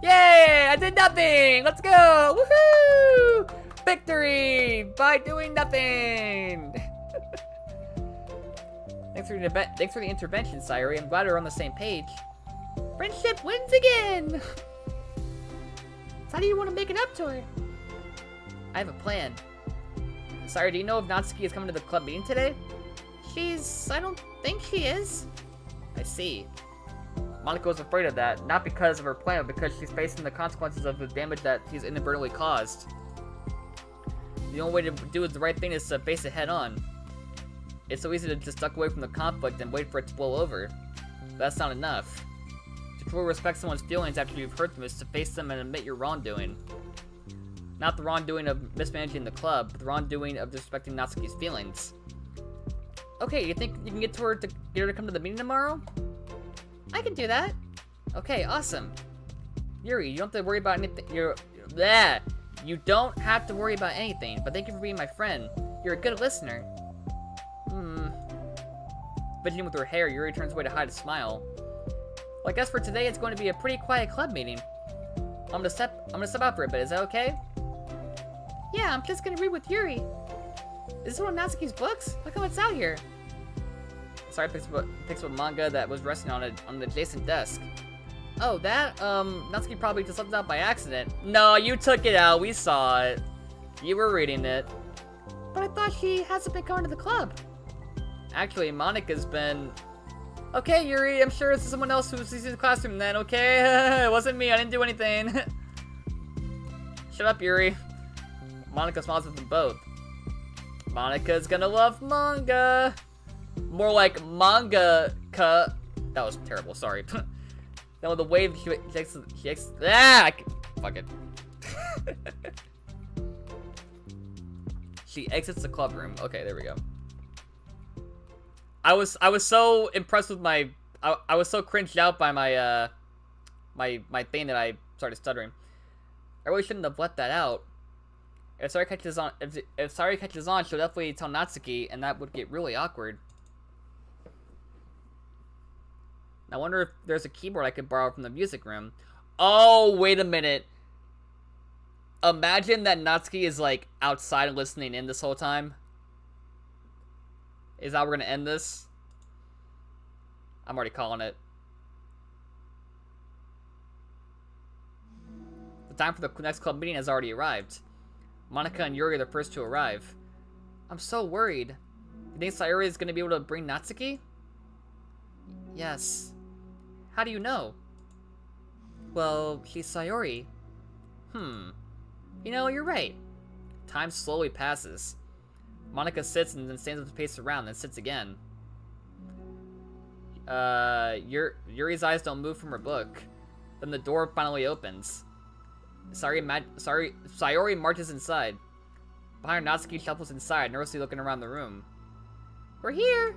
Yay! I did nothing! Let's go! Woohoo! Victory! By doing nothing! Thanks for the intervention, Sayori. I'm glad we're on the same page. Friendship wins again! So how do you want to make it up to her? I have a plan. Sayori, do you know if Natsuki is coming to the club meeting today? I don't think she is. I see. Monica was afraid of that, not because of her plan, but because she's facing the consequences of the damage that she's inadvertently caused. The only way to do the right thing is to face it head on. It's so easy to just duck away from the conflict and wait for it to blow over. But that's not enough. To truly respect someone's feelings after you've hurt them is to face them and admit your wrongdoing. Not the wrongdoing of mismanaging the club, but the wrongdoing of disrespecting Natsuki's feelings. Okay, you think you can get her to come to the meeting tomorrow? I can do that. Okay, awesome. Yuri, you don't have to worry about anything. You don't have to worry about anything, but thank you for being my friend. You're a good listener. Fidgeting with her hair, Yuri turns away to hide a smile. Well, I guess for today it's going to be a pretty quiet club meeting. I'm gonna step out for a bit. Is that okay? Yeah, I'm just gonna read with Yuri. Is this one of Natsuki's books? How come it's out here? Sorry, picks up a manga that was resting on an adjacent desk. Oh, that, Natsuki probably just left it out by accident. No, you took it out. We saw it. You were reading it. But I thought she hasn't been coming to the club. Actually, Monica's been... Okay, Yuri, I'm sure it's someone else who's in the classroom then, okay? It wasn't me, I didn't do anything. Shut up, Yuri. Monica smiles at them both. Monica's gonna love manga. More like manga-ka. That was terrible, sorry. Then with the wave, fuck it. She exits the club room. Okay, there we go. I was so impressed with my, I was so cringed out by my, my thing that I started stuttering. I really shouldn't have let that out. If Sayori catches on, if Sayori catches on, she'll definitely tell Natsuki, and that would get really awkward. I wonder if there's a keyboard I could borrow from the music room. Oh, wait a minute. Imagine that Natsuki is, like, outside listening in this whole time. Is how we're gonna end this? I'm already calling it. The time for the next club meeting has already arrived. Monica and Yuri are the first to arrive. I'm so worried. You think Sayori is gonna be able to bring Natsuki? Yes. How do you know? Well, she's Sayori. You know, you're right. Time slowly passes. Monica sits and then stands up to pace around, then sits again. Yuri's eyes don't move from her book. Then the door finally opens. Sayori marches inside. Behind her, Natsuki shuffles inside, nervously looking around the room. We're here!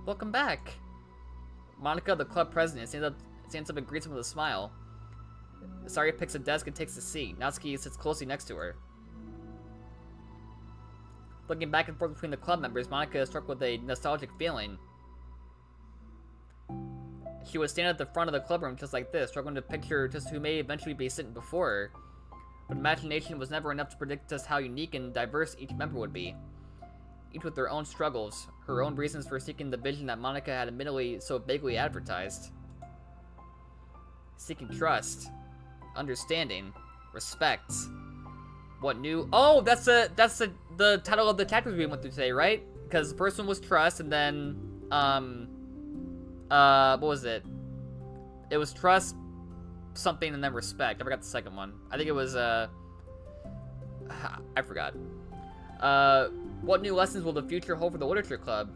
Welcome back. Monica, the club president, stands up and greets him with a smile. Sayori picks a desk and takes a seat. Natsuki sits closely next to her. Looking back and forth between the club members, Monica is struck with a nostalgic feeling. She would stand at the front of the club room just like this, struggling to picture just who may eventually be sitting before her. But imagination was never enough to predict just how unique and diverse each member would be. Each with their own struggles, her own reasons for seeking the vision that Monica had admittedly so vaguely advertised. Seeking trust, understanding, Respect. What new? Oh, that's the title of the chapters we went through today, right? Because the first one was trust, and then what was it? It was trust, something, and then respect. I forgot the second one. I think it was I forgot. What new lessons will the future hold for the literature club?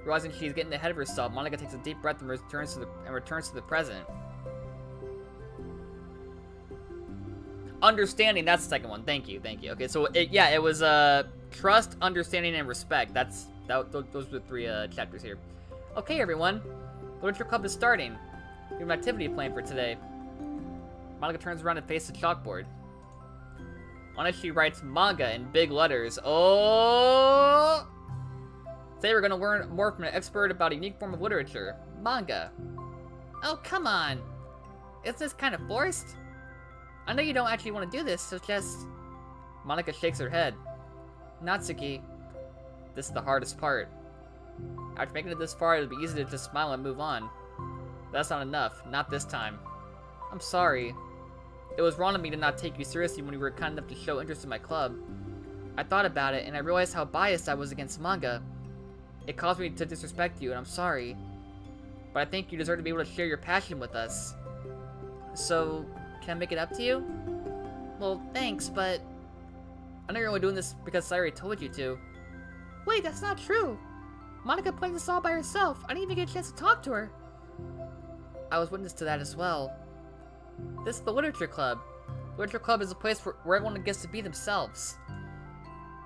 Realizing she's getting ahead of herself, Monica takes a deep breath and returns to the present. Understanding, that's the second one. Thank you. Okay, so it was trust, understanding, and respect. Those were the three chapters here. Okay, everyone, literature club is starting. We have an activity planned for today. Monica turns around and faces the chalkboard. On it, she writes manga in big letters. Oh! Today we're gonna learn more from an expert about a unique form of literature, manga. Oh, come on. Isn't this kind of forced? I know you don't actually want to do this, so just... Monica shakes her head. Natsuki. This is the hardest part. After making it this far, it would be easy to just smile and move on. But that's not enough. Not this time. I'm sorry. It was wrong of me to not take you seriously when you were kind enough to show interest in my club. I thought about it, and I realized how biased I was against manga. It caused me to disrespect you, and I'm sorry. But I think you deserve to be able to share your passion with us. So, can I make it up to you? Well, thanks, but... I know you're only doing this because Sayori told you to. Wait, that's not true. Monica planned this all by herself. I didn't even get a chance to talk to her. I was witness to that as well. This is the literature club. Literature club is a place where everyone gets to be themselves.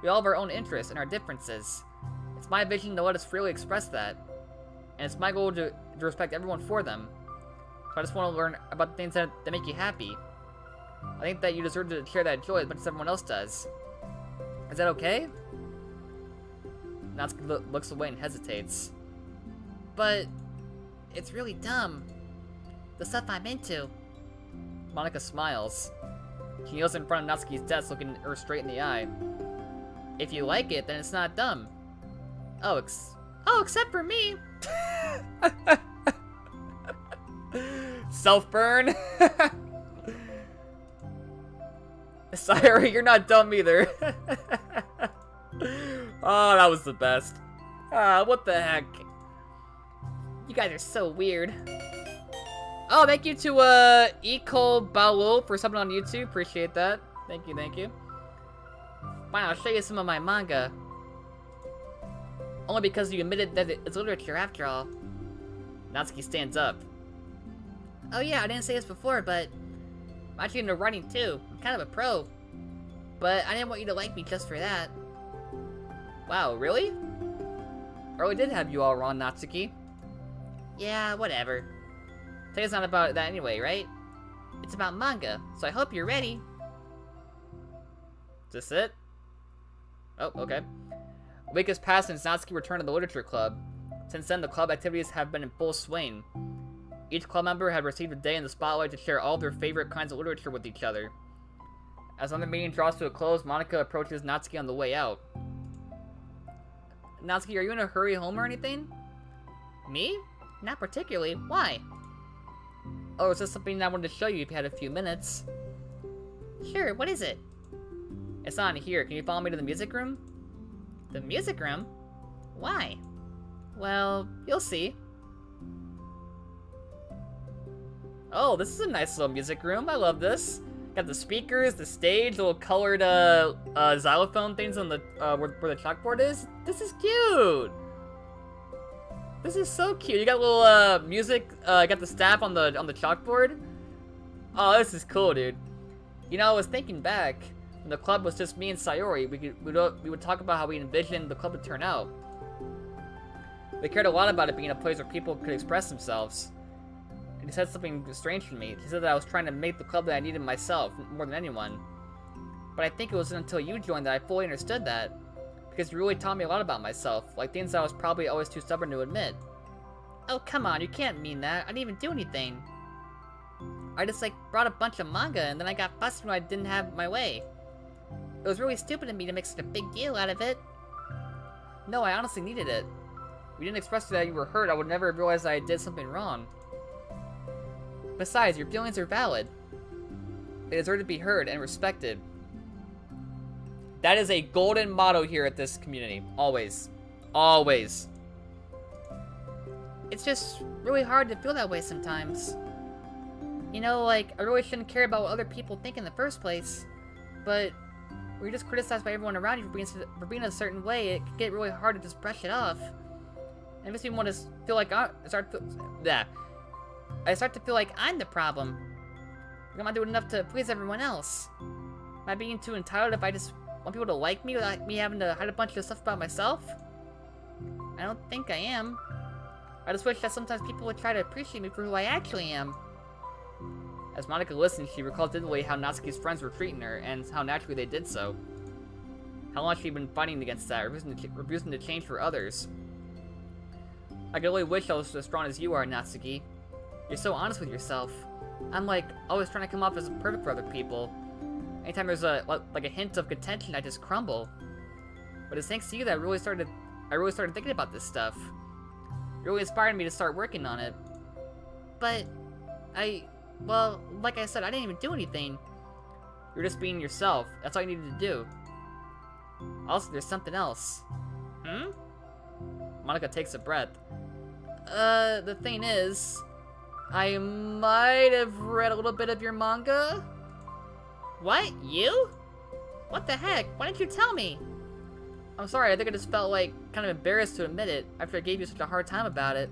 We all have our own interests and our differences. It's my vision to let us freely express that. And it's my goal to respect everyone for them. So I just want to learn about the things that make you happy. I think that you deserve to share that joy as much as everyone else does. Is that okay? Natsuki looks away and hesitates. But it's really dumb. The stuff I'm into. Monica smiles. She kneels in front of Natsuki's desk, looking her straight in the eye. If you like it, then it's not dumb. Oh, except for me. Self-burn. Sayori, you're not dumb either. Oh, that was the best. What the heck? You guys are so weird. Oh, thank you to Ecole Baolo for subbing on YouTube. Appreciate that. Thank you. Fine, I'll show you some of my manga. Only because you admitted that it's literature after all. Natsuki stands up. Oh yeah, I didn't say this before, but I'm actually into writing too. I'm kind of a pro. But I didn't want you to like me just for that. Wow, really? I really did have you all wrong, Natsuki. Yeah, whatever. Today's not about that anyway, right? It's about manga, so I hope you're ready. Is this it? Oh, okay. A week has passed since Natsuki returned to the literature club. Since then, the club activities have been in full swing. Each club member had received a day in the spotlight to share all of their favorite kinds of literature with each other. As another meeting draws to a close, Monica approaches Natsuki on the way out. Natsuki, are you in a hurry home or anything? Me? Not particularly. Why? Oh, it's just something I wanted to show you if you had a few minutes. Sure, what is it? It's not in here. Can you follow me to the music room? The music room? Why? Well, you'll see. Oh, this is a nice little music room. I love this. Got the speakers, the stage, little colored xylophone things on the where the chalkboard is. This is cute. This is so cute. You got little music. Got the staff on the chalkboard. Oh, this is cool, dude. You know, I was thinking back when the club was just me and Sayori. We would talk about how we envisioned the club to turn out. We cared a lot about it being a place where people could express themselves. And he said something strange to me. He said that I was trying to make the club that I needed myself, more than anyone. But I think it wasn't until you joined that I fully understood that. Because you really taught me a lot about myself, like things I was probably always too stubborn to admit. Oh, come on, you can't mean that. I didn't even do anything. I just, brought a bunch of manga, and then I got fussed when I didn't have my way. It was really stupid of me to make such a big deal out of it. No, I honestly needed it. If you didn't express that you were hurt, I would never have realized I did something wrong. Besides, your feelings are valid. They deserve to be heard and respected. That is a golden motto here at this community. Always. Always. It's just really hard to feel that way sometimes. You know, like, I really shouldn't care about what other people think in the first place, but when you're just criticized by everyone around you for being a certain way, it can get really hard to just brush it off. And it makes me want to feel like I start to feel like I'm the problem. Like I'm not doing enough to please everyone else. Am I being too entitled if I just want people to like me without me having to hide a bunch of stuff about myself? I don't think I am. I just wish that sometimes people would try to appreciate me for who I actually am. As Monika listened, she recalled vividly how Natsuki's friends were treating her, and how naturally they did so. How long she'd been fighting against that, refusing to change for others. I could only wish I was as strong as you are, Natsuki. You're so honest with yourself. I'm like, always trying to come off as perfect for other people. Anytime there's a hint of contention, I just crumble. But it's thanks to you that I really started thinking about this stuff. You really inspired me to start working on it. But, well, like I said, I didn't even do anything. You're just being yourself. That's all you needed to do. Also, there's something else. Monika takes a breath. The thing is, I might have read a little bit of your manga. What? You? What the heck? Why didn't you tell me? I'm sorry, I think I just felt like kind of embarrassed to admit it after I gave you such a hard time about it.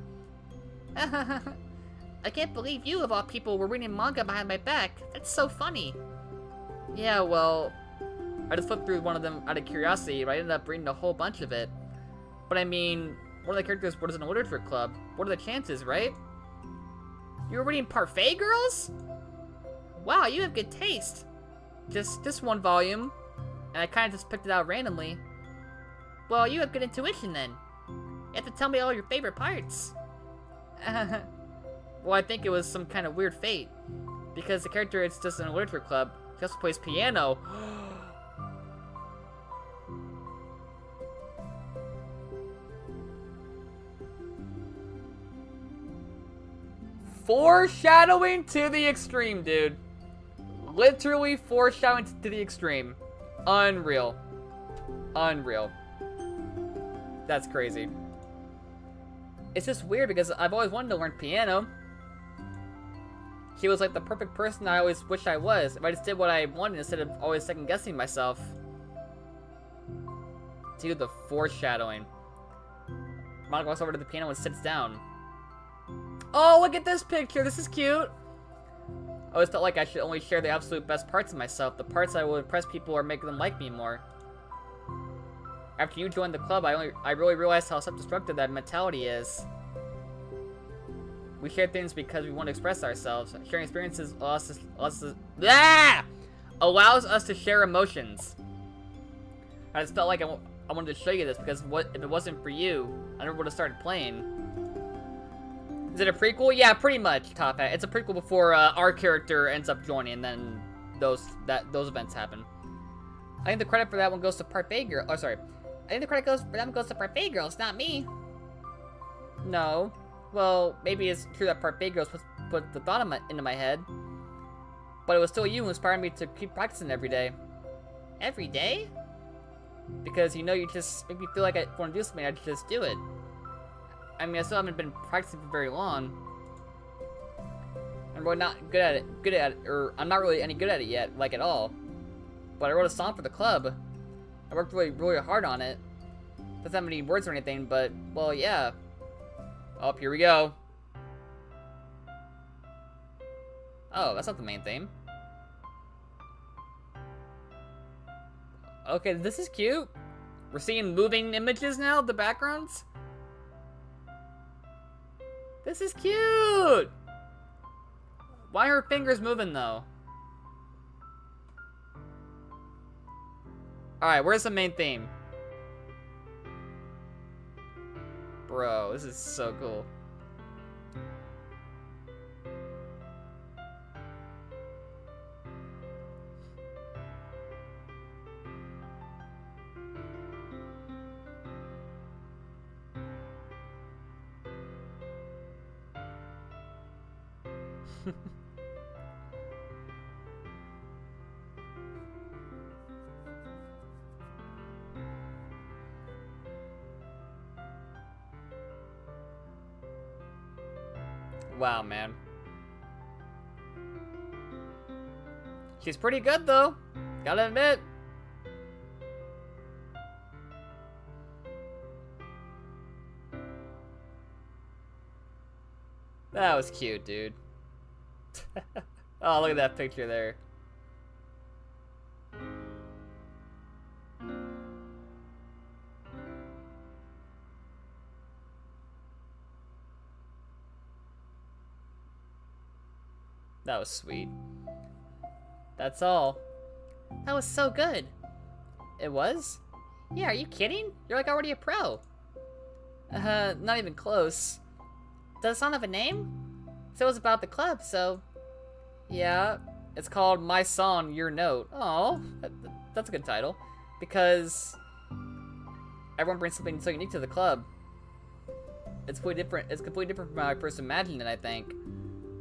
I can't believe you, of all people, were reading manga behind my back. That's so funny. Yeah, well, I just flipped through one of them out of curiosity, but I ended up reading a whole bunch of it. But I mean, one of the characters was in a literature club. What are the chances, right? You were reading Parfait Girls? Wow, you have good taste. Just one volume, and I kind of just picked it out randomly. Well, you have good intuition then. You have to tell me all your favorite parts. Well, I think it was some kind of weird fate. Because the character is just in a literature club. He also plays piano. Foreshadowing to the extreme, dude. Literally foreshadowing to the extreme. Unreal. Unreal. That's crazy. It's just weird because I've always wanted to learn piano. He was like the perfect person I always wished I was, if I just did what I wanted instead of always second guessing myself. Dude, the foreshadowing. Monika walks over to the piano and sits down. Oh, look at this picture, this is cute! I always felt like I should only share the absolute best parts of myself, the parts that will impress people or make them like me more. After you joined the club, I really realized how self-destructive that mentality is. We share things because we want to express ourselves. Sharing experiences allows us to share emotions. I just felt like I wanted to show you this because if it wasn't for you, I never would have started playing. Is it a prequel? Yeah, pretty much, Top Hat. It's a prequel before our character ends up joining, and then those events happen. I think the credit for that one goes to Parfait Girl. Oh, sorry. I think the credit for that one goes to Parfait Girls, not me. No. Well, maybe it's true that Parfait Girls put the thought into my head. But it was still you who inspired me to keep practicing every day. Every day? Because, you know, you just make me feel like I want to do something, I just do it. I mean, I still haven't been practicing for very long. I'm really not good at it, or I'm not really any good at it yet, like at all. But I wrote a song for the club. I worked really, really hard on it. Doesn't have any words or anything, but, well, yeah. Oh, here we go. Oh, that's not the main theme. Okay, this is cute. We're seeing moving images now, the backgrounds. This is cute! Why are her fingers moving, though? Alright, where's the main theme? Bro, this is so cool. Wow, man. She's pretty good, though. Gotta admit. That was cute, dude. Oh, look at that picture there. That was sweet. That's all. That was so good. It was? Yeah, are you kidding? You're like already a pro. Not even close. Does the song have a name? So it was about the club, so... Yeah, it's called My Song, Your Note. Oh, that's a good title. Because everyone brings something so unique to the club. It's completely different. It's completely different from how I first imagined it, I think.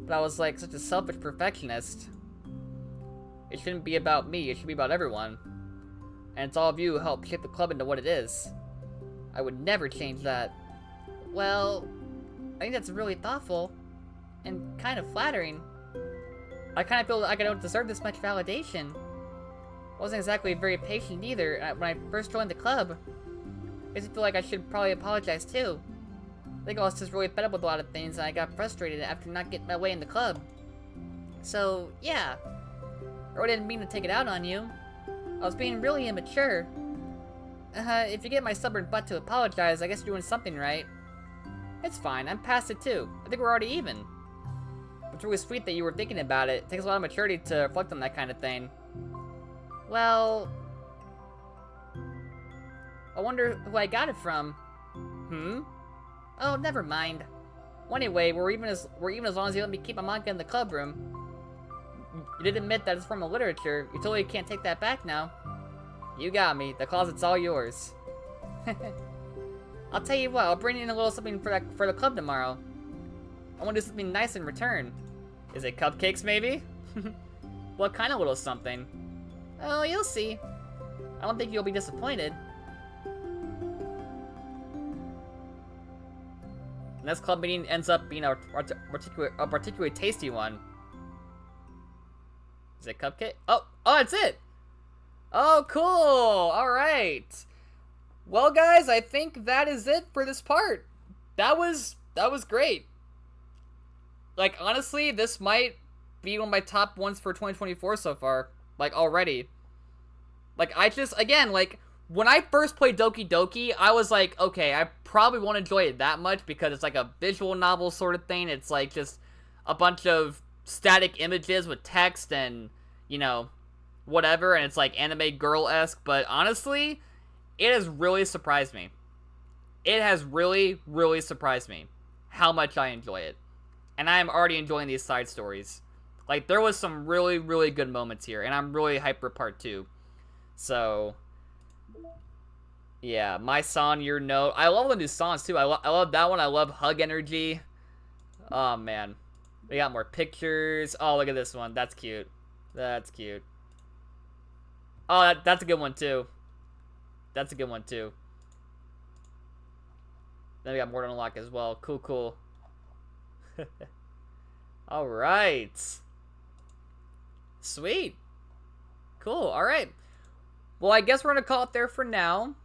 But I was like such a selfish perfectionist. It shouldn't be about me, it should be about everyone. And it's all of you who helped shape the club into what it is. I would never change that. Well, I think that's really thoughtful and kind of flattering. I kind of feel like I don't deserve this much validation. I wasn't exactly very patient either when I first joined the club. I just feel like I should probably apologize too. I think I was just really fed up with a lot of things and I got frustrated after not getting my way in the club. So, yeah. I really didn't mean to take it out on you. I was being really immature. If you get my stubborn butt to apologize, I guess you're doing something right. It's fine, I'm past it too. I think we're already even. It's really sweet that you were thinking about it. It takes a lot of maturity to reflect on that kind of thing. Well... I wonder who I got it from. Hmm? Oh, never mind. Well, anyway, we're even as long as you let me keep my manga in the club room. You did admit that it's from a literature. You totally can't take that back now. You got me. The closet's all yours. I'll tell you what, I'll bring in a little something for the club tomorrow. I want to do something nice in return. Is it cupcakes, maybe? What kind of little something? Oh, you'll see. I don't think you'll be disappointed. And this club meeting ends up being a particularly tasty one. Is it cupcake? Oh, that's it! Oh, cool! Alright. Well, guys, I think that is it for this part. That was great. Like, honestly, this might be one of my top ones for 2024 so far. Like, already. Like, again, like, when I first played Doki Doki, I was like, okay, I probably won't enjoy it that much because it's like a visual novel sort of thing. It's like just a bunch of static images with text and, you know, whatever, and it's like anime girl-esque, but honestly, it has really surprised me. It has really, really surprised me how much I enjoy it. And I am already enjoying these side stories. Like, there was some really, really good moments here, and I'm really hyped for part 2. So, yeah, My Song, Your Note. I love the new songs, too. I love that one. I love Hug Energy. Oh, man. We got more pictures. Oh, look at this one. That's cute. That's cute. Oh, that's a good one, too. That's a good one, too. Then we got more to unlock as well. Cool, cool. Alright. Sweet. Cool, alright. Well, I guess we're going to call it there for now.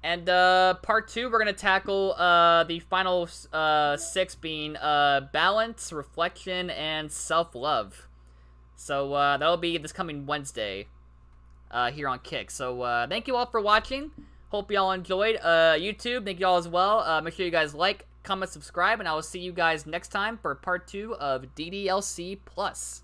And, part 2, we're going to tackle, the final, 6 being, balance, reflection, and self-love. So, that'll be this coming Wednesday, here on Kick. So, thank you all for watching. Hope you all enjoyed. YouTube, thank you all as well. Make sure you guys like, comment, subscribe, and I will see you guys next time for part 2 of ddlcplus.